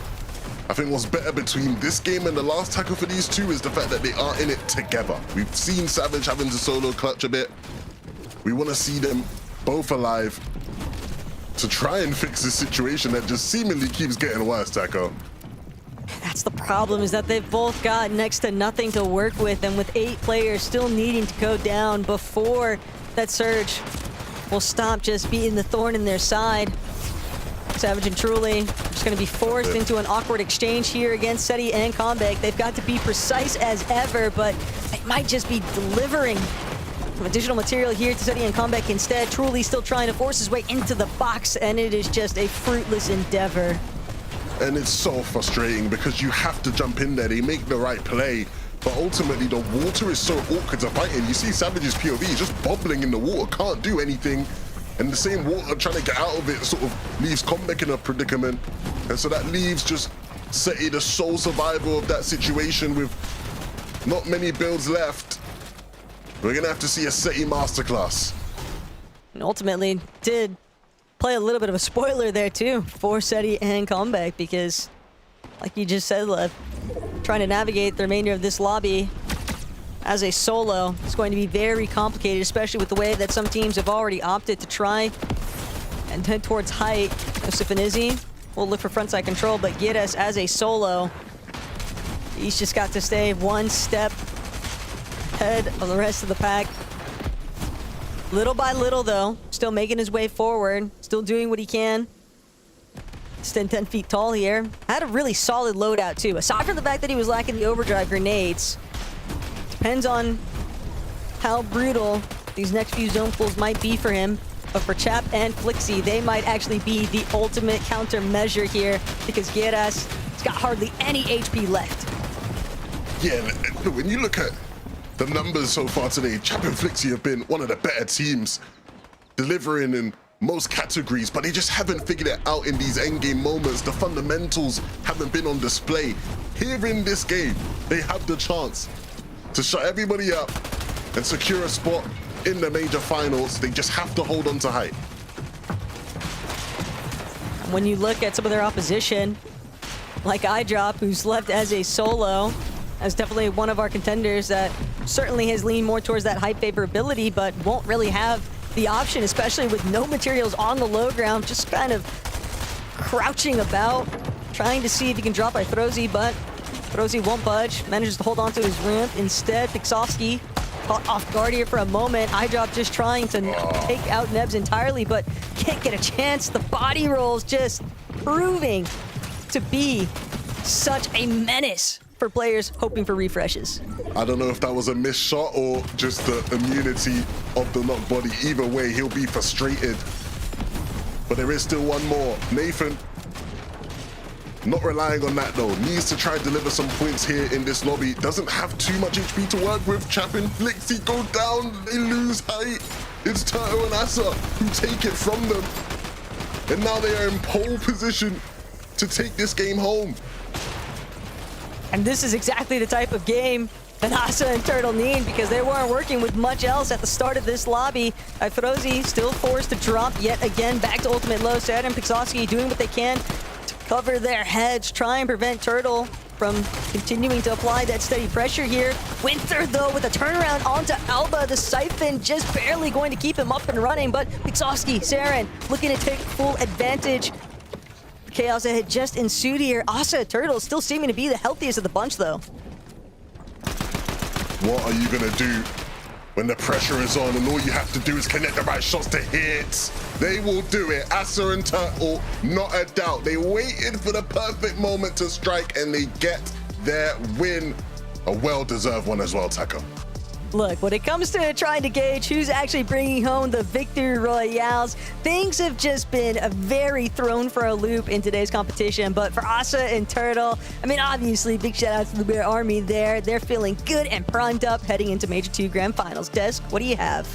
I think what's better between this game and the last tackle for these two is the fact that they are in it together. We've seen Savage having to solo clutch a bit. We want to see them both alive to try and fix this situation that just seemingly keeps getting worse, Taco. That's the problem, is that they've both got next to nothing to work with, and with 8 players still needing to go down before that surge will stop just being the thorn in their side. Savage and Truly just going to be forced into an awkward exchange here against Seti and Comeback. They've got to be precise as ever, but they might just be delivering some additional material here to Seti and Comeback instead. Truly still trying to force his way into the box, and it is just a fruitless endeavor. And it's so frustrating because you have to jump in there. They make the right play, but ultimately the water is so awkward to fight in. You see Savage's POV, he's just bobbling in the water, can't do anything. And the same water trying to get out of it sort of leaves Comeback in a predicament. And so that leaves just Seti, the sole survivor of that situation with not many builds left. We're gonna have to see a Seti masterclass. And ultimately did play a little bit of a spoiler there too for Seti and Comeback, because like you just said, Lev, trying to navigate the remainder of this lobby as a solo is going to be very complicated, especially with the way that some teams have already opted to try and head towards height. Yosef and Izzy will look for frontside control, but Gieres as a solo, he's just got to stay one step ahead of the rest of the pack. Little by little though, still making his way forward, still doing what he can. Still 10 feet tall here. Had a really solid loadout too, aside from the fact that he was lacking the overdrive grenades. Depends on how brutal these next few zone pulls might be for him. But for Chap and Flixie, they might actually be the ultimate countermeasure here, because Gieres has got hardly any HP left. Yeah, when you look at the numbers so far today, Chap and Flixie have been one of the better teams, delivering in most categories, but they just haven't figured it out in these endgame moments. The fundamentals haven't been on display. Here in this game, they have the chance to shut everybody up and secure a spot in the major finals. They just have to hold on to height. When you look at some of their opposition, like iDrop, who's left as a solo, as definitely one of our contenders that certainly has leaned more towards that height favorability, but won't really have the option, especially with no materials on the low ground, just kind of crouching about, trying to see if he can drop by Throzy, but Throzy won't budge, manages to hold on to his ramp. Instead, Pixovsky caught off guard here for a moment. iDrop just trying to take out Nebs entirely, but can't get a chance. The body rolls just proving to be such a menace for players hoping for refreshes. I don't know if that was a missed shot or just the immunity of the knock body. Either way, he'll be frustrated. But there is still one more. Nathan, not relying on that though. Needs to try and deliver some points here in this lobby. Doesn't have too much HP to work with. Chap and Flixie go down. They lose height. It's Turtle and Asa who take it from them. And now they are in pole position to take this game home. And this is exactly the type of game that Asa and Turtle need, because they weren't working with much else at the start of this lobby. Throzy still forced to drop yet again back to ultimate low. Sad and Pixovsky doing what they can to cover their heads, try and prevent Turtle from continuing to apply that steady pressure here. Winter, though, with a turnaround onto Alba. The Siphon just barely going to keep him up and running, but Pixovsky, Saren looking to take full advantage. Chaos that had just ensued here. Asa Turtle still seeming to be the healthiest of the bunch, though. What are you gonna do when the pressure is on and all you have to do is connect the right shots to hit? They will do it. Asa and Turtle, not a doubt. They waited for the perfect moment to strike and they get their win. A well-deserved one as well, Taco. Look, when it comes to trying to gauge who's actually bringing home the victory royales, things have just been very thrown for a loop in today's competition. But for Asa and Turtle, I mean, obviously, big shout out to the Bear Army there. They're feeling good and primed up heading into Major 2 Grand Finals. Desk, what do you have?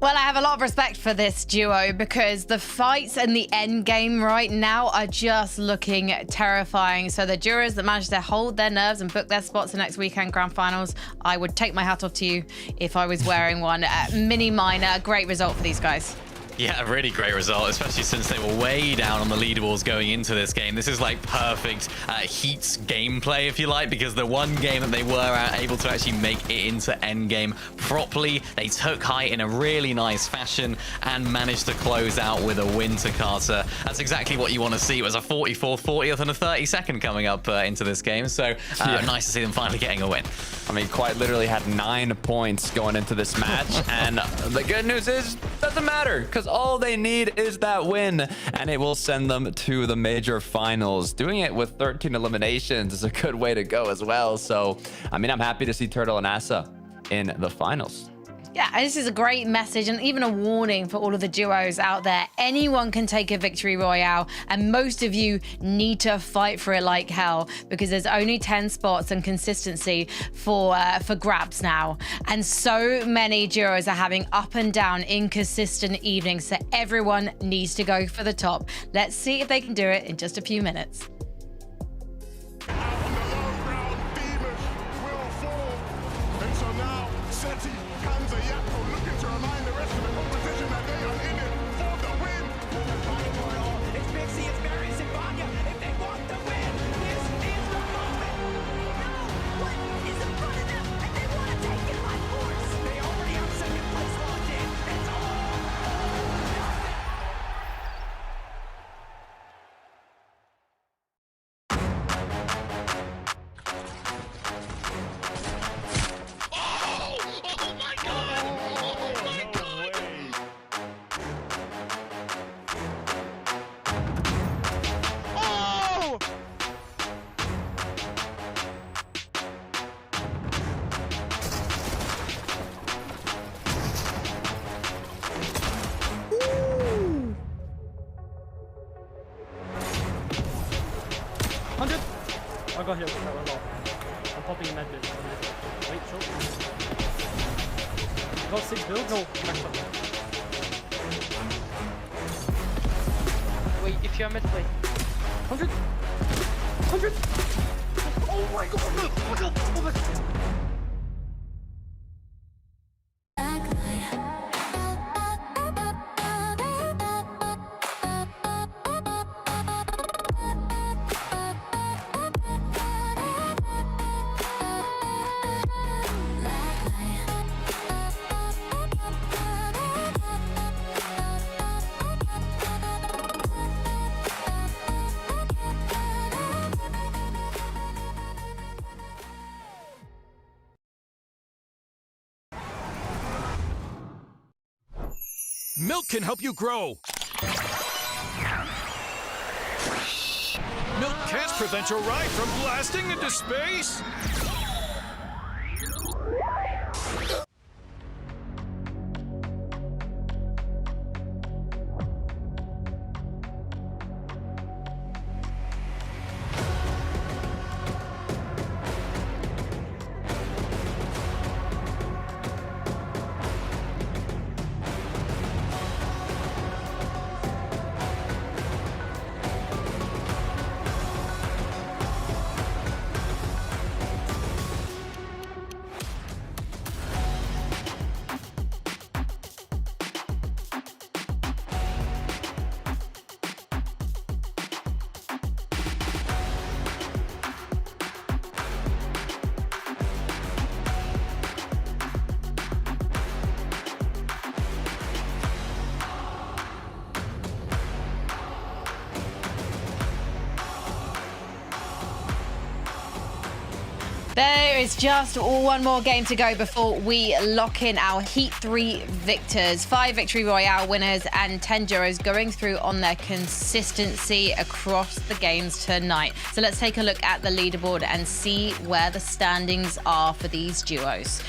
Well, I have a lot of respect for this duo because the fights and the end game right now are just looking terrifying. So the jurors that managed to hold their nerves and book their spots the next weekend grand finals, I would take my hat off to you if I was wearing one. Mini minor, great result for these guys. Yeah, a really great result, especially since they were way down on the leaderboards going into this game. This is like perfect Heat's gameplay, if you like, because the one game that they were able to actually make it into endgame properly, they took height in a really nice fashion and managed to close out with a win to Carter. That's exactly what you want to see. It was a 44th, 40th, and a 32nd coming up into this game. So nice to see them finally getting a win. I mean, quite literally had 9 points going into this match. And the good news is, doesn't matter, because all they need is that win, and it will send them to the major finals. Doing it with 13 eliminations is a good way to go as well. So, I mean, I'm happy to see Turtle and Asa in the finals. Yeah, this is a great message and even a warning for all of the duos out there. Anyone can take a victory royale, and most of you need to fight for it like hell because there's only 10 spots and consistency for grabs now. And so many duos are having up and down inconsistent evenings, so everyone needs to go for the top. Let's see if they can do it in just a few minutes. Out on the low ground, demons will fall. And so now, Seti, Kanza, Yakko looking to remind the rest of the competition that they are in it for the win. It's Pixie, it's Marius, and Vanya. If they want the win, this is the moment. No, what is in front of them? And they want to take it by force. They already have second place locked in. It's all. I got hit with that one off. I'm popping a med bit. Wait, short. Got 6 builds? No, max up. Wait, if you're mid play. 100! 100! Oh my god! Oh my god! Oh my god! Milk can help you grow. Milk can't prevent your ride from blasting into space. There is just one more game to go before we lock in our Heat 3 victors. 5 Victory Royale winners and 10 duos going through on their consistency across the games tonight. So let's take a look at the leaderboard and see where the standings are for these duos.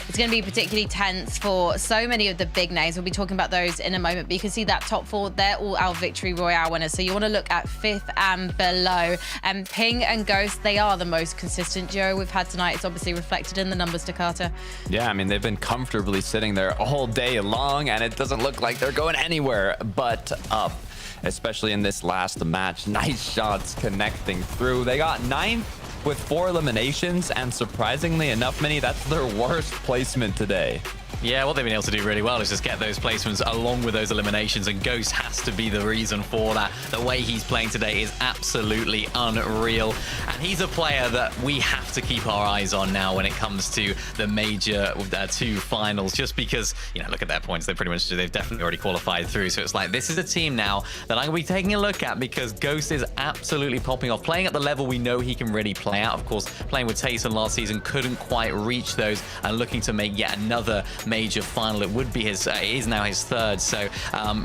It's going to be particularly tense for so many of the big names. We'll be talking about those in a moment. But you can see that top 4, they're all our Victory Royale winners. So you want to look at 5th and below. And Ping and Ghost, they are the most consistent duo we've had tonight. It's obviously reflected in the numbers, Takata. Yeah, I mean, they've been comfortably sitting there all day long, and it doesn't look like they're going anywhere but up, especially in this last match. Nice shots connecting through. They got 9th with 4 eliminations, and surprisingly enough, Minnie, that's their worst placement today. Yeah, what they've been able to do really well is just get those placements along with those eliminations, and Ghost has to be the reason for that. The way he's playing today is absolutely unreal, and he's a player that we have to keep our eyes on now when it comes to the major 2 finals, just because, you know, look at their points. They've definitely already qualified through, so it's like this is a team now that I'm going to be taking a look at, because Ghost is absolutely popping off, playing at the level we know he can really play at. Of course, playing with Tayson last season, couldn't quite reach those, and looking to make yet another major final. It would be his, it is now his 3rd. So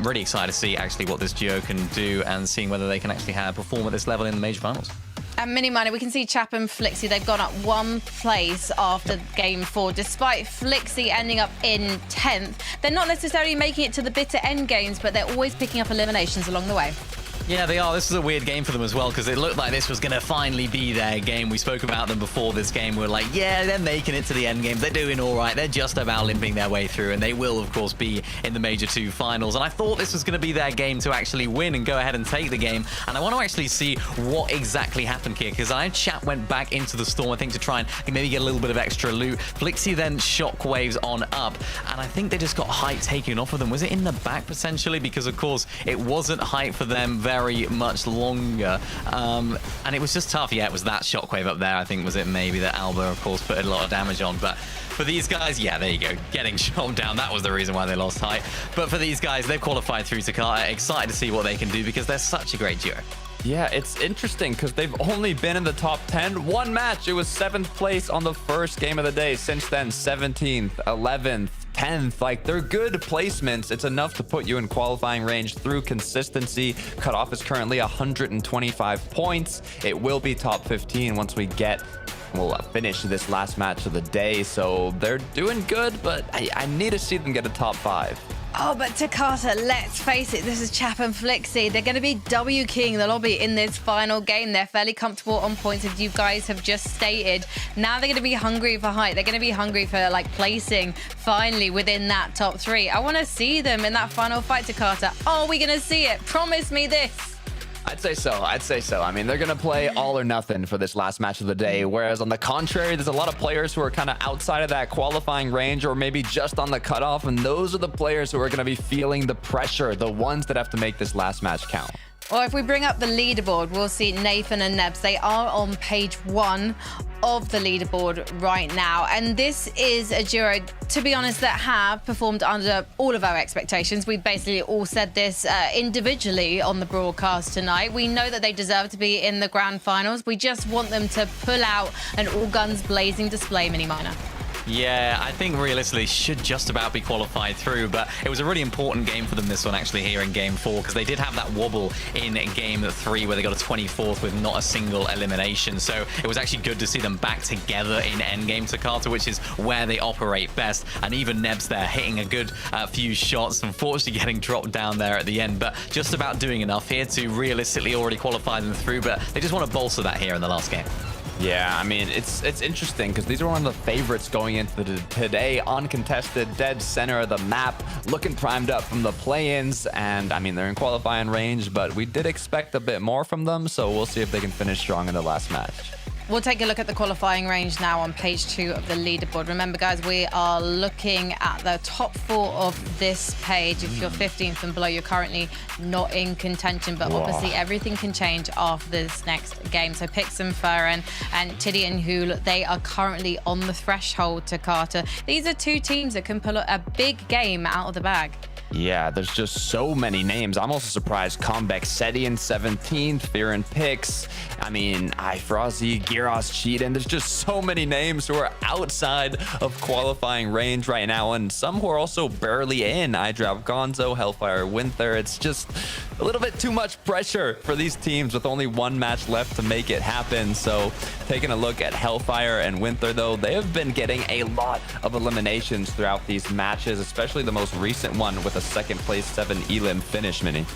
really excited to see actually what this duo can do, and seeing whether they can actually perform at this level in the major finals. And Mini Minor, we can see Chap and Flixie, they've gone up 1 place after game 4. Despite Flixie ending up in 10th, they're not necessarily making it to the bitter end games, but they're always picking up eliminations along the way. Yeah, they are. This is a weird game for them as well, because it looked like this was going to finally be their game. We spoke about them before this game. We were like, yeah, they're making it to the end games. They're doing all right. They're just about limping their way through, and they will, of course, be in the Major 2 finals. And I thought this was going to be their game to actually win and go ahead and take the game. And I want to actually see what exactly happened here, because Chat went back into the storm, I think, to try and maybe get a little bit of extra loot. Flixie then shockwaves on up, and I think they just got height taken off of them. Was it in the back, potentially? Because, of course, it wasn't height for them very much longer, and it was just tough. Yeah, it was that shockwave up there, I think, was it maybe that Alba, of course, put a lot of damage on. But for these guys, yeah, there you go, getting shot down, that was the reason why they lost height. But for these guys, they've qualified through Takata. Excited to see what they can do, because they're such a great duo. Yeah, it's interesting because they've only been in the top 10 one match. It was 7th place on the first game of the day. Since then, 17th, 11th, 10th. Like, they're good placements. It's enough to put you in qualifying range through consistency. Cutoff is currently 125 points. It will be top 15 once we we'll finish this last match of the day. So they're doing good, but I need to see them get a top 5. Oh, but Takata, let's face it, this is Chap and Flixie. They're going to be W King the lobby in this final game. They're fairly comfortable on points, as you guys have just stated. Now they're going to be hungry for height. They're going to be hungry for, like, placing finally within that top 3. I want to see them in that final fight, Takata. Are we going to see it? Promise me this. I'd say so. I mean, they're going to play all or nothing for this last match of the day. Whereas on the contrary, there's a lot of players who are kind of outside of that qualifying range, or maybe just on the cutoff. And those are the players who are going to be feeling the pressure, the ones that have to make this last match count. Or if we bring up the leaderboard, we'll see Nathan and Nebs. They are on page 1 of the leaderboard right now. And this is a duo, to be honest, that have performed under all of our expectations. We basically all said this individually on the broadcast tonight. We know that they deserve to be in the grand finals. We just want them to pull out an all guns blazing display, Mini Minor. Yeah, I think realistically should just about be qualified through, but it was a really important game for them, this one, actually, here in game 4, because they did have that wobble in game 3 where they got a 24th with not a single elimination. So it was actually good to see them back together in endgame Takata, which is where they operate best. And even Nebs there hitting a good few shots, unfortunately getting dropped down there at the end, but just about doing enough here to realistically already qualify them through. But they just want to bolster that here in the last game. Yeah, I mean, it's interesting because these are one of the favorites going into today, uncontested, dead center of the map, looking primed up from the play-ins, and I mean, they're in qualifying range, but we did expect a bit more from them, so we'll see if they can finish strong in the last match. We'll take a look at the qualifying range now on page 2 of the leaderboard. Remember, guys, we are looking at the top 4 of this page. If you're 15th and below, you're currently not in contention, but obviously everything can change after this next game. So Pixum, Furen, and Tiddy and Hool, they are currently on the threshold to Carter. These are 2 teams that can pull a big game out of the bag. Yeah, there's just so many names. I'm also surprised. Comeback Seti in 17th, Fear and Pix. I mean, Ifrazi, Giros, Cheatin. There's just so many names who are outside of qualifying range right now, and some who are also barely in. iDrop Gonzo, Hellfire Winther. It's just a little bit too much pressure for these teams with only one match left to make it happen. So taking a look at Hellfire and Winther, though, they have been getting a lot of eliminations throughout these matches, especially the most recent one with a second place 7 Elim finish, Mini.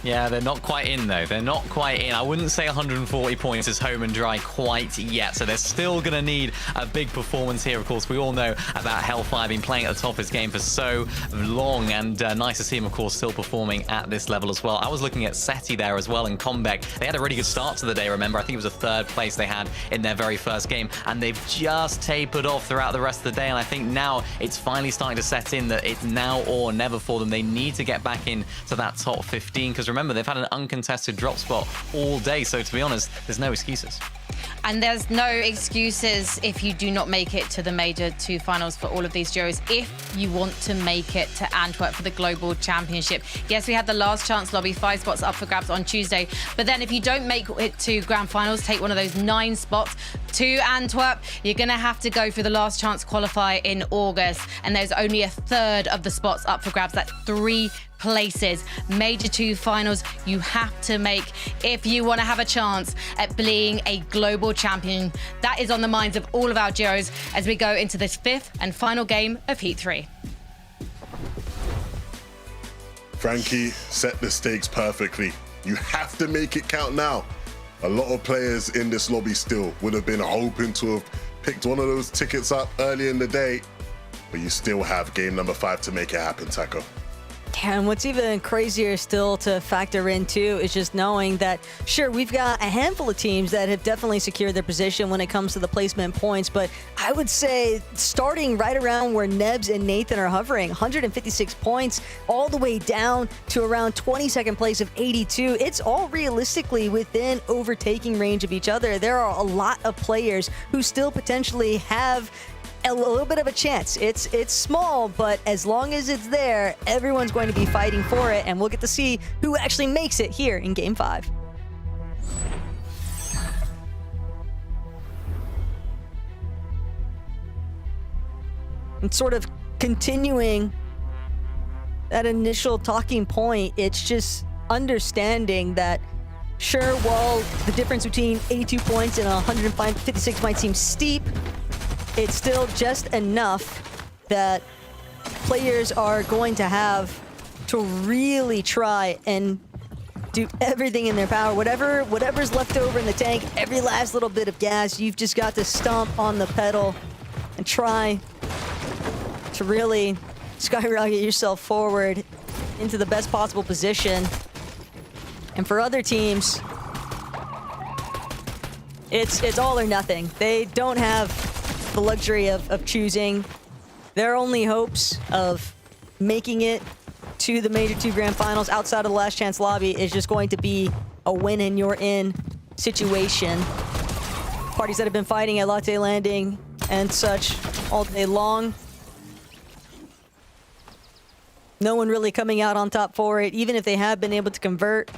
Yeah, they're not quite in, though. They're not quite in. I wouldn't say 140 points is home and dry quite yet, so they're still going to need a big performance here. Of course, we all know about Hellfire being playing at the top of his game for so long, and nice to see him, of course, still performing at this level as well. I was looking at Seti there as well, and Comeback. They had a really good start to the day, remember? I think it was a 3rd place they had in their very first game, and they've just tapered off throughout the rest of the day, and I think now it's finally starting to set in that it's now or never for them. They need to get back in to that top 15, because remember, they've had an uncontested drop spot all day, so to be honest, there's no excuses. And there's no excuses if you do not make it to the Major 2 finals for all of these duos, if you want to make it to Antwerp for the Global Championship. Yes, we had the last chance lobby, 5 spots up for grabs on Tuesday, but then if you don't make it to Grand Finals, take one of those 9 spots to Antwerp, you're going to have to go through the last chance qualifier in August, and there's only a 1/3 of the spots up for grabs. That's 3 places. Major 2 finals you have to make if you want to have a chance at being a global champion. That is on the minds of all of our duos as we go into this 5th and final game of Heat 3. Frankie set the stakes perfectly. You have to make it count now. A lot of players in this lobby still would have been hoping to have picked one of those tickets up early in the day, but you still have game number 5 to make it happen, Taco. And what's even crazier still to factor in too is just knowing that, sure, we've got a handful of teams that have definitely secured their position when it comes to the placement points, but I would say starting right around where Nebs and Nathan are hovering, 156 points, all the way down to around 22nd place of 82. It's all realistically within overtaking range of each other. There are a lot of players who still potentially have a little bit of a chance. It's small, but as long as it's there, everyone's going to be fighting for it, and we'll get to see who actually makes it here in Game 5. And sort of continuing that initial talking point, it's just understanding that, sure, while the difference between 82 points and 156 might seem steep, it's still just enough that players are going to have to really try and do everything in their power. Whatever's left over in the tank, every last little bit of gas, you've just got to stomp on the pedal and try to really skyrocket yourself forward into the best possible position. And for other teams, it's all or nothing. They don't have the luxury of choosing. Their only hopes of making it to the Major 2 Grand Finals outside of the last chance lobby is just going to be a win and you're in situation. Parties that have been fighting at Latte Landing and such all day long. No one really coming out on top for it. Even if they have been able to convert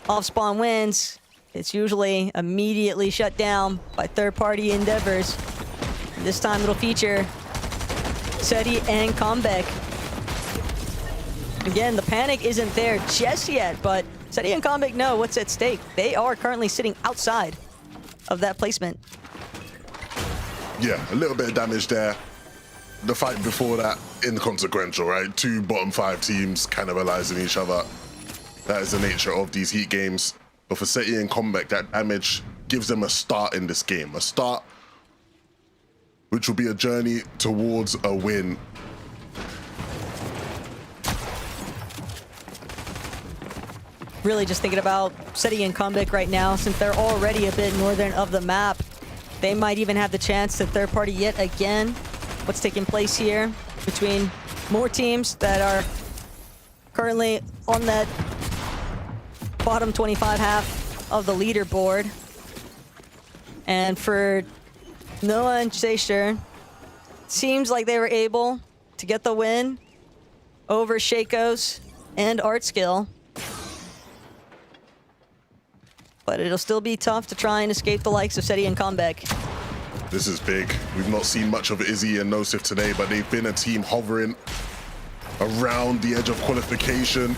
off spawn wins, it's usually immediately shut down by third-party endeavors. This time it'll feature Seti and Comeback. Again, the panic isn't there just yet, but Seti and Comeback know what's at stake. They are currently sitting outside of that placement. Yeah, a little bit of damage there. The fight before that, inconsequential, right? 2 bottom 5 teams cannibalizing each other. That is the nature of these Heat games. But for Seti and Comeback, that damage gives them a start in this game. A start which will be a journey towards a win. Really just thinking about Seti and Comeback right now, since they're already a bit northern of the map. They might even have the chance to third party yet again. What's taking place here between more teams that are currently on that bottom 25 half of the leaderboard. And for Noah and Seisher, seems like they were able to get the win over Shaco's and Art Skill. But it'll still be tough to try and escape the likes of Seti and Comeback. This is big. We've not seen much of Izzy and Nosif today, but they've been a team hovering around the edge of qualification.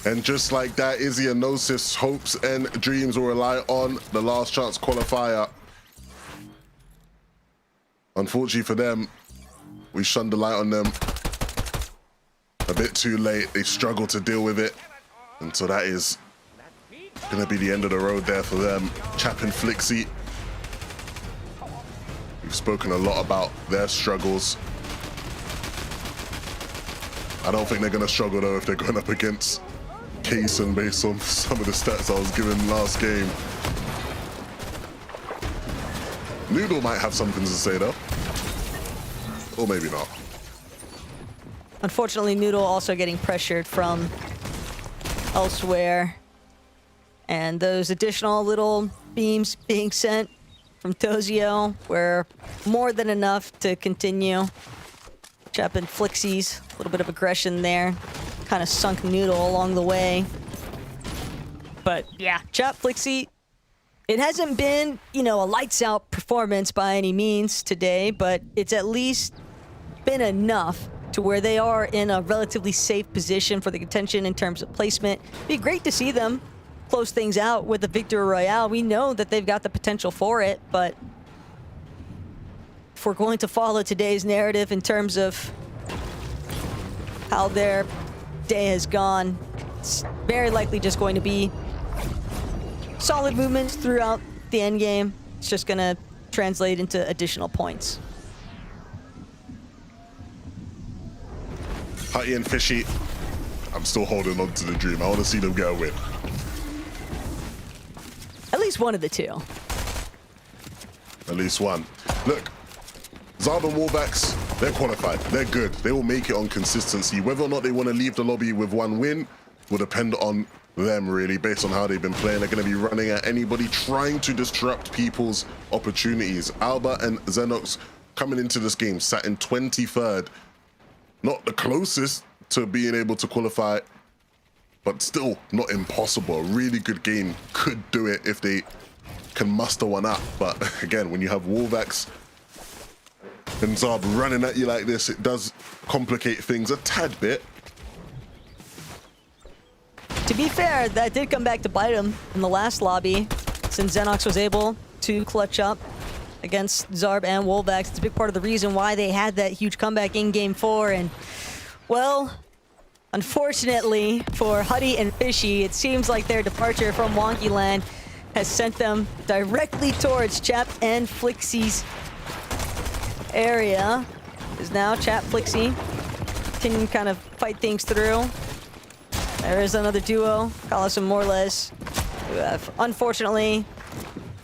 And just like that, Izzy and Nosif's hopes and dreams will rely on the last chance qualifier. Unfortunately for them, we shunned the light on them a bit too late. They struggled to deal with it. And so that is going to be the end of the road there for them. Chap and Flixie. We've spoken a lot about their struggles. I don't think they're going to struggle though if they're going up against Kaysen based on some of the stats I was given last game. Noodle might have something to say though. Or maybe not. Unfortunately, Noodle also getting pressured from elsewhere. And those additional little beams being sent from Tozio were more than enough to continue. Chap and Flixie's a little bit of aggression there. Kind of sunk Noodle along the way. But yeah, Chap, Flixie, it hasn't been, you know, a lights out performance by any means today, but it's at least been enough to where they are in a relatively safe position for the contention in terms of placement. It'd be great to see them close things out with the Victory Royale. We know that they've got the potential for it, but if we're going to follow today's narrative in terms of how their day has gone, it's very likely just going to be solid movements throughout the end game. It's just going to translate into additional points. Hutty and Fishy, I'm still holding on to the dream. I want to see them get a win. At least one of the two. At least one. Look, Zarb and Warbacks, they're qualified. They're good. They will make it on consistency. Whether or not they want to leave the lobby with one win will depend on them, really, based on how they've been playing. They're going to be running at anybody trying to disrupt people's opportunities. Alba and Xenox coming into this game sat in 23rd. Not the closest to being able to qualify, but still not impossible. A really good game could do it if they can muster one up. But again, when you have Wolvax and Zarb running at you like this, it does complicate things a tad bit. To be fair, that did come back to bite him in the last lobby, since Xenox was able to clutch up against Zarb and Wolvax. It's a big part of the reason why they had that huge comeback in Game 4. And, well, unfortunately for Hutty and Fishy, it seems like their departure from Wonky Land has sent them directly towards Chap and Flixie's area. Is now Chap, Flixie can kind of fight things through. There is another duo, Kalas and Morles, who have unfortunately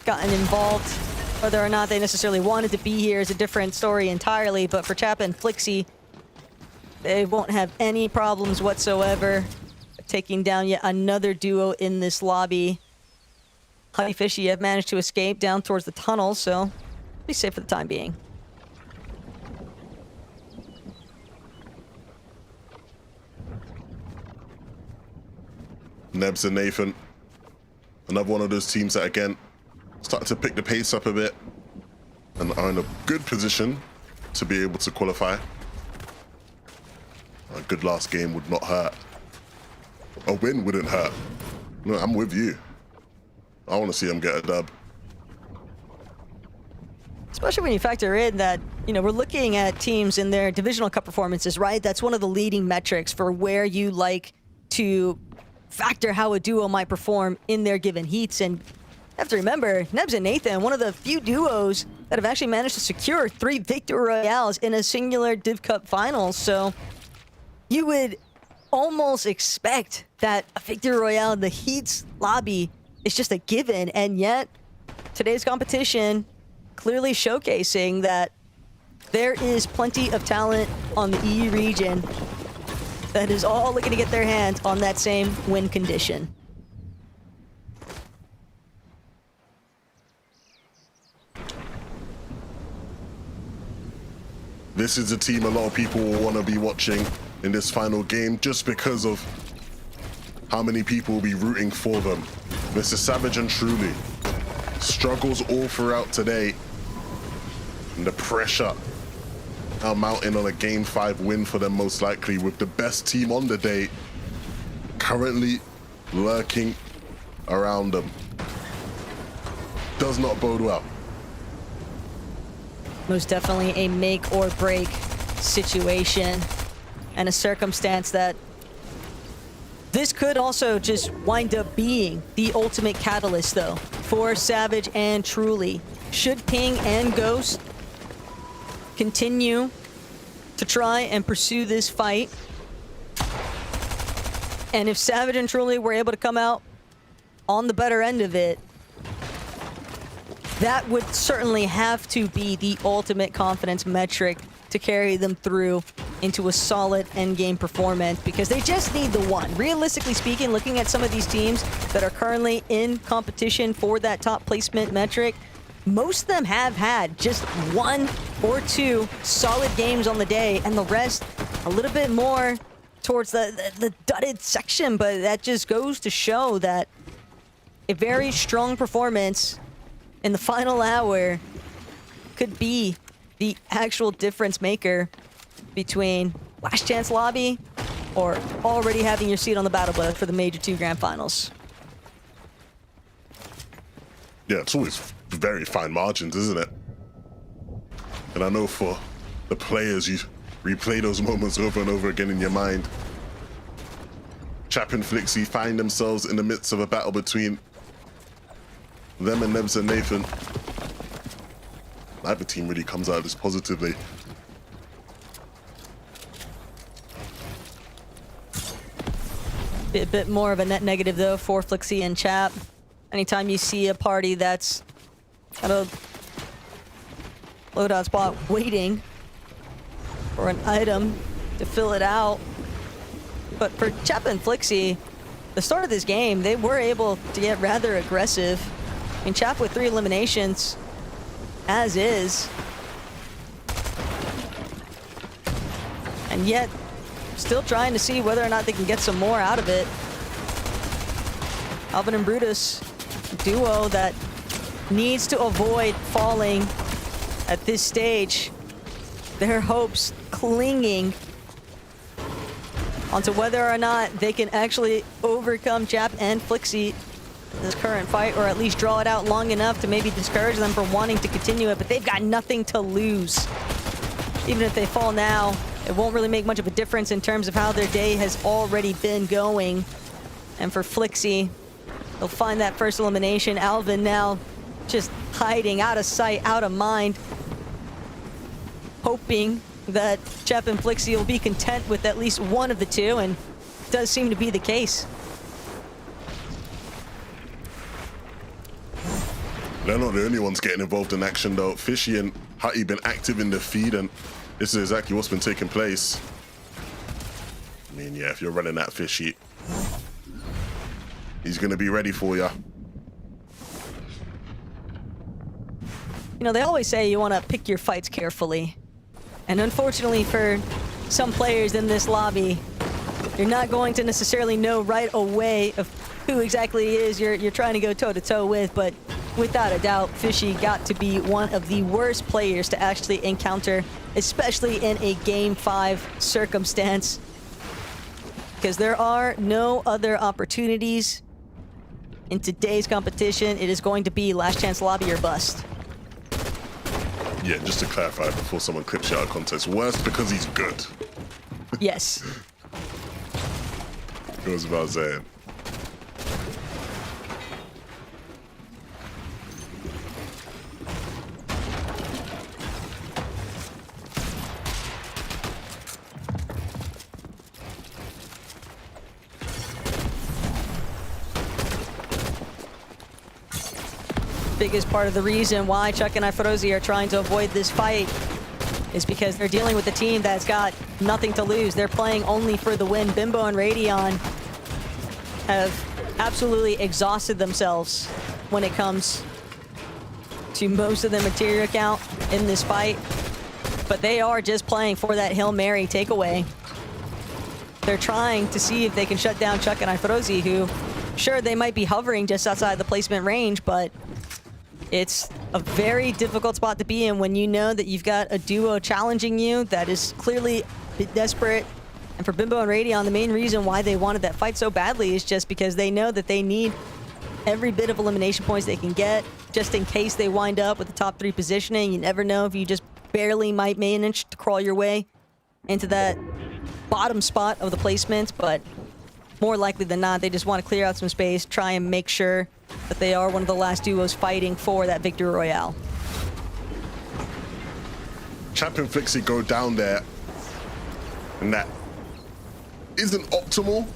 gotten involved. Whether or not they necessarily wanted to be here is a different story entirely, but for Chap and Flixie, they won't have any problems whatsoever taking down yet another duo in this lobby. Hutty Fishy have managed to escape down towards the tunnel, so be safe for the time being. Nebs and Nathan, another one of those teams that again started to pick the pace up a bit and are in a good position to be able to qualify. A good last game would not hurt. A win wouldn't hurt. No, I'm with you. I want to see them get a dub. Especially when you factor in that, you know, we're looking at teams in their divisional cup performances, right? That's one of the leading metrics for where you like to factor how a duo might perform in their given heats. And you have to remember, Nebs and Nathan, one of the few duos that have actually managed to secure 3 Victory Royales in a singular Div Cup finals. So you would almost expect that a Victory Royale in the heats lobby is just a given. And yet, today's competition clearly showcasing that there is plenty of talent on the EU region that is all looking to get their hands on that same win condition. This is a team a lot of people will want to be watching in this final game just because of how many people will be rooting for them. Mr. Savage and Truly struggles all throughout today. And the pressure now mounting on a Game 5 win for them most likely, with the best team on the day currently lurking around them. Does not bode well. Most definitely a make or break situation, and a circumstance that this could also just wind up being the ultimate catalyst, though, for Savage and Truly. Should Ping and Ghost continue to try and pursue this fight, and if Savage and Truly were able to come out on the better end of it, that would certainly have to be the ultimate confidence metric to carry them through into a solid endgame performance, because they just need the one. Realistically speaking, looking at some of these teams that are currently in competition for that top placement metric, most of them have had just 1 or 2 solid games on the day, and the rest a little bit more towards the dudded section. But that just goes to show that a very strong performance in the final hour could be the actual difference maker between last chance lobby or already having your seat on the battle bus for the Major 2 Grand Finals. Yeah, it's always very fine margins, isn't it? And I know for the players, you replay those moments over and over again in your mind. Chap and Flixie find themselves in the midst of a battle between them and Nebs and Nathan. Neither team really comes out of this positively. A bit more of a net negative, though, for Flixie and Chap. Anytime you see a party that's at a loadout spot waiting for an item to fill it out. But for Chap and Flixie, the start of this game, they were able to get rather aggressive. I mean, Chap with 3 eliminations, as is. And yet, still trying to see whether or not they can get some more out of it. Alvin and Brutus, a duo that needs to avoid falling at this stage. Their hopes clinging onto whether or not they can actually overcome Chap and Flixie in this current fight, or at least draw it out long enough to maybe discourage them from wanting to continue it. But they've got nothing to lose. Even if they fall now, it won't really make much of a difference in terms of how their day has already been going. And for Flixie, they'll find that first elimination. Alvin now just hiding, out of sight, out of mind, hoping that Chap and Flixie will be content with at least one of the two, and it does seem to be the case. They're not the only ones getting involved in action, though. Fishy and Hutty been active in the feed, and this is exactly what's been taking place. I mean, yeah, if you're running that Fishy, he's going to be ready for you. You know, they always say you want to pick your fights carefully. And unfortunately for some players in this lobby, you're not going to necessarily know right away of who exactly it is you're trying to go toe-to-toe with, but without a doubt, Fishy got to be one of the worst players to actually encounter, especially in a Game 5 circumstance, because there are no other opportunities in today's competition. It is going to be last chance lobby or bust. Yeah, just to clarify before someone clips you out of context, worst because he's good. Yes. Goes without saying. Biggest part of the reason why Chuck and Ifrozi are trying to avoid this fight is because they're dealing with a team that's got nothing to lose. They're playing only for the win. Bimbo and Radeon have absolutely exhausted themselves when it comes to most of their material count in this fight. but they are just playing for that Hail Mary takeaway. They're trying to see if they can shut down Chuck and Ifrozi, who, sure, they might be hovering just outside the placement range, but it's a very difficult spot to be in when you know that you've got a duo challenging you that is clearly a bit desperate. And for Bimbo and Radeon, the main reason why they wanted that fight so badly is just because they know that they need every bit of elimination points they can get, just in case they wind up with the top 3 positioning. You never know if you just barely might manage to crawl your way into that bottom spot of the placement, but more likely than not, they just want to clear out some space, try and make sure that they are one of the last duos fighting for that victory royale. Champ and Flixie go down there, and that isn't optimal.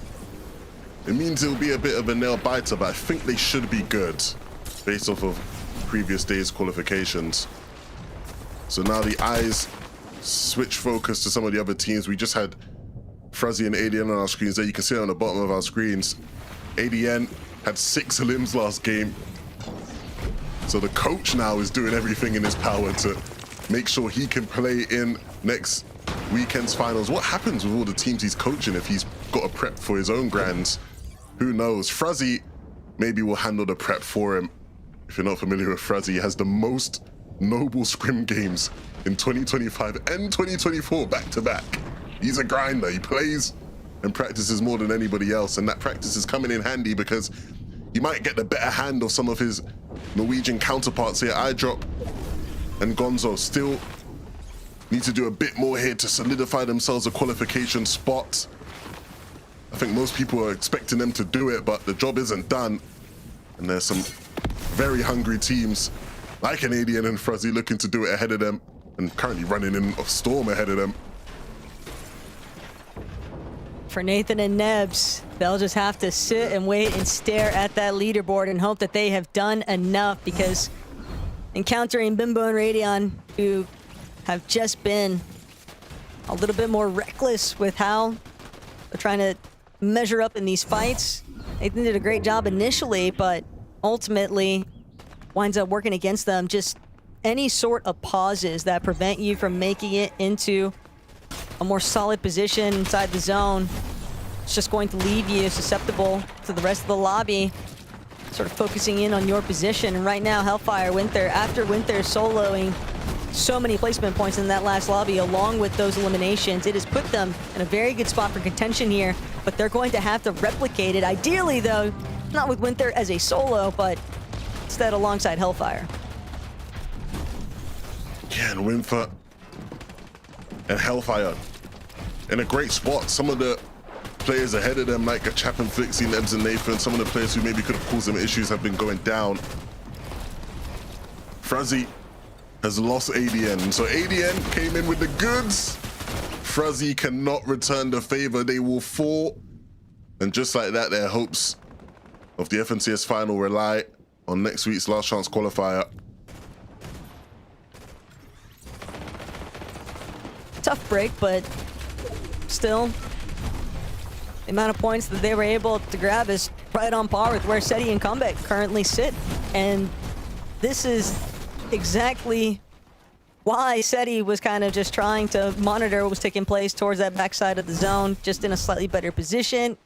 It means it'll be a bit of a nail biter, but I think they should be good based off of previous days' qualifications. So now the eyes switch focus to some of the other teams. We just had Fuzzy and ADN on our screens there. You can see it on the bottom of our screens. ADN had 6 limbs last game. So the coach now is doing everything in his power to make sure he can play in next weekend's finals. What happens with all the teams he's coaching if he's got to prep for his own grands? Who knows? Fuzzy maybe will handle the prep for him. If you're not familiar with Fuzzy, he has the most noble scrim games in 2025 and 2024 back to back. He's a grinder. He plays and practices more than anybody else, and that practice is coming in handy because he might get the better hand of some of his Norwegian counterparts here. iDrop and Gonzo still need to do a bit more here to solidify themselves a qualification spot. I think most people are expecting them to do it, but the job isn't done. And there's some very hungry teams like an ADN and Fuzzy looking to do it ahead of them, and currently running in a storm ahead of them. For Nathan and Nebs, they'll just have to sit and wait and stare at that leaderboard and hope that they have done enough, because encountering Bimbo and Radeon, who have just been a little bit more reckless with how they're trying to measure up in these fights. Nathan did a great job initially, but ultimately winds up working against them. Just any sort of pauses that prevent you from making it into a more solid position inside the zone, it's just going to leave you susceptible to the rest of the lobby, sort of focusing in on your position. And right now, Hellfire, Winther, after Winther soloing so many placement points in that last lobby, along with those eliminations, it has put them in a very good spot for contention here, but they're going to have to replicate it. Ideally, though, not with Winther as a solo, but instead alongside Hellfire. Yeah, and Winther and Hellfire in a great spot. Some of the players ahead of them, like a Chap and Flixie, Nebs and Nathan, some of the players who maybe could have caused them issues have been going down. Fuzzy has lost ADN, so ADN came in with the goods. Fuzzy cannot return the favor. They will fall, and just like that, their hopes of the FNCS final rely on next week's last chance qualifier. Tough break, but still, the amount of points that they were able to grab is right on par with where SETI and Comeback currently sit. And this is exactly why SETI was kind of just trying to monitor what was taking place towards that backside of the zone, just in a slightly better position.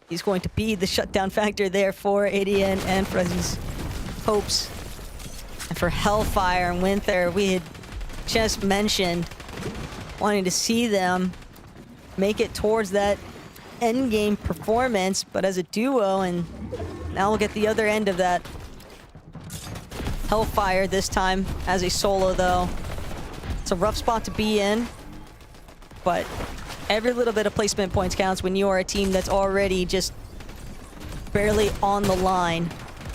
He's going to be the shutdown factor there for ADN and Fuzzy's hopes. And for Hellfire and Winther, we had just mentioned wanting to see them make it towards that endgame performance, but as a duo, and now we'll get the other end of that. Hellfire this time as a solo, though. It's a rough spot to be in, but every little bit of placement points counts when you are a team that's already just barely on the line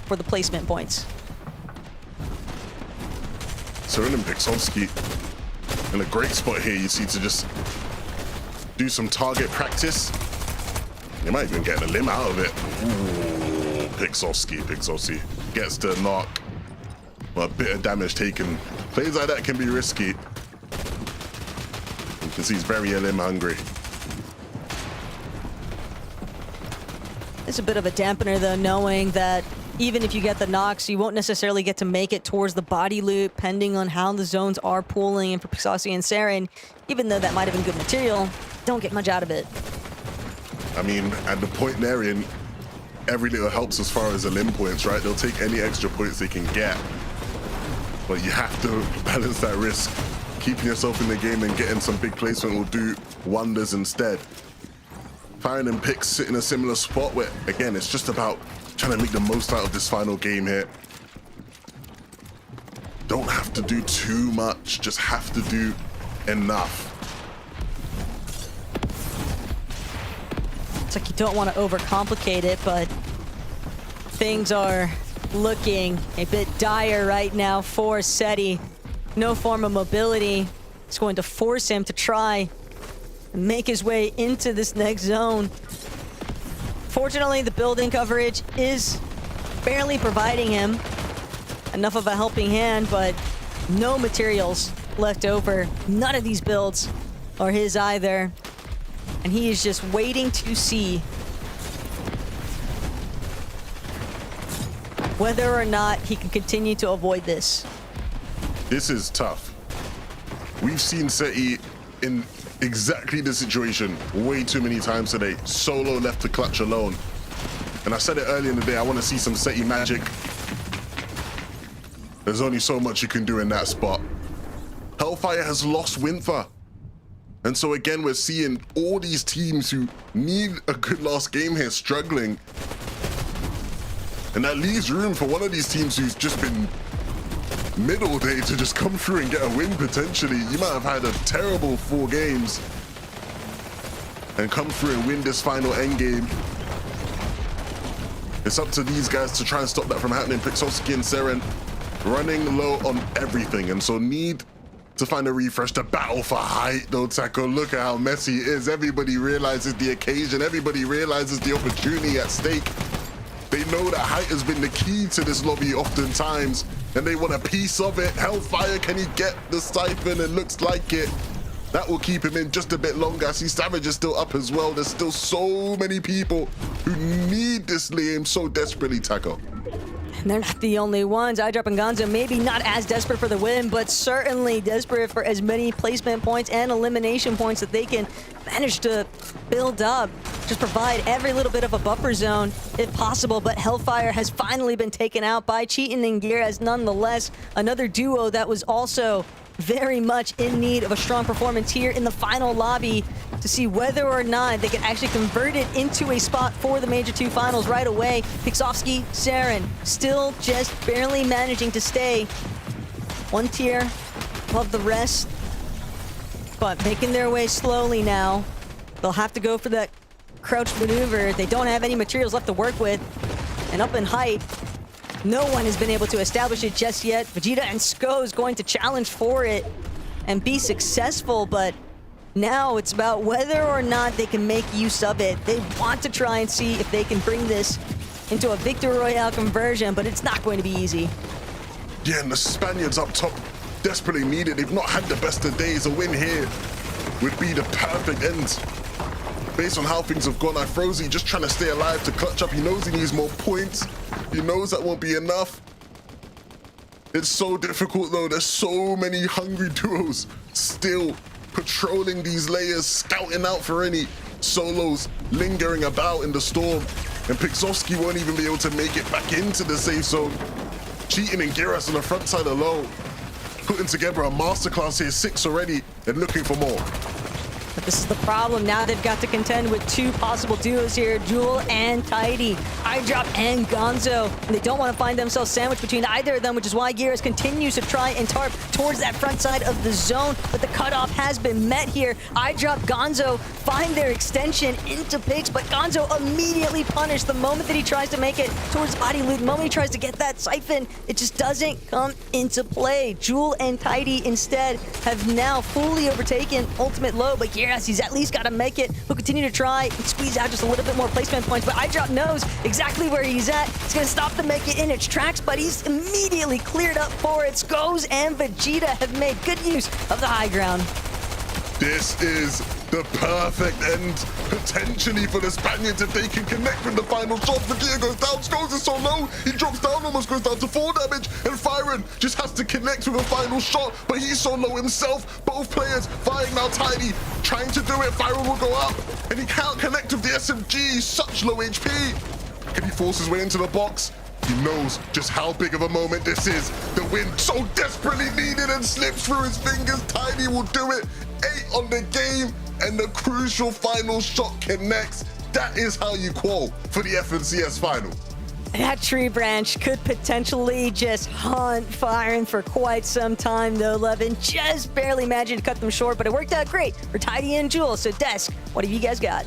for the placement points. Serin and Pixolski in a great spot here, you see, to just do some target practice. You might even get a limb out of it. Ooh, Pixolski gets the knock. Well, a bit of damage taken. Plays like that can be risky. You can see he's very limb hungry. It's a bit of a dampener, though, knowing that even if you get the knocks, you won't necessarily get to make it towards the body loop, depending on how the zones are pooling. And for Pixossi and Saren, even though that might have been good material, don't get much out of it. I mean, at the point they're in, every little helps as far as the limb points, right? They'll take any extra points they can get. But you have to balance that risk. Keeping yourself in the game and getting some big placement will do wonders instead. Firing and picks sit in a similar spot where, again, it's just about trying to make the most out of this final game here. Don't have to do too much, just have to do enough. It's like you don't want to overcomplicate it, but things are looking a bit dire right now for Seti. No form of mobility. It's going to force him to try and make his way into this next zone. Fortunately, the building coverage is barely providing him enough of a helping hand, but no materials left over. None of these builds are his either. And he is just waiting to see whether or not he can continue to avoid this. This is tough. We've seen Seti in exactly the situation way too many times today. Solo left to clutch alone. And I said it earlier in the day, I want to see some Seti magic. There's only so much you can do in that spot. Hellfire has lost Winther. And so again, we're seeing all these teams who need a good last game here struggling. And that leaves room for one of these teams who's just been middle day to just come through and get a win potentially. You might have had a terrible 4 games and come through and win this final end game. It's up to these guys to try and stop that from happening. Pixosky and Seren running low on everything, and so need to find a refresh. The battle for height though, Taco, look at how messy it is. Everybody realizes the occasion, everybody realizes the opportunity at stake. They know that height has been the key to this lobby oftentimes, and they want a piece of it. Hellfire, can he get the siphon? It looks like it. That will keep him in just a bit longer. I see Savage is still up as well. There's still so many people who need this lane so desperately, Taco. And they're not the only ones. iDrop and Gonzo maybe not as desperate for the win, but certainly desperate for as many placement points and elimination points that they can manage to build up. Just provide every little bit of a buffer zone if possible, but Hellfire has finally been taken out by Cheatin and Gear as nonetheless another duo that was also very much in need of a strong performance here in the final lobby to see whether or not they can actually convert it into a spot for the Major 2 finals right away. Pixovsky, Saren still just barely managing to stay one tier above the rest, but making their way slowly now. They'll have to go for that crouch maneuver. They don't have any materials left to work with, and up in height, no one has been able to establish it just yet. Vegeta and Sko is going to challenge for it and be successful, but now it's about whether or not they can make use of it. They want to try and see if they can bring this into a Victory Royale conversion, but it's not going to be easy. Yeah, and the Spaniards up top desperately need it. They've not had the best of days. A win here would be the perfect end. Based on how things have gone, Ifrozy just trying to stay alive to clutch up. He knows he needs more points. He knows that won't be enough. It's so difficult though. There's so many hungry duos still patrolling these layers, scouting out for any solos lingering about in the storm. And Pixovsky won't even be able to make it back into the safe zone. Cheating and Giras on the front side alone. Putting together a masterclass here, 6 already, and looking for more. But this is the problem. Now they've got to contend with 2 possible duos here, Jewel and Tidy, iDrop and Gonzo. And they don't want to find themselves sandwiched between either of them, which is why Geras continues to try and tarp towards that front side of the zone. But the cutoff has been met here. iDrop, Gonzo find their extension into Pix, but Gonzo immediately punished the moment that he tries to make it towards body loot. The moment he tries to get that siphon, it just doesn't come into play. Jewel and Tidy instead have now fully overtaken Ultimate Low, but Geras, he's at least got to make it. He'll continue to try and squeeze out just a little bit more placement points, but iDrop knows exactly where he's at. He's going to stop to make it in its tracks, but he's immediately cleared up for it. Skos and Vegeta have made good use of the high ground. This is the perfect end, potentially for the Spaniards if they can connect with the final shot. Vegeta goes down, Skulls is so low, he drops down, almost goes down to 4 damage, and Firen just has to connect with a final shot, but he's so low himself. Both players fighting now. Tidy trying to do it. Firen will go up, and he can't connect with the SMG. Such low HP. Can he force his way into the box? He knows just how big of a moment this is. The win so desperately needed and slips through his fingers. Tidy will do it. 8 on the game, and the crucial final shot connects. That is how you qual for the FNCS final. That tree branch could potentially just haunt Firen for quite some time, though, Levin. Just barely managed to cut them short, but it worked out great for Tidy and Jewel. So, Desk, what have you guys got?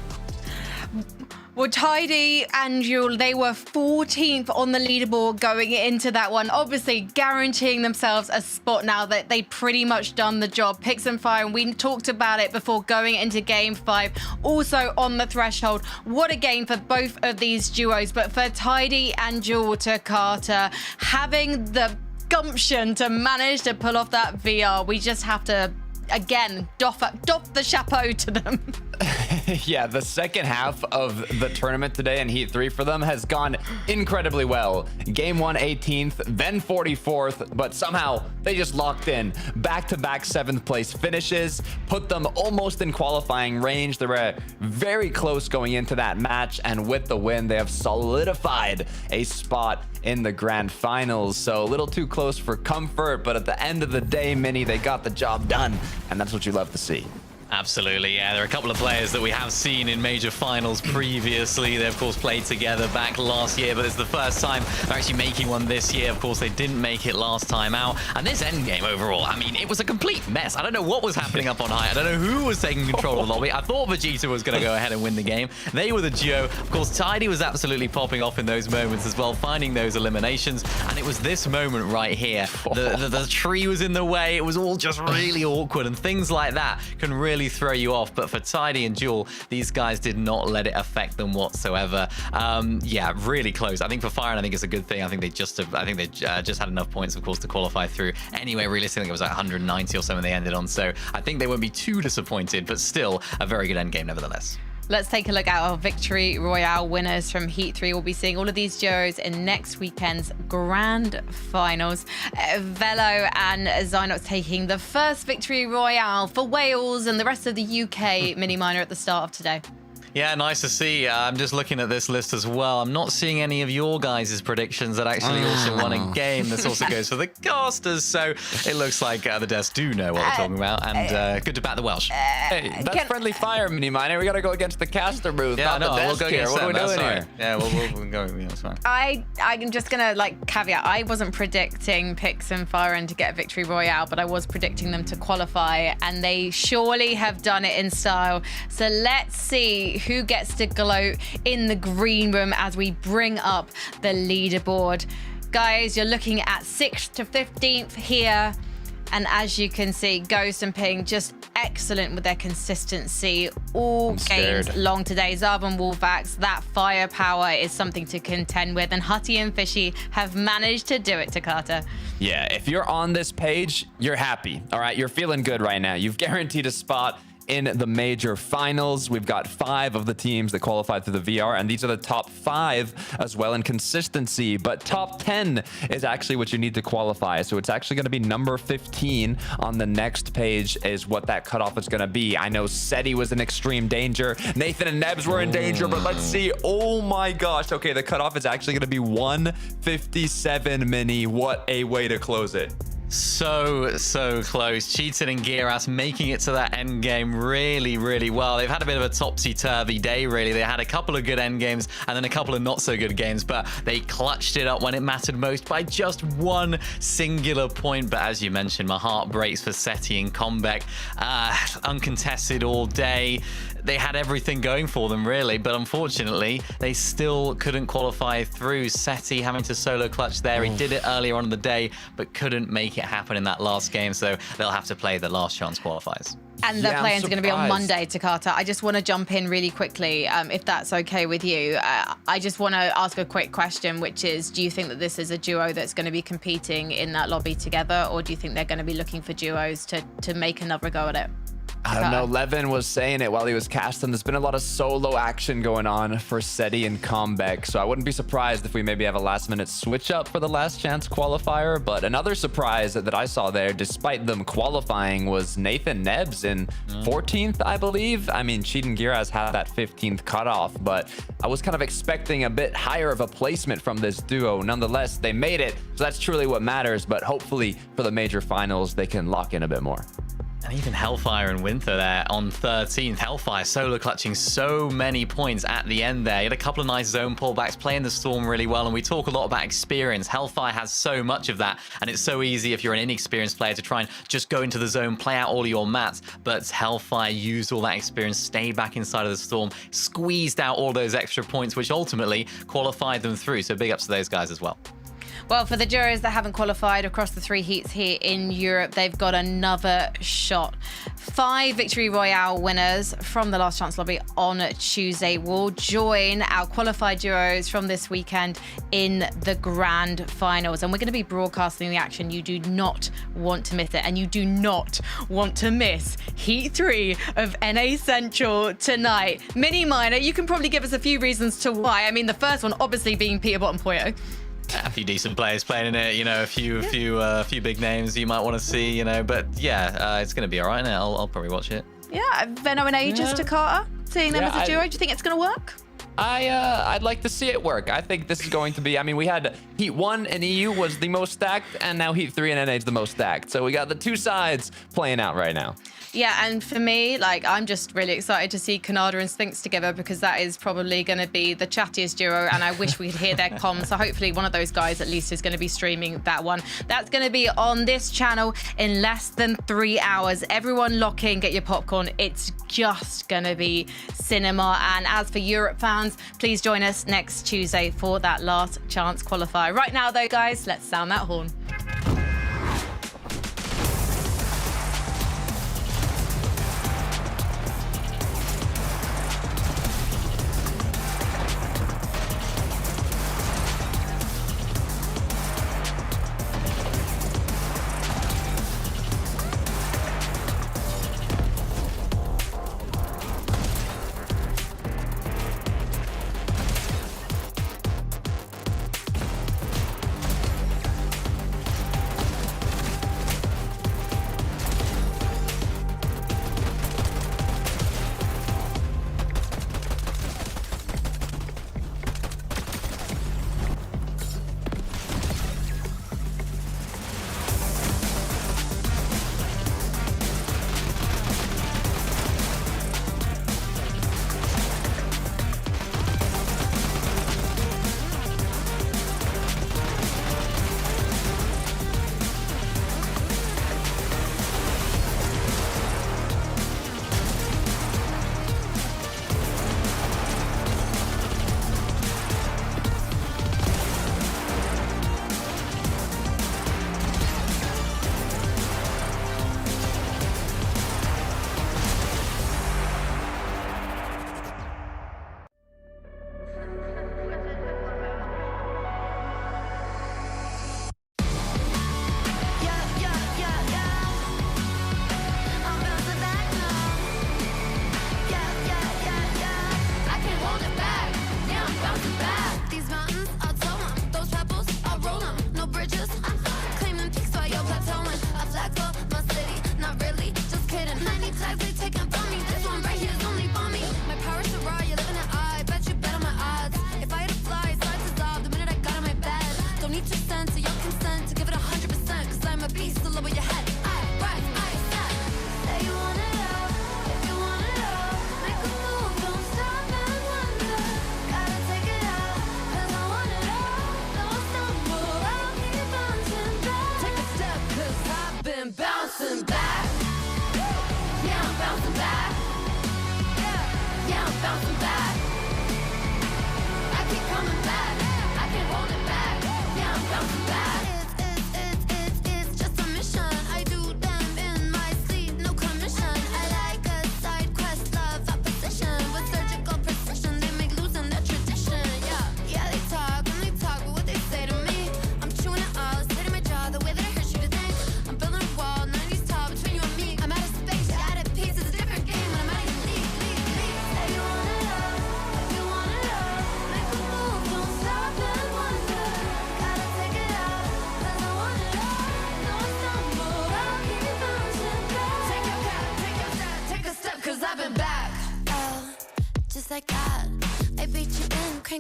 Well, Tidy and Jewel, they were 14th on the leaderboard going into that one, obviously guaranteeing themselves a spot now that they pretty much done the job. Pix and Fire, and we talked about it before going into Game 5, also on the threshold. What a game for both of these duos, but for Tidy and Jewel to Carter, having the gumption to manage to pull off that VR, we just have to, again, doff the chapeau to them. Yeah, the second half of the tournament today in Heat 3 for them has gone incredibly well. Game 1, 18th, then 44th, but somehow they just locked in. Back-to-back 7th place finishes, put them almost in qualifying range. They were very close going into that match, and with the win, they have solidified a spot in the grand finals. So a little too close for comfort, but at the end of the day, Mini, they got the job done, and that's what you love to see. Absolutely, yeah. There are a couple of players that we have seen in major finals previously. They, of course, played together back last year, but it's the first time they're actually making one this year. Of course, they didn't make it last time out. And this endgame overall, I mean, it was a complete mess. I don't know what was happening up on high. I don't know who was taking control of the lobby. I thought Vegeta was going to go ahead and win the game. They were the duo. Of course, Tidy was absolutely popping off in those moments as well, finding those eliminations. And it was this moment right here. The tree was in the way. It was all just really awkward, and things like that can really throw you off. But for Tidy and Jewel, these guys did not let it affect them whatsoever. Yeah, really close. I think for Fire, I think it's a good thing. I think they just had enough points, of course, to qualify through. Anyway, realistically, it was like 190 or something they ended on. So I think they won't be too disappointed, but still a very good end game nevertheless. Let's take a look at our Victory Royale winners from Heat 3. We'll be seeing all of these duos in next weekend's grand finals. Velo and Zynox taking the first Victory Royale for Wales and the rest of the UK mini minor at the start of today. Yeah, nice to see. I'm just looking at this list as well. I'm not seeing any of your guys' predictions that actually also won a game. This also goes for the casters, so it looks like the devs do know what we're talking about, and good to bat the Welsh. Hey, that's friendly fire, mini miner. We gotta go against the caster booth, Yeah, not the we'll desk go here. against What are we them. doing That's here? right. Yeah, we'll go. Yeah, that's fine. I'm just gonna caveat. I wasn't predicting Pix and Firen to get a Victory Royale, but I was predicting them to qualify, and they surely have done it in style. So let's see who gets to gloat in the green room as we bring up the leaderboard. Guys, you're looking at 6th to 15th here. And as you can see, Ghost and Ping just excellent with their consistency all games long today. Zarb and Wolfax, that firepower is something to contend with. And Hutty and Fishy have managed to do it to Carter. Yeah, if you're on this page, you're happy. All right, you're feeling good right now. You've guaranteed a spot in the major finals. We've got 5 of the teams that qualified through the VR, and these are the top 5 as well in consistency. But top 10 is actually what you need to qualify. So it's actually going to be number 15 on the next page is what that cutoff is going to be. I know Seti was in extreme danger. Nathan and Nebs were in danger, but let's see. Oh my gosh. Okay, the cutoff is actually going to be 157 mini. What a way to close it. So close. Cheated and Gearas making it to that end game really, really well. They've had a bit of a topsy-turvy day, really. They had a couple of good end games and then a couple of not so good games, but they clutched it up when it mattered most by just one singular point. But as you mentioned, my heart breaks for Seti and Comeback. Uncontested all day. They had everything going for them, really, but unfortunately, they still couldn't qualify through. Seti having to solo clutch there. He did it earlier on in the day, but couldn't make it happen in that last game, so they'll have to play the last chance qualifiers. And the play-ins are going to be on Monday, Takata. I just want to jump in really quickly, if that's okay with you. I just want to ask a quick question, which is, do you think that this is a duo that's going to be competing in that lobby together, or do you think they're going to be looking for duos to make another go at it? I don't know. Levin was saying it while he was casting. There's been a lot of solo action going on for Seti and Comeback, so I wouldn't be surprised if we maybe have a last-minute switch up for the last chance qualifier. But another surprise that I saw there, despite them qualifying, was Nathan Nebs in 14th, I believe. I mean, Cheatin' Giras had that 15th cutoff, but I was kind of expecting a bit higher of a placement from this duo. Nonetheless, they made it, so that's truly what matters. But hopefully for the major finals, they can lock in a bit more. And even Hellfire and Winther there on 13th. Hellfire solo clutching so many points at the end there. He had a couple of nice zone pullbacks, playing the Storm really well. And we talk a lot about experience. Hellfire has so much of that. And it's so easy if you're an inexperienced player to try and just go into the zone, play out all of your mats. But Hellfire used all that experience, stayed back inside of the Storm, squeezed out all those extra points, which ultimately qualified them through. So big ups to those guys as well. Well, for the duos that haven't qualified across the 3 heats here in Europe, they've got another shot. 5 Victory Royale winners from the Last Chance lobby on Tuesday will join our qualified duos from this weekend in the grand finals. And we're going to be broadcasting the action. You do not want to miss it. And you do not want to miss Heat 3 of NA Central tonight. Mini Minor, you can probably give us a few reasons to why. I mean, the first one obviously being Peter Bottom Poyo. A few decent players playing in it, you know, a few big names you might want to see, you know, but yeah, it's going to be all right now. I'll probably watch it. Yeah, Venno and Aegis to Carter, seeing them as a duo. Do you think it's going to work? I'd like to see it work. I think this is going to be, I mean, we had Heat 1 in EU was the most stacked, and now Heat 3 in NA is the most stacked. So we got the two sides playing out right now. Yeah, and for me, like, I'm just really excited to see Kanada and Sphinx together, because that is probably going to be the chattiest duo, and I wish we could hear their comms. So hopefully one of those guys at least is going to be streaming that one. That's going to be on this channel in less than 3 hours. Everyone lock in, get your popcorn. It's just going to be cinema. And as for Europe fans, please join us next Tuesday for that Last Chance qualifier. Right now, though, guys, let's sound that horn.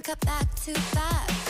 drink up back to back.